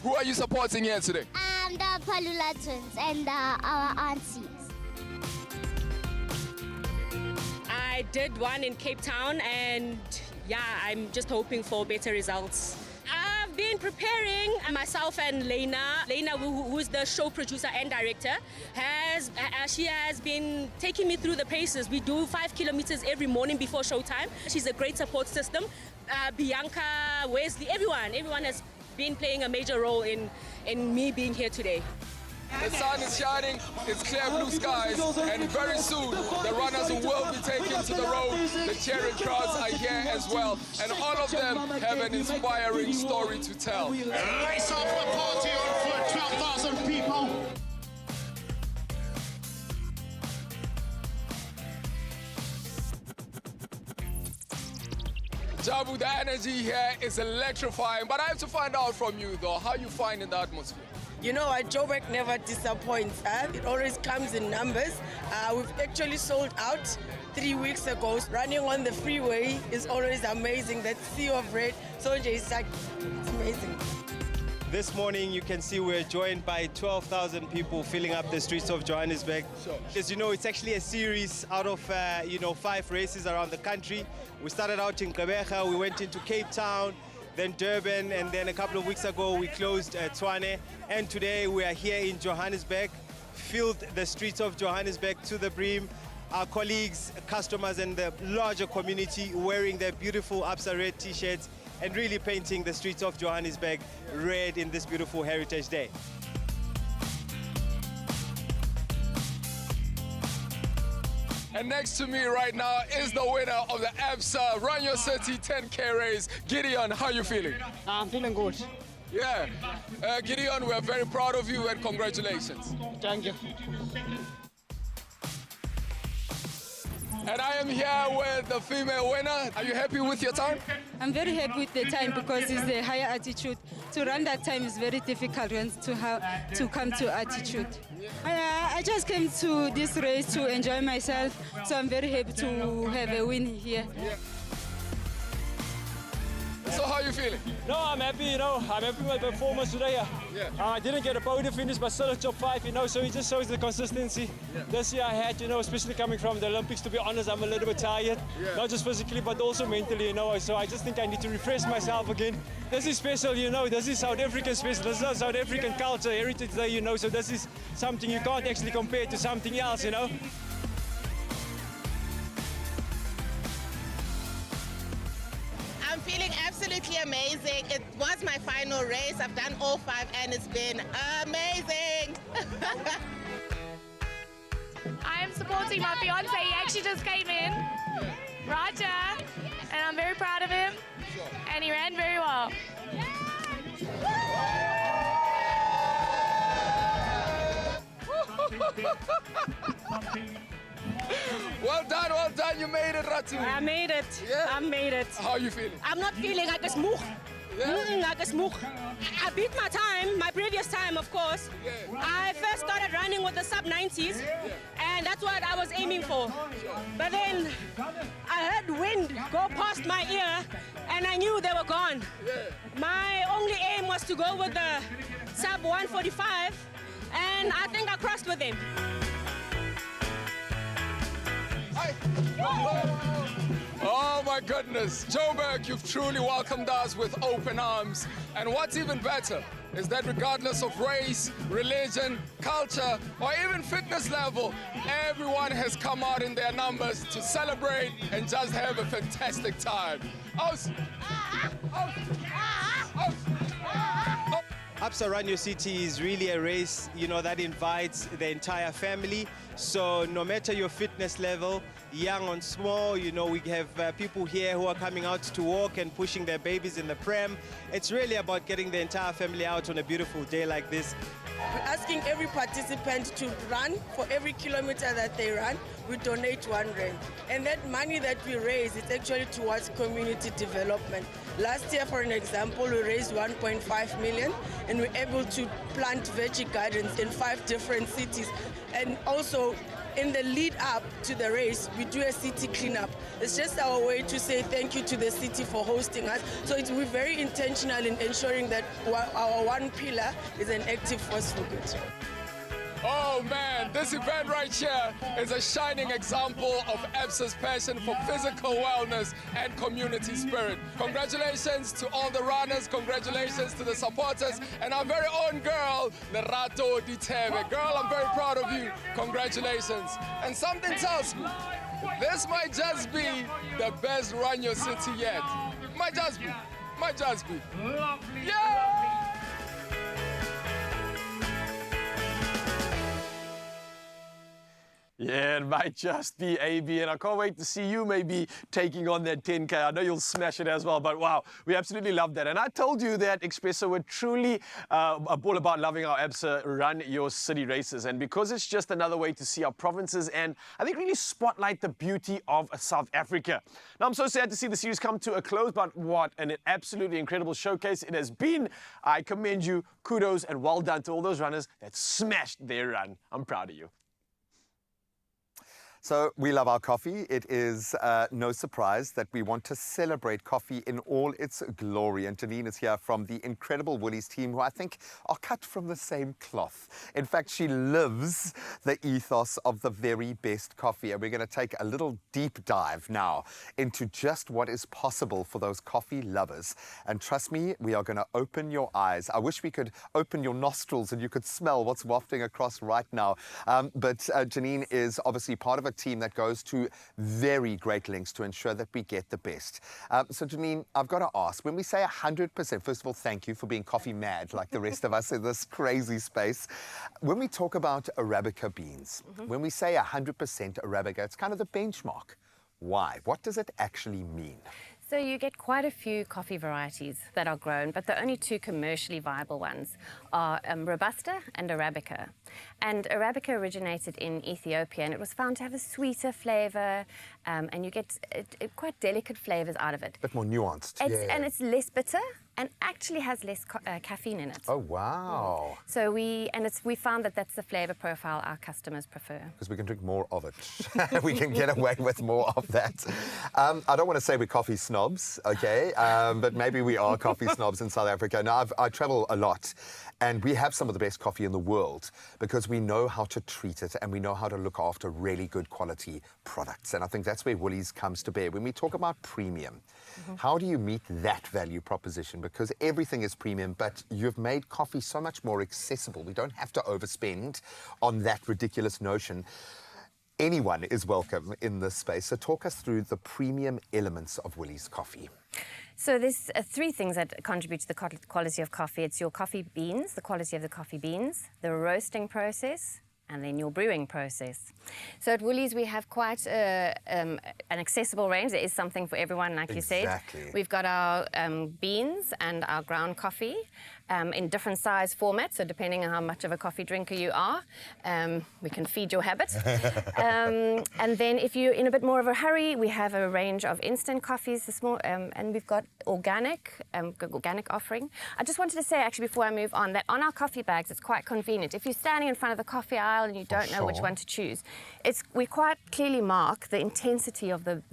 Who are you supporting here today? The Palula twins and our aunties. I did one in Cape Town, and yeah, I'm just hoping for better results. I've been preparing. Myself and Lena, who's the show producer and director, she has been taking me through the paces. We do 5 kilometers every morning before showtime. She's a great support system. Bianca, Wesley, everyone has been playing a major role in me being here today. The sun is shining, it's clear blue skies, and very soon the runners will be taken to the road. The cheering crowds are here as well, and all of them have an inspiring story to tell. Race off the party on foot, 12,000 people. Jabu, the energy here is electrifying, but I have to find out from you though, how you find in the atmosphere. You know what, Joburg never disappoints. It always comes in numbers. We've actually sold out 3 weeks ago. Running on the freeway is always amazing. That sea of red, Sonja is like, it's amazing. This morning, you can see we're joined by 12,000 people filling up the streets of Johannesburg. As you know, it's actually a series out of 5 races around the country. We started out in Gqeberha, we went into Cape Town, then Durban, and then a couple of weeks ago we closed Tshwane. And today we are here in Johannesburg, filled the streets of Johannesburg to the brim. Our colleagues, customers, and the larger community wearing their beautiful Absa Red t-shirts and really painting the streets of Johannesburg red in this beautiful Heritage Day. And next to me right now is the winner of the Absa Run Your City 10K race. Gideon, how are you feeling? I'm feeling good. Yeah. Gideon, we're very proud of you and congratulations. Thank you. And I am here with the female winner. Are you happy with your time? I'm very happy with the time because it's a higher altitude. To run that time is very difficult to come to altitude. I just came to this race to enjoy myself, so I'm very happy to have a win here. So how are you feeling? No, I'm happy, I'm happy with my performance today. I didn't get a podium finish, but still a top 5, so it just shows the consistency. This year I had, especially coming from the Olympics, to be honest, I'm a little bit tired. Not just physically, but also mentally, so I just think I need to refresh myself again. This is special, this is South African special, this is South African culture, Heritage Day, so this is something you can't actually compare to something else, I'm feeling absolutely amazing. It was my final race. I've done all 5 and it's been amazing. I am supporting my fiance. He actually just came in, Raja, and I'm very proud of him. And he ran very well. Well done, you made it, Ratu. I made it. Yeah. I made it. How are you feeling? I'm not feeling like a smook. Like a smook. I beat my time, my previous time, of course. I first started running with the sub-90s, and that's what I was aiming for. But then I heard wind go past my ear, and I knew they were gone. My only aim was to go with the sub-145, and I think I crossed with them. Oh my goodness, Joburg, you've truly welcomed us with open arms. And what's even better is that regardless of race, religion, culture, or even fitness level, everyone has come out in their numbers to celebrate and just have a fantastic time. Absa Run Your City is really a race, that invites the entire family. So no matter your fitness level, young or small, we have people here who are coming out to walk and pushing their babies in the pram. It's really about getting the entire family out on a beautiful day like this. We're asking every participant to run. For every kilometer that they run, we donate R1. And that money that we raise, it's actually towards community development. Last year, for an example, we raised 1.5 million and we're able to plant veggie gardens in 5 different cities. And also, in the lead up to the race, we do a city cleanup. It's just our way to say thank you to the city for hosting us. So we're very intentional in ensuring that our one pillar is an active force for good. Oh man, this event right here is a shining example of Absa's passion for physical wellness and community spirit. Congratulations to all the runners, congratulations to the supporters, and our very own girl, Lerato Ditebe. Girl, I'm very proud of you. Congratulations. And something tells me, this might just be the best Run Your City yet. Might just be. Might just be. Yeah! Yeah, it might just be AB, and I can't wait to see you maybe taking on that 10K. I know you'll smash it as well, but wow, we absolutely love that. And I told you that Expresso were truly all about loving our Absa Run Your City races, and because it's just another way to see our provinces and I think really spotlight the beauty of South Africa. Now, I'm so sad to see the series come to a close, but what an absolutely incredible showcase it has been. I commend you, kudos, and well done to all those runners that smashed their run. I'm proud of you. So we love our coffee. It is no surprise that we want to celebrate coffee in all its glory. And Janine is here from the incredible Woolies team, who I think are cut from the same cloth. In fact, she lives the ethos of the very best coffee. And we're going to take a little deep dive now into just what is possible for those coffee lovers. And trust me, we are going to open your eyes. I wish we could open your nostrils and you could smell what's wafting across right now. But Janine is obviously part of a team that goes to very great lengths to ensure that we get the best. So Janine, I've got to ask, when we say 100%, first of all, thank you for being coffee mad like the rest of us in this crazy space. When we talk about Arabica beans, when we say 100% Arabica, it's kind of the benchmark. Why? What does it actually mean? So you get quite a few coffee varieties that are grown, but the only 2 commercially viable ones are Robusta and Arabica. And Arabica originated in Ethiopia, and it was found to have a sweeter flavor, and you get quite delicate flavors out of it. A bit more nuanced. And it's less bitter, and actually has less caffeine in it. Oh, wow. So we found that that's the flavor profile our customers prefer. Because we can drink more of it. We can get away with more of that. I don't want to say we're coffee snobs, okay? But maybe we are coffee snobs in South Africa. Now, I travel a lot, and we have some of the best coffee in the world because we know how to treat it and we know how to look after really good quality products. And I think that's where Woolies comes to bear. When we talk about premium, how do you meet that value proposition? Because everything is premium, but you've made coffee so much more accessible. We don't have to overspend on that ridiculous notion. Anyone is welcome in this space. So talk us through the premium elements of Woolies coffee. So there's 3 things that contribute to the quality of coffee. It's your coffee beans, the quality of the coffee beans, the roasting process, and then your brewing process. So at Woolies, we have quite an accessible range. There is something for everyone, like you said. We've got our beans and our ground coffee in different size formats. So depending on how much of a coffee drinker you are, we can feed your habit. And then if you're in a bit more of a hurry, we have a range of instant coffees, and we've got organic offering. I just wanted to say, actually, before I move on, that on our coffee bags, it's quite convenient. If you're standing in front of the coffee aisle and you don't know which one to choose, we quite clearly mark the intensity of the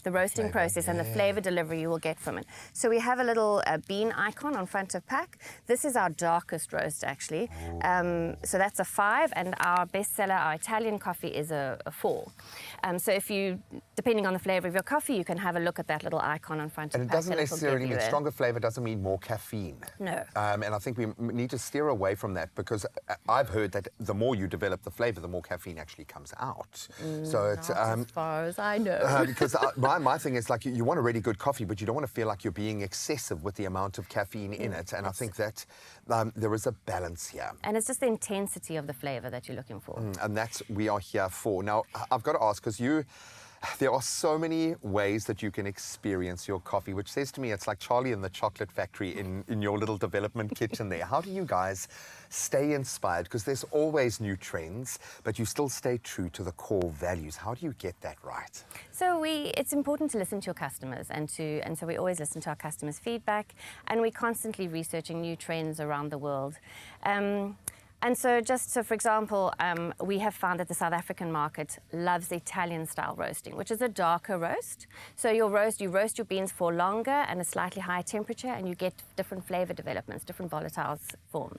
roasting process and the flavor delivery you will get from it. So we have a little bean icon on front of pack. This is our darkest roast, actually. So that's a 5, and our bestseller, our Italian coffee, is a 4. So if you, depending on the flavor of your coffee, you can have a look at that little icon on front of And pack. it doesn't necessarily mean stronger flavor doesn't mean more caffeine. No. And I think we need to steer away from that, because I've heard that the more you develop the flavor, the more caffeine actually comes out. So it's as far as I know. because my thing is, like, you want a really good coffee, but you don't want to feel like you're being excessive with the amount of caffeine in it. And I think that there is a balance here. And it's just the intensity of the flavor that you're looking for. And that's we are here for. Now, I've got to ask, because you There are so many ways that you can experience your coffee, which says to me it's like Charlie and the Chocolate Factory in your little development kitchen there. How do you guys stay inspired? Because there's always new trends, but you still stay true to the core values. How do you get that right? So it's important to listen to your customers, and so we always listen to our customers' feedback, and we're constantly researching new trends around the world. And so for example, we have found that the South African market loves the Italian-style roasting, which is a darker roast. So you roast your beans for longer and a slightly higher temperature, and you get different flavor developments, different volatiles form.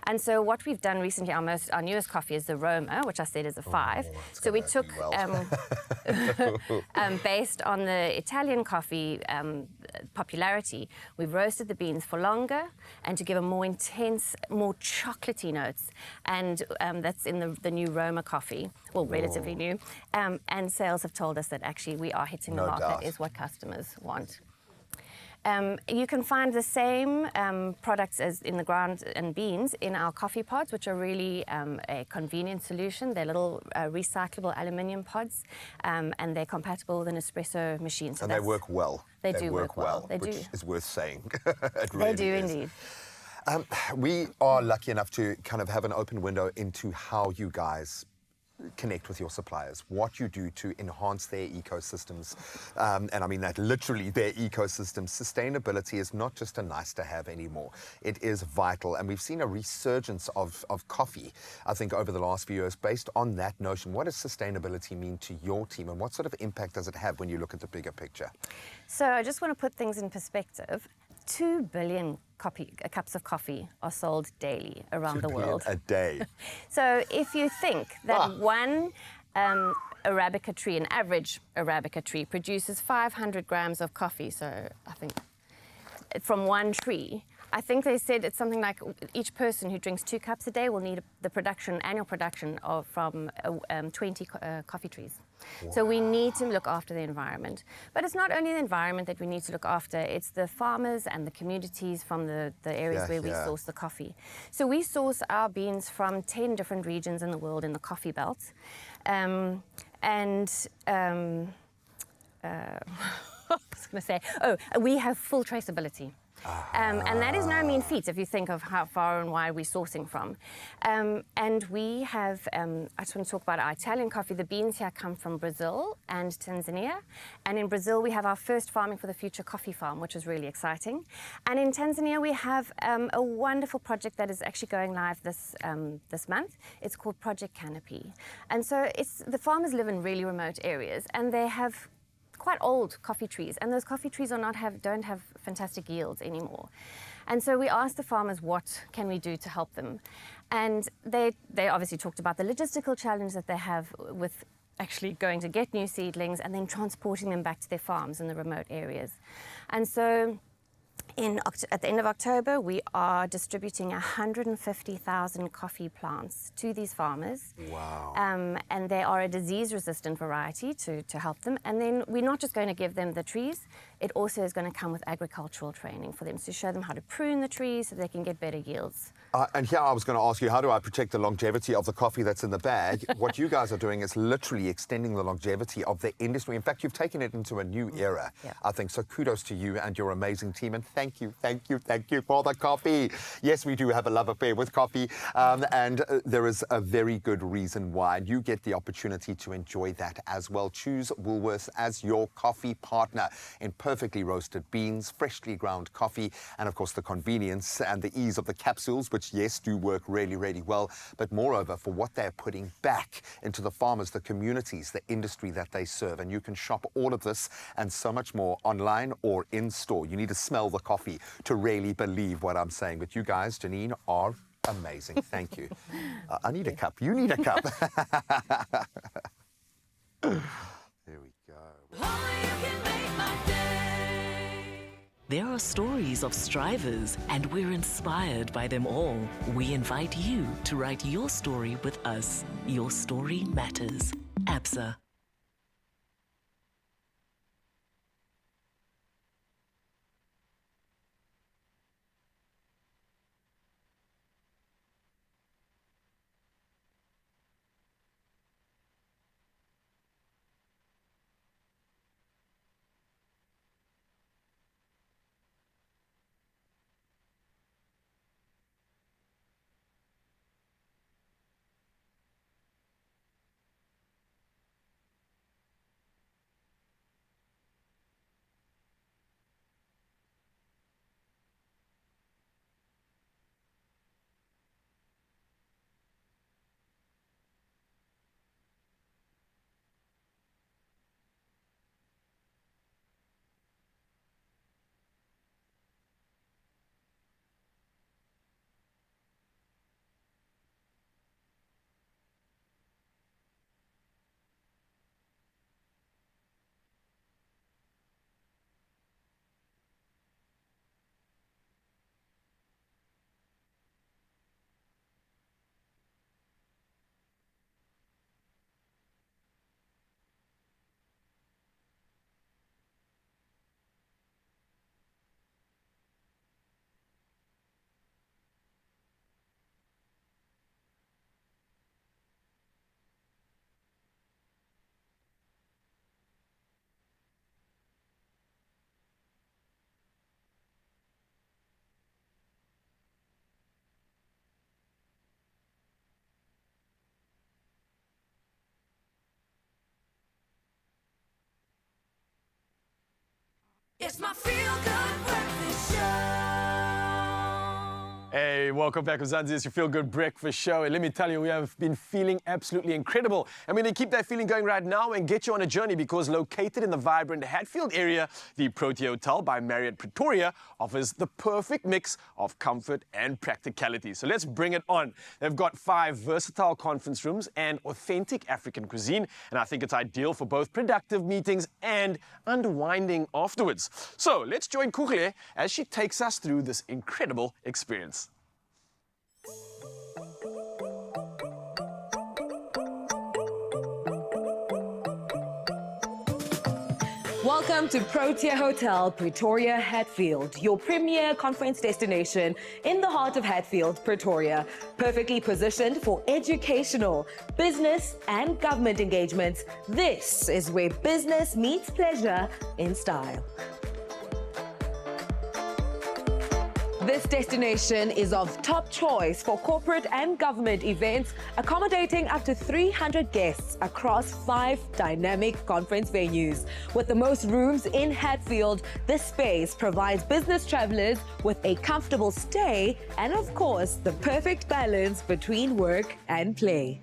And so what we've done recently, our newest coffee is the Roma, which I said is a 5. So we took, based on the Italian coffee popularity, we've roasted the beans for longer and to give a more intense, more chocolatey notes. And that's in the new Roma coffee, well, relatively new. And sales have told us that actually we are hitting the market, is what customers want. You can find the same products as in the ground and beans in our coffee pods, which are really a convenient solution. They're little recyclable aluminium pods, and they're compatible with an espresso machine. So and they work well. They do work well. Which is worth saying. They do indeed. We are lucky enough to kind of have an open window into how you guys connect with your suppliers, what you do to enhance their ecosystems. And I mean that literally, their ecosystems. Sustainability is not just a nice to have anymore. It is vital. And we've seen a resurgence of coffee, I think, over the last few years based on that notion. What does sustainability mean to your team, and what sort of impact does it have when you look at the bigger picture? So I just want to put things in perspective. 2 billion cups of coffee are sold daily around the world. A day. So if you think that one Arabica tree, an average Arabica tree, produces 500 grams of coffee, so I think from one tree, I think they said it's something like each person who drinks 2 cups a day will need the annual production from 20 coffee trees. Wow. So we need to look after the environment. But it's not only the environment that we need to look after, it's the farmers and the communities from the areas where we source the coffee. So we source our beans from 10 different regions in the world in the coffee belt. I was going to say, we have full traceability. And that is no mean feat if you think of how far and wide we're sourcing from. And we have, I just want to talk about our Italian coffee. The beans here come from Brazil and Tanzania. And in Brazil, we have our first Farming for the Future coffee farm, which is really exciting. And in Tanzania, we have a wonderful project that is actually going live this month. It's called Project Canopy. And so the farmers live in really remote areas, and they have quite old coffee trees, and those coffee trees don't have fantastic yields anymore. And so we asked the farmers, what can we do to help them? And they obviously talked about the logistical challenge that they have with actually going to get new seedlings and then transporting them back to their farms in the remote areas. And so at the end of October, we are distributing 150,000 coffee plants to these farmers. Wow. And they are a disease-resistant variety to help them. And then we're not just going to give them the trees, it also is going to come with agricultural training for them to show them how to prune the trees so they can get better yields. And here I was going to ask you, how do I protect the longevity of the coffee that's in the bag? What you guys are doing is literally extending the longevity of the industry. In fact, you've taken it into a new era, I think. So kudos to you and your amazing team. And thank you for the coffee. Yes, we do have a love affair with coffee. And there is a very good reason why. You get the opportunity to enjoy that as well. Choose Woolworths as your coffee partner in perfectly roasted beans, freshly ground coffee, and of course the convenience and the ease of the capsules, which yes, do work really, really well, but moreover for what they're putting back into the farmers, the communities, the industry that they serve. And you can shop all of this and so much more online or in store. You need to smell the coffee to really believe what I'm saying. But you guys, Janine, are amazing. Thank you. I need a cup. You need a cup. There we go. There are stories of strivers, and we're inspired by them all. We invite you to write your story with us. Your story matters. Absa. It's my feel-good breakfast show. Hey, welcome back, Mzansi. It's your Feel Good Breakfast Show. And let me tell you, we have been feeling absolutely incredible. And we're going to keep that feeling going right now and get you on a journey because located in the vibrant Hatfield area, the Protea Hotel by Marriott Pretoria offers the perfect mix of comfort and practicality. So let's bring it on. They've got 5 versatile conference rooms and authentic African cuisine. And I think it's ideal for both productive meetings and unwinding afterwards. So let's join Kuhle as she takes us through this incredible experience. Welcome to Protea Hotel, Pretoria, Hatfield, your premier conference destination in the heart of Hatfield, Pretoria. Perfectly positioned for educational, business and government engagements, this is where business meets pleasure in style. This destination is of top choice for corporate and government events, accommodating up to 300 guests across 5 dynamic conference venues. With the most rooms in Hatfield, this space provides business travelers with a comfortable stay and, of course, the perfect balance between work and play.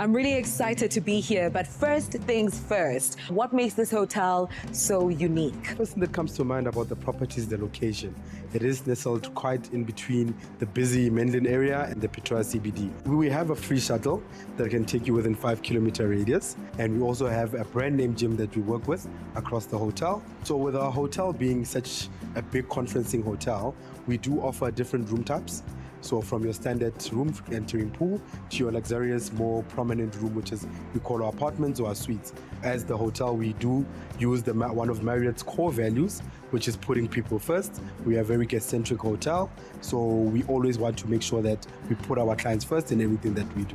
I'm really excited to be here, but first things first, what makes this hotel so unique? First thing that comes to mind about the property is the location. It is nestled quite in between the busy Menlyn area and the Pretoria CBD. We have a free shuttle that can take you within 5-kilometer radius, and we also have a brand name gym that we work with across the hotel. So with our hotel being such a big conferencing hotel, we do offer different room types. So from your standard room entering pool to your luxurious, more prominent room, which is we call our apartments or our suites. As the hotel, we do use one of Marriott's core values, which is putting people first. We are a very guest-centric hotel, so we always want to make sure that we put our clients first in everything that we do.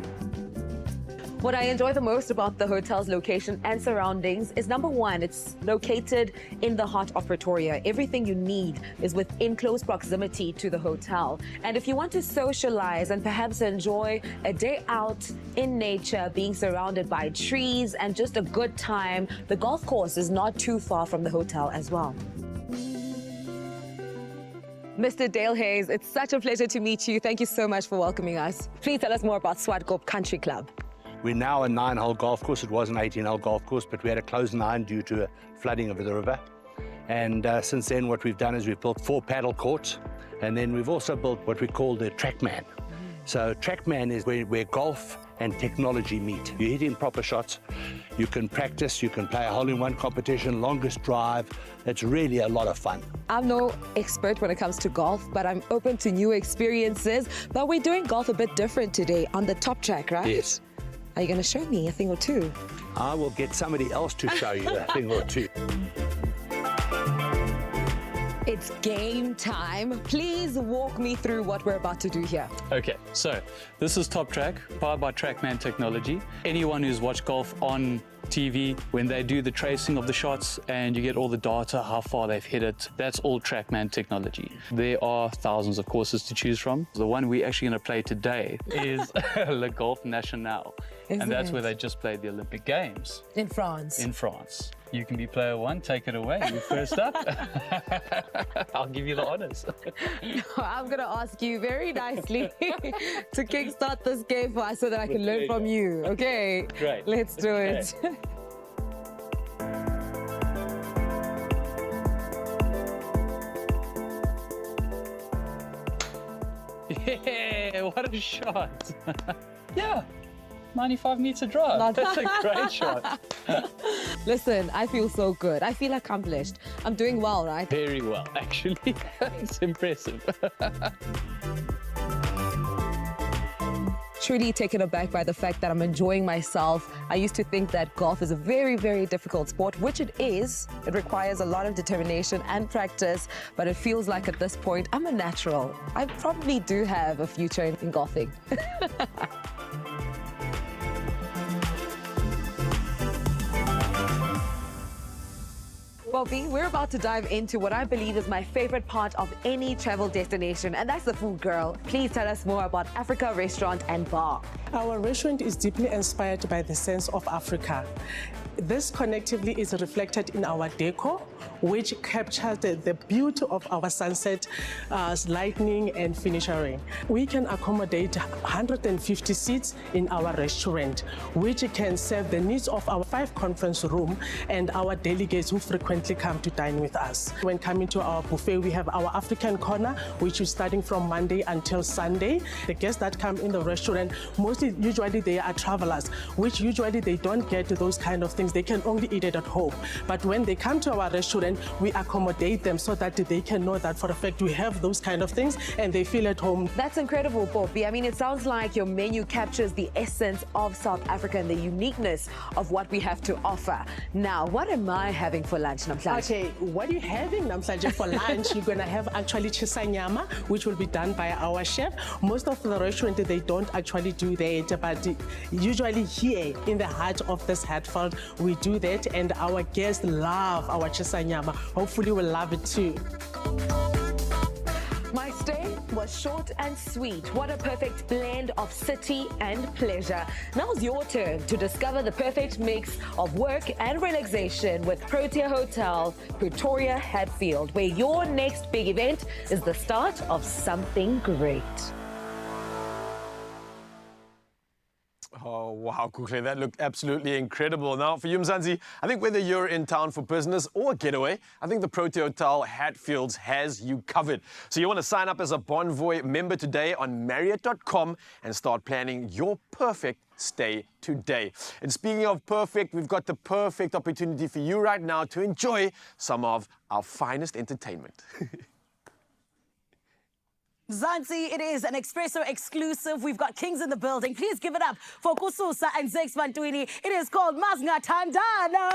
What I enjoy the most about the hotel's location and surroundings is, number one, it's located in the heart of Pretoria. Everything you need is within close proximity to the hotel. And if you want to socialize and perhaps enjoy a day out in nature, being surrounded by trees and just a good time, the golf course is not too far from the hotel as well. Mr. Dale Hayes, it's such a pleasure to meet you. Thank you so much for welcoming us. Please tell us more about Swartkoop Country Club. We're now a 9-hole golf course. It was an 18-hole golf course, but we had to close 9 due to flooding of the river. And since then, what we've done is we've built 4 paddle courts, and then we've also built what we call the Trackman. So Trackman is where golf and technology meet. You're hitting proper shots, you can practice, you can play a hole-in-one competition, longest drive. It's really a lot of fun. I'm no expert when it comes to golf, but I'm open to new experiences. But we're doing golf a bit different today on the top track, right? Yes. Are you going to show me a thing or two? I will get somebody else to show you a thing or two. It's game time. Please walk me through what we're about to do here. Okay, so this is Top Track, powered by Trackman technology. Anyone who's watched golf on TV, when they do the tracing of the shots and you get all the data, how far they've hit it, that's all Trackman technology. There are thousands of courses to choose from. The one we're actually going to play today is Le Golf National. And that's where they just played the Olympic Games. In France. In France. You can be player 1, take it away. You're first up. I'll give you the honors. I'm going to ask you very nicely to kickstart this game for us so that I can learn from you. Okay? Great. Let's do it. Yeah, what a shot. Yeah. 95-meter drive. That's a great shot. Listen, I feel so good. I feel accomplished. I'm doing well, right? Very well, actually. It's impressive. Truly taken aback by the fact that I'm enjoying myself. I used to think that golf is a very, very difficult sport, which it is. It requires a lot of determination and practice, but it feels like at this point, I'm a natural. I probably do have a future in golfing. Well, B, we're about to dive into what I believe is my favorite part of any travel destination, and that's the food, girl. Please tell us more about Africa Restaurant and Bar. Our restaurant is deeply inspired by the sense of Africa. This connectively is reflected in our decor, which captures the beauty of our sunset, lighting and finishing. We can accommodate 150 seats in our restaurant, which can serve the needs of our 5 conference rooms and our delegates who frequently come to dine with us. When coming to our buffet, we have our African corner, which is starting from Monday until Sunday. The guests that come in the restaurant, usually they are travelers, which usually they don't get those kind of things. They can only eat it at home. But when they come to our restaurant, we accommodate them so that they can know that for a fact we have those kind of things and they feel at home. That's incredible, Poppy. I mean, it sounds like your menu captures the essence of South Africa and the uniqueness of what we have to offer. Now, what am I having for lunch, Namhlanje? Okay, what are you having, Namhlanje, for lunch? You're going to have actually chisanyama, which will be done by our chef. Most of the restaurants, they don't actually do that, but usually here in the heart of this Hatfield, we do that, and our guests love our chisanyama. Hopefully we'll love it too. My stay was short and sweet. What a perfect blend of city and pleasure. Now it's your turn to discover the perfect mix of work and relaxation with Protea Hotel, Pretoria, Hatfield, where your next big event is the start of something great. Oh, wow, Kukle, that looked absolutely incredible. Now, for you, Mzansi, I think whether you're in town for business or a getaway, I think the Protea Hotel Hatfields has you covered. So you want to sign up as a Bonvoy member today on Marriott.com and start planning your perfect stay today. And speaking of perfect, we've got the perfect opportunity for you right now to enjoy some of our finest entertainment. Zanzi, it is an Expresso exclusive. We've got kings in the building. Please give it up for Kusa and Zex Bantwini. It is called Masngathandana.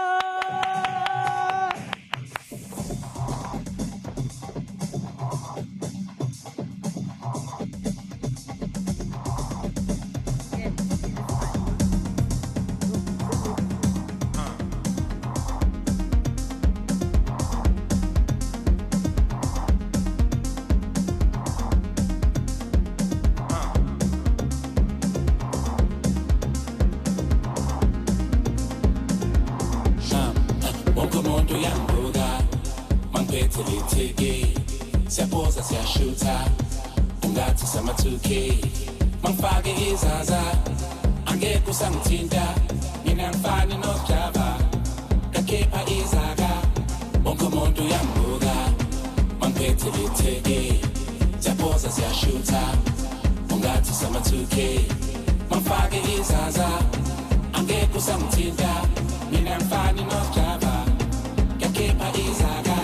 Siyapoza siyashuta ungathi sama-2K mangifake izaza angeke usangithinta mina ngifani nokujava kakhipha izaka wonke umuntu uyambuka mangiphethe litheke siyapoza siyashuta ungathi sama-2K mangifake izaza angeke usangithinta mina ngifani nokujava kakhipha izaka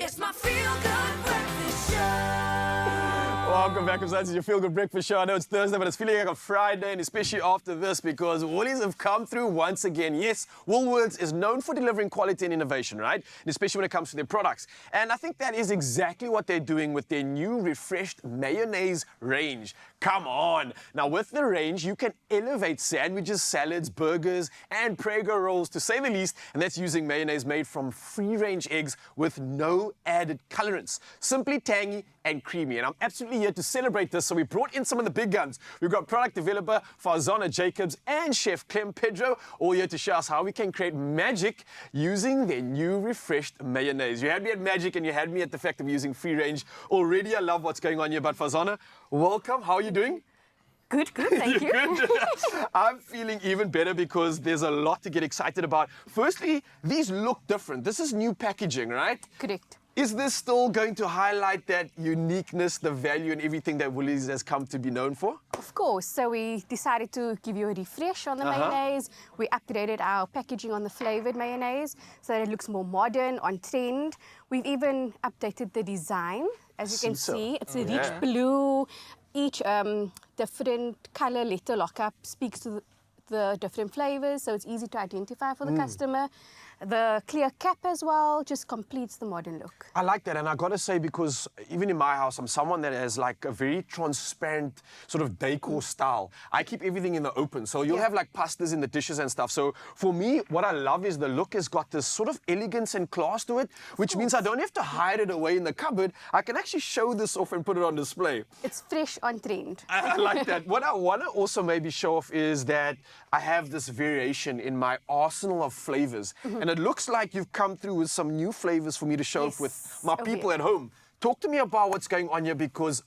It's my feel-good breakfast show. Welcome back, it's your Feel Good Breakfast Show. I know it's Thursday, but it's feeling like a Friday, and especially after this, because Woolies have come through once again. Yes, Woolworths is known for delivering quality and innovation, right? And especially when it comes to their products. And I think that is exactly what they're doing with their new refreshed mayonnaise range. Come on! Now, with the range, you can elevate sandwiches, salads, burgers, and Prego rolls, to say the least, and that's using mayonnaise made from free-range eggs with no added colorants. Simply tangy and creamy, and I'm absolutely here to celebrate this, so we brought in some of the big guns. We've got product developer Farzana Jacobs and Chef Clem Pedro, all here to show us how we can create magic using their new refreshed mayonnaise. You had me at magic and you had me at the fact of using free range. Already I love what's going on here, but Farzana, welcome. How are you doing? Good, thank you. Good. I'm feeling even better because there's a lot to get excited about. Firstly, these look different. This is new packaging, right? Correct. Is this still going to highlight that uniqueness, the value and everything that Woolies has come to be known for? Of course. So we decided to give you a refresh on the mayonnaise. We upgraded our packaging on the flavoured mayonnaise so that it looks more modern, on trend. We've even updated the design. As you can see, it's a rich blue. Each different colour letter lockup speaks to the different flavours, so it's easy to identify for the customer. The clear cap as well just completes the modern look. I like that, and I got to say, because even in my house, I'm someone that has like a very transparent sort of decor style. I keep everything in the open, so you'll have like pastas in the dishes and stuff. So for me, what I love is the look has got this sort of elegance and class to it, which means I don't have to hide it away in the cupboard. I can actually show this off and put it on display. It's fresh, on trend. I like that. What I want to also maybe show off is that I have this variation in my arsenal of flavors. And it looks like you've come through with some new flavors for me to show off with my people at home. Talk to me about what's going on here because,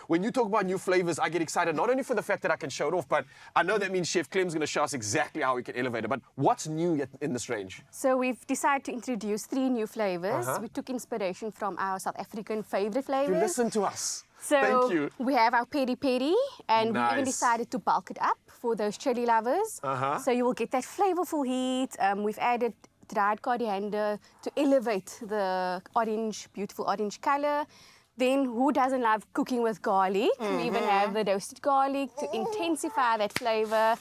when you talk about new flavors, I get excited not only for the fact that I can show it off, but I know that means Chef Clem's going to show us exactly how we can elevate it. But what's new in this range? So we've decided to introduce 3 new flavors. We took inspiration from our South African favorite flavors. You listen to us. So Thank you. we have our peri peri, and we even Nice. decided to bulk it up for those chili lovers. So you will get that flavorful heat. We've added dried coriander to elevate the orange, beautiful orange color. Then who doesn't love cooking with garlic? We even have the roasted garlic to intensify that flavor.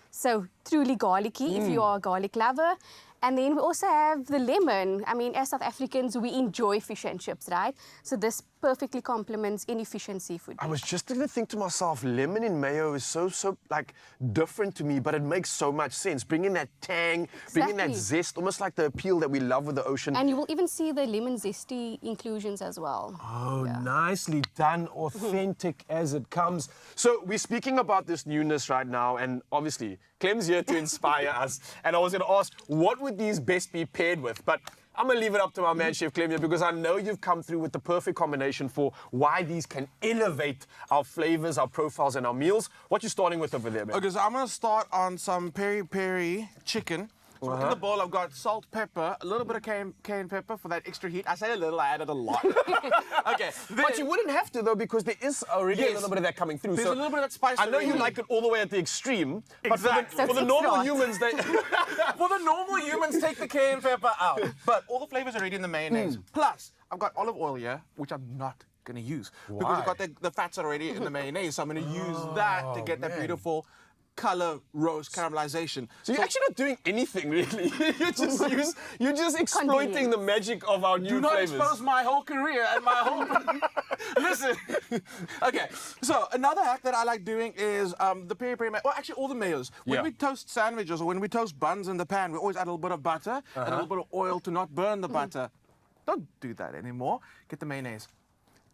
So truly garlicky if you are a garlic lover. And then we also have the lemon. I mean, as South Africans, we enjoy fish and chips, right? So this perfectly complements any fish and seafood. I was just going to think to myself, lemon in mayo is so like different to me, but it makes so much sense. Bringing that tang, bringing that Exactly. zest, almost like the appeal that we love with the ocean. And you will even see the lemon zesty inclusions as well. Oh, nicely done, authentic as it comes. So we're speaking about this newness right now, and obviously Clem's here to inspire us. And I was going to ask, what would these best be paired with? But I'm going to leave it up to my man, Chef Clem, here, because I know you've come through with the perfect combination for why these can elevate our flavors, our profiles, and our meals. What you starting with over there, man? Okay, so I'm going to start on some peri-peri chicken. So in the bowl, I've got salt, pepper, a little bit of cayenne pepper for that extra heat. I say a little, I added a lot. Okay. But you wouldn't have to, though, because there is already a little bit of that coming through. There's a little bit of that spice I know you already. like it all the way at the extreme, Exactly. but for the normal humans, they... For the normal humans, take the cayenne pepper out. But all the flavors are already in the mayonnaise. Plus, I've got olive oil here, which I'm not going to use. Because I've got the fats already in the mayonnaise, so I'm going to use that to get that beautiful color roast caramelization. So you're actually not doing anything, really. You're just exploiting the magic of our new Do not flavors. expose my whole career and my whole... Listen. Okay, so another hack that I like doing is the peri-peri mayo. Well, actually, all the mayos. When we toast sandwiches or when we toast buns in the pan, we always add a little bit of butter and a little bit of oil to not burn the butter. Don't do that anymore. Get the mayonnaise.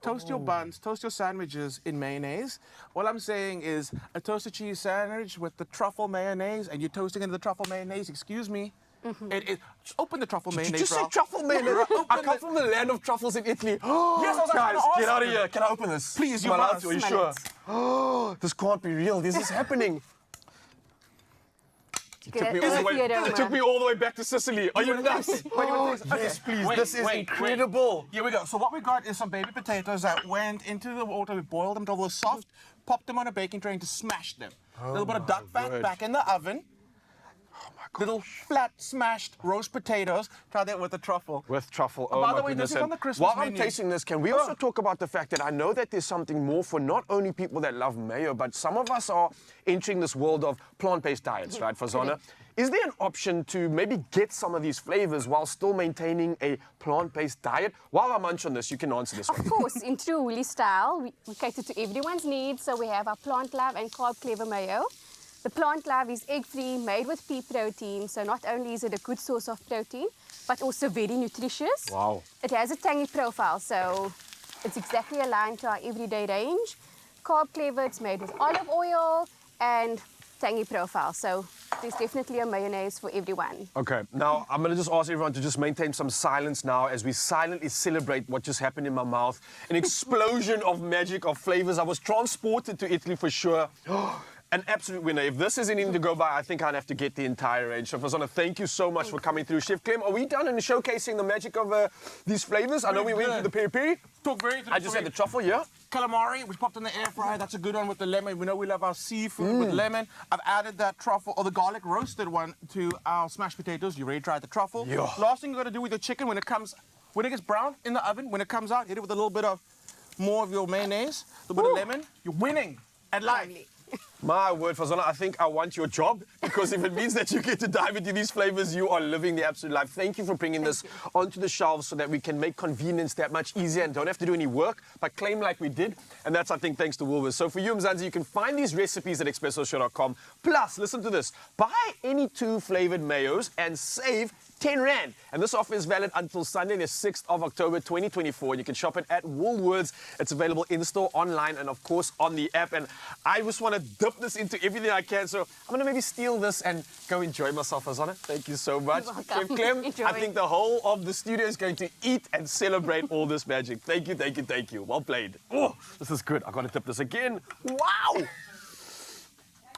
Toast your buns, toast your sandwiches in mayonnaise. All I'm saying is a toasted cheese sandwich with the truffle mayonnaise, and you're toasting in the truffle mayonnaise, excuse me. Just open the truffle mayonnaise. Did you just say truffle mayonnaise? I come from the land of truffles in Italy. Yes, I was Guys, actually get out of asking. here. Can I open this? Please, Am you I allowed must. to? Are you sure? Oh, this can't be real. This is happening. It took me all the way back to Sicily. Are you nuts? Yes, please. This is incredible. Here we go. So what we got is some baby potatoes that went into the water. We boiled them until they were soft, popped them on a baking tray to smash them. A little bit of duck fat back in the oven. Little flat smashed roast potatoes. Try that with the truffle. With truffle. Oh, By my the way, goodness. this is on And the Christmas while menu. I'm tasting this, can we also talk about the fact that I know that there's something more for not only people that love mayo, but some of us are entering this world of plant-based diets, right, Fazana? Is there an option to maybe get some of these flavors while still maintaining a plant-based diet? While I munch on this, you can answer this one. Of course, in true Woolly style, we cater to everyone's needs. So we have our Plant Love and Carb Clever Mayo. The Plant Love is egg-free, made with pea protein. So not only is it a good source of protein, but also very nutritious. Wow. It has a tangy profile, so it's exactly aligned to our everyday range. Carb Clever, it's made with olive oil and tangy profile. So there's definitely a mayonnaise for everyone. Okay, now I'm going to just ask everyone to just maintain some silence now as we silently celebrate what just happened in my mouth. An explosion of magic, of flavors. I was transported to Italy for sure. An absolute winner. If this isn't even to go by, I think I'd have to get the entire range. So, Fazana, thank you so much for coming through. Chef Clem, are we done in showcasing the magic of these flavors? I know we went through the peri-peri. I just had the truffle, yeah? Calamari, which popped in the air fryer. That's a good one with the lemon. We know we love our seafood with lemon. I've added that truffle, or the garlic roasted one, to our smashed potatoes. You already tried the truffle. Yeah. Last thing you got to do with your chicken when it gets brown in the oven, when it comes out, hit it with a little bit of more of your mayonnaise, a little bit of lemon. You're winning at life. My word, Fazana, I think I want your job, because if it means that you get to dive into these flavors, you are living the absolute life. Thank you for bringing this onto the shelves so that we can make convenience that much easier and don't have to do any work, but claim like we did. And that's, I think, thanks to Woolworths. So for you, Mzansi, you can find these recipes at expressoshow.com. Plus, listen to this. Buy any 2 flavored mayos and save 10 Rand. And this offer is valid until Sunday, the 6th of October 2024. You can shop it at Woolworths. It's available in-store, online, and of course on the app. And I just want to dip this into everything I can. So I'm going to maybe steal this and go enjoy myself, Azana. Thank you so much. Chef Clem, I think the whole of the studio is going to eat and celebrate all this magic. Thank you, thank you, thank you. Well played. Oh, this is good. I've got to dip this again. Wow!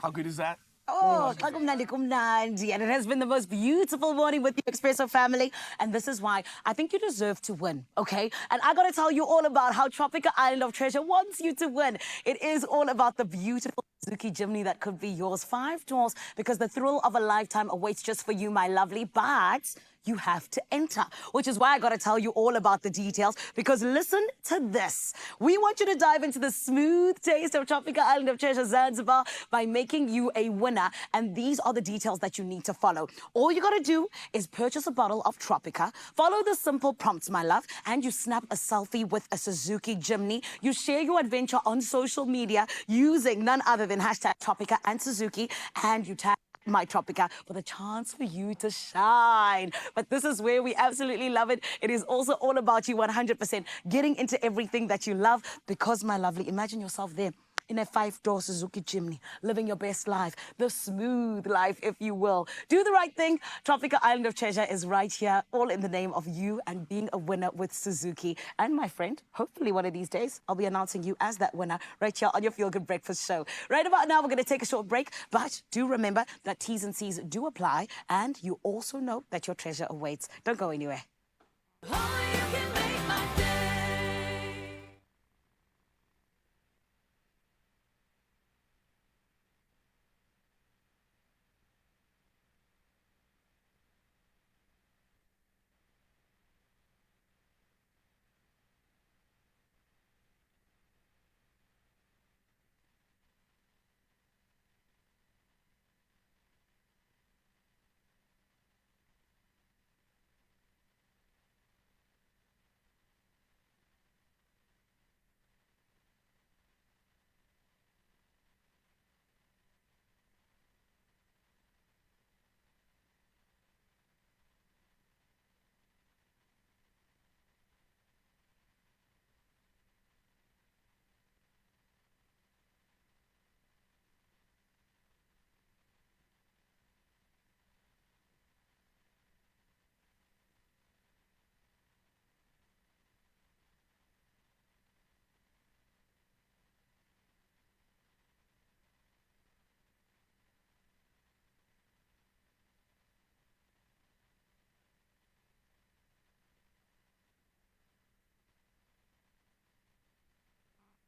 How good is that? Oh, kumnandi, kumnandi. And it has been the most beautiful morning with the Expresso family. And this is why I think you deserve to win, okay? And I got to tell you all about how Tropica Island of Treasure wants you to win. It is all about the beautiful Suzuki Jimny that could be yours. 5 doors, because the thrill of a lifetime awaits just for you, my lovely. But you have to enter, which is why I got to tell you all about the details, because listen to this. We want you to dive into the smooth taste of Tropica Island of Treasure Zanzibar by making you a winner, and these are the details that you need to follow. All you got to do is purchase a bottle of Tropica, follow the simple prompts, my love, and you snap a selfie with a Suzuki Jimny. You share your adventure on social media using none other than hashtag Tropica and Suzuki, and you tag My Tropica for the chance for you to shine. But this is where we absolutely love it. It is also all about you 100% getting into everything that you love, because, my lovely, imagine yourself there in a 5-door Suzuki Jimny, living your best life, the smooth life, if you will. Do the right thing. Tropica Island of Treasure is right here, all in the name of you and being a winner with Suzuki. And my friend, hopefully one of these days, I'll be announcing you as that winner right here on your Feel Good Breakfast show. Right about now, we're going to take a short break, but do remember that T's and C's do apply, and you also know that your treasure awaits. Don't go anywhere.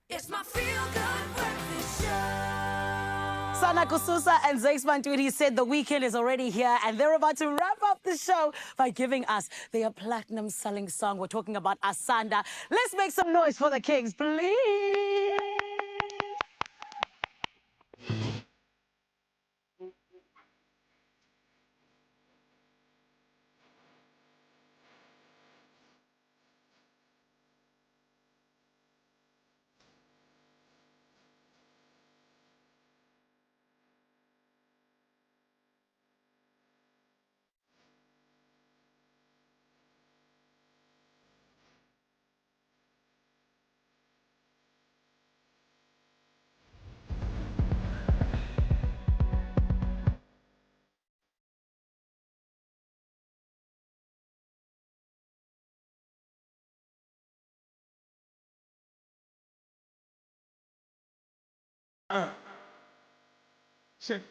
It's my Feel Good Breakfast Show. Sana Kusa and Zakes Mantuli said the weekend is already here, and they're about to wrap up the show by giving us their platinum-selling song. We're talking about Asanda. Let's make some noise for the Kings, please. Shit.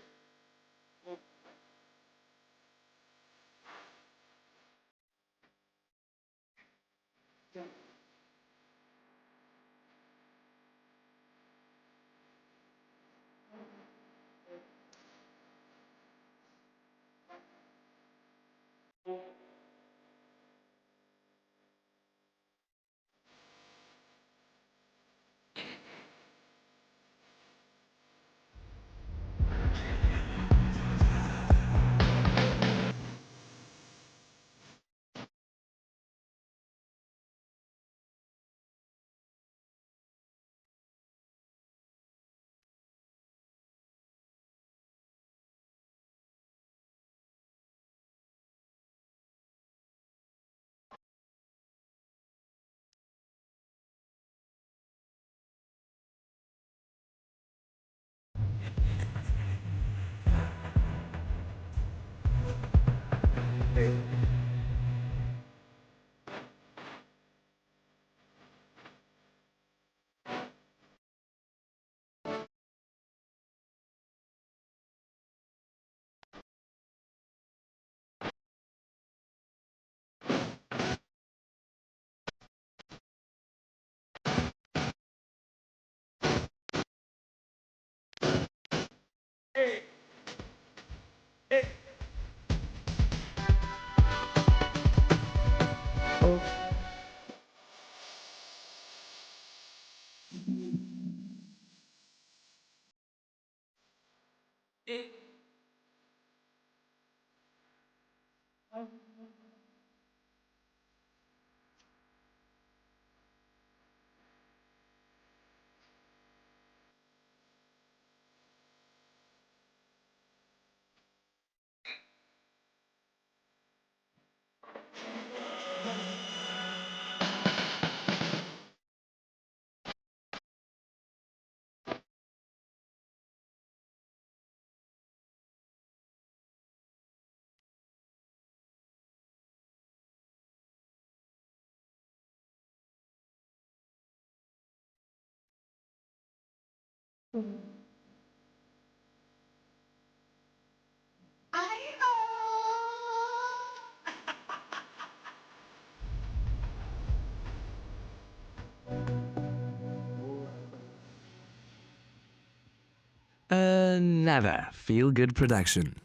Another feel-good production.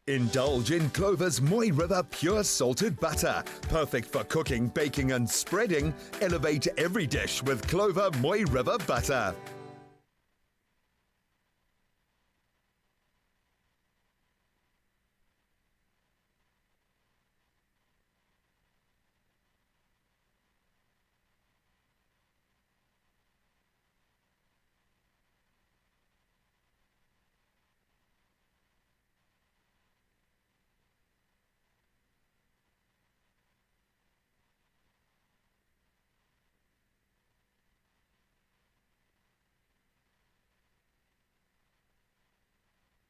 Indulge in Clover's Moy River Pure Salted Butter. Perfect for cooking, baking and spreading. Elevate every dish with Clover Moy River Butter.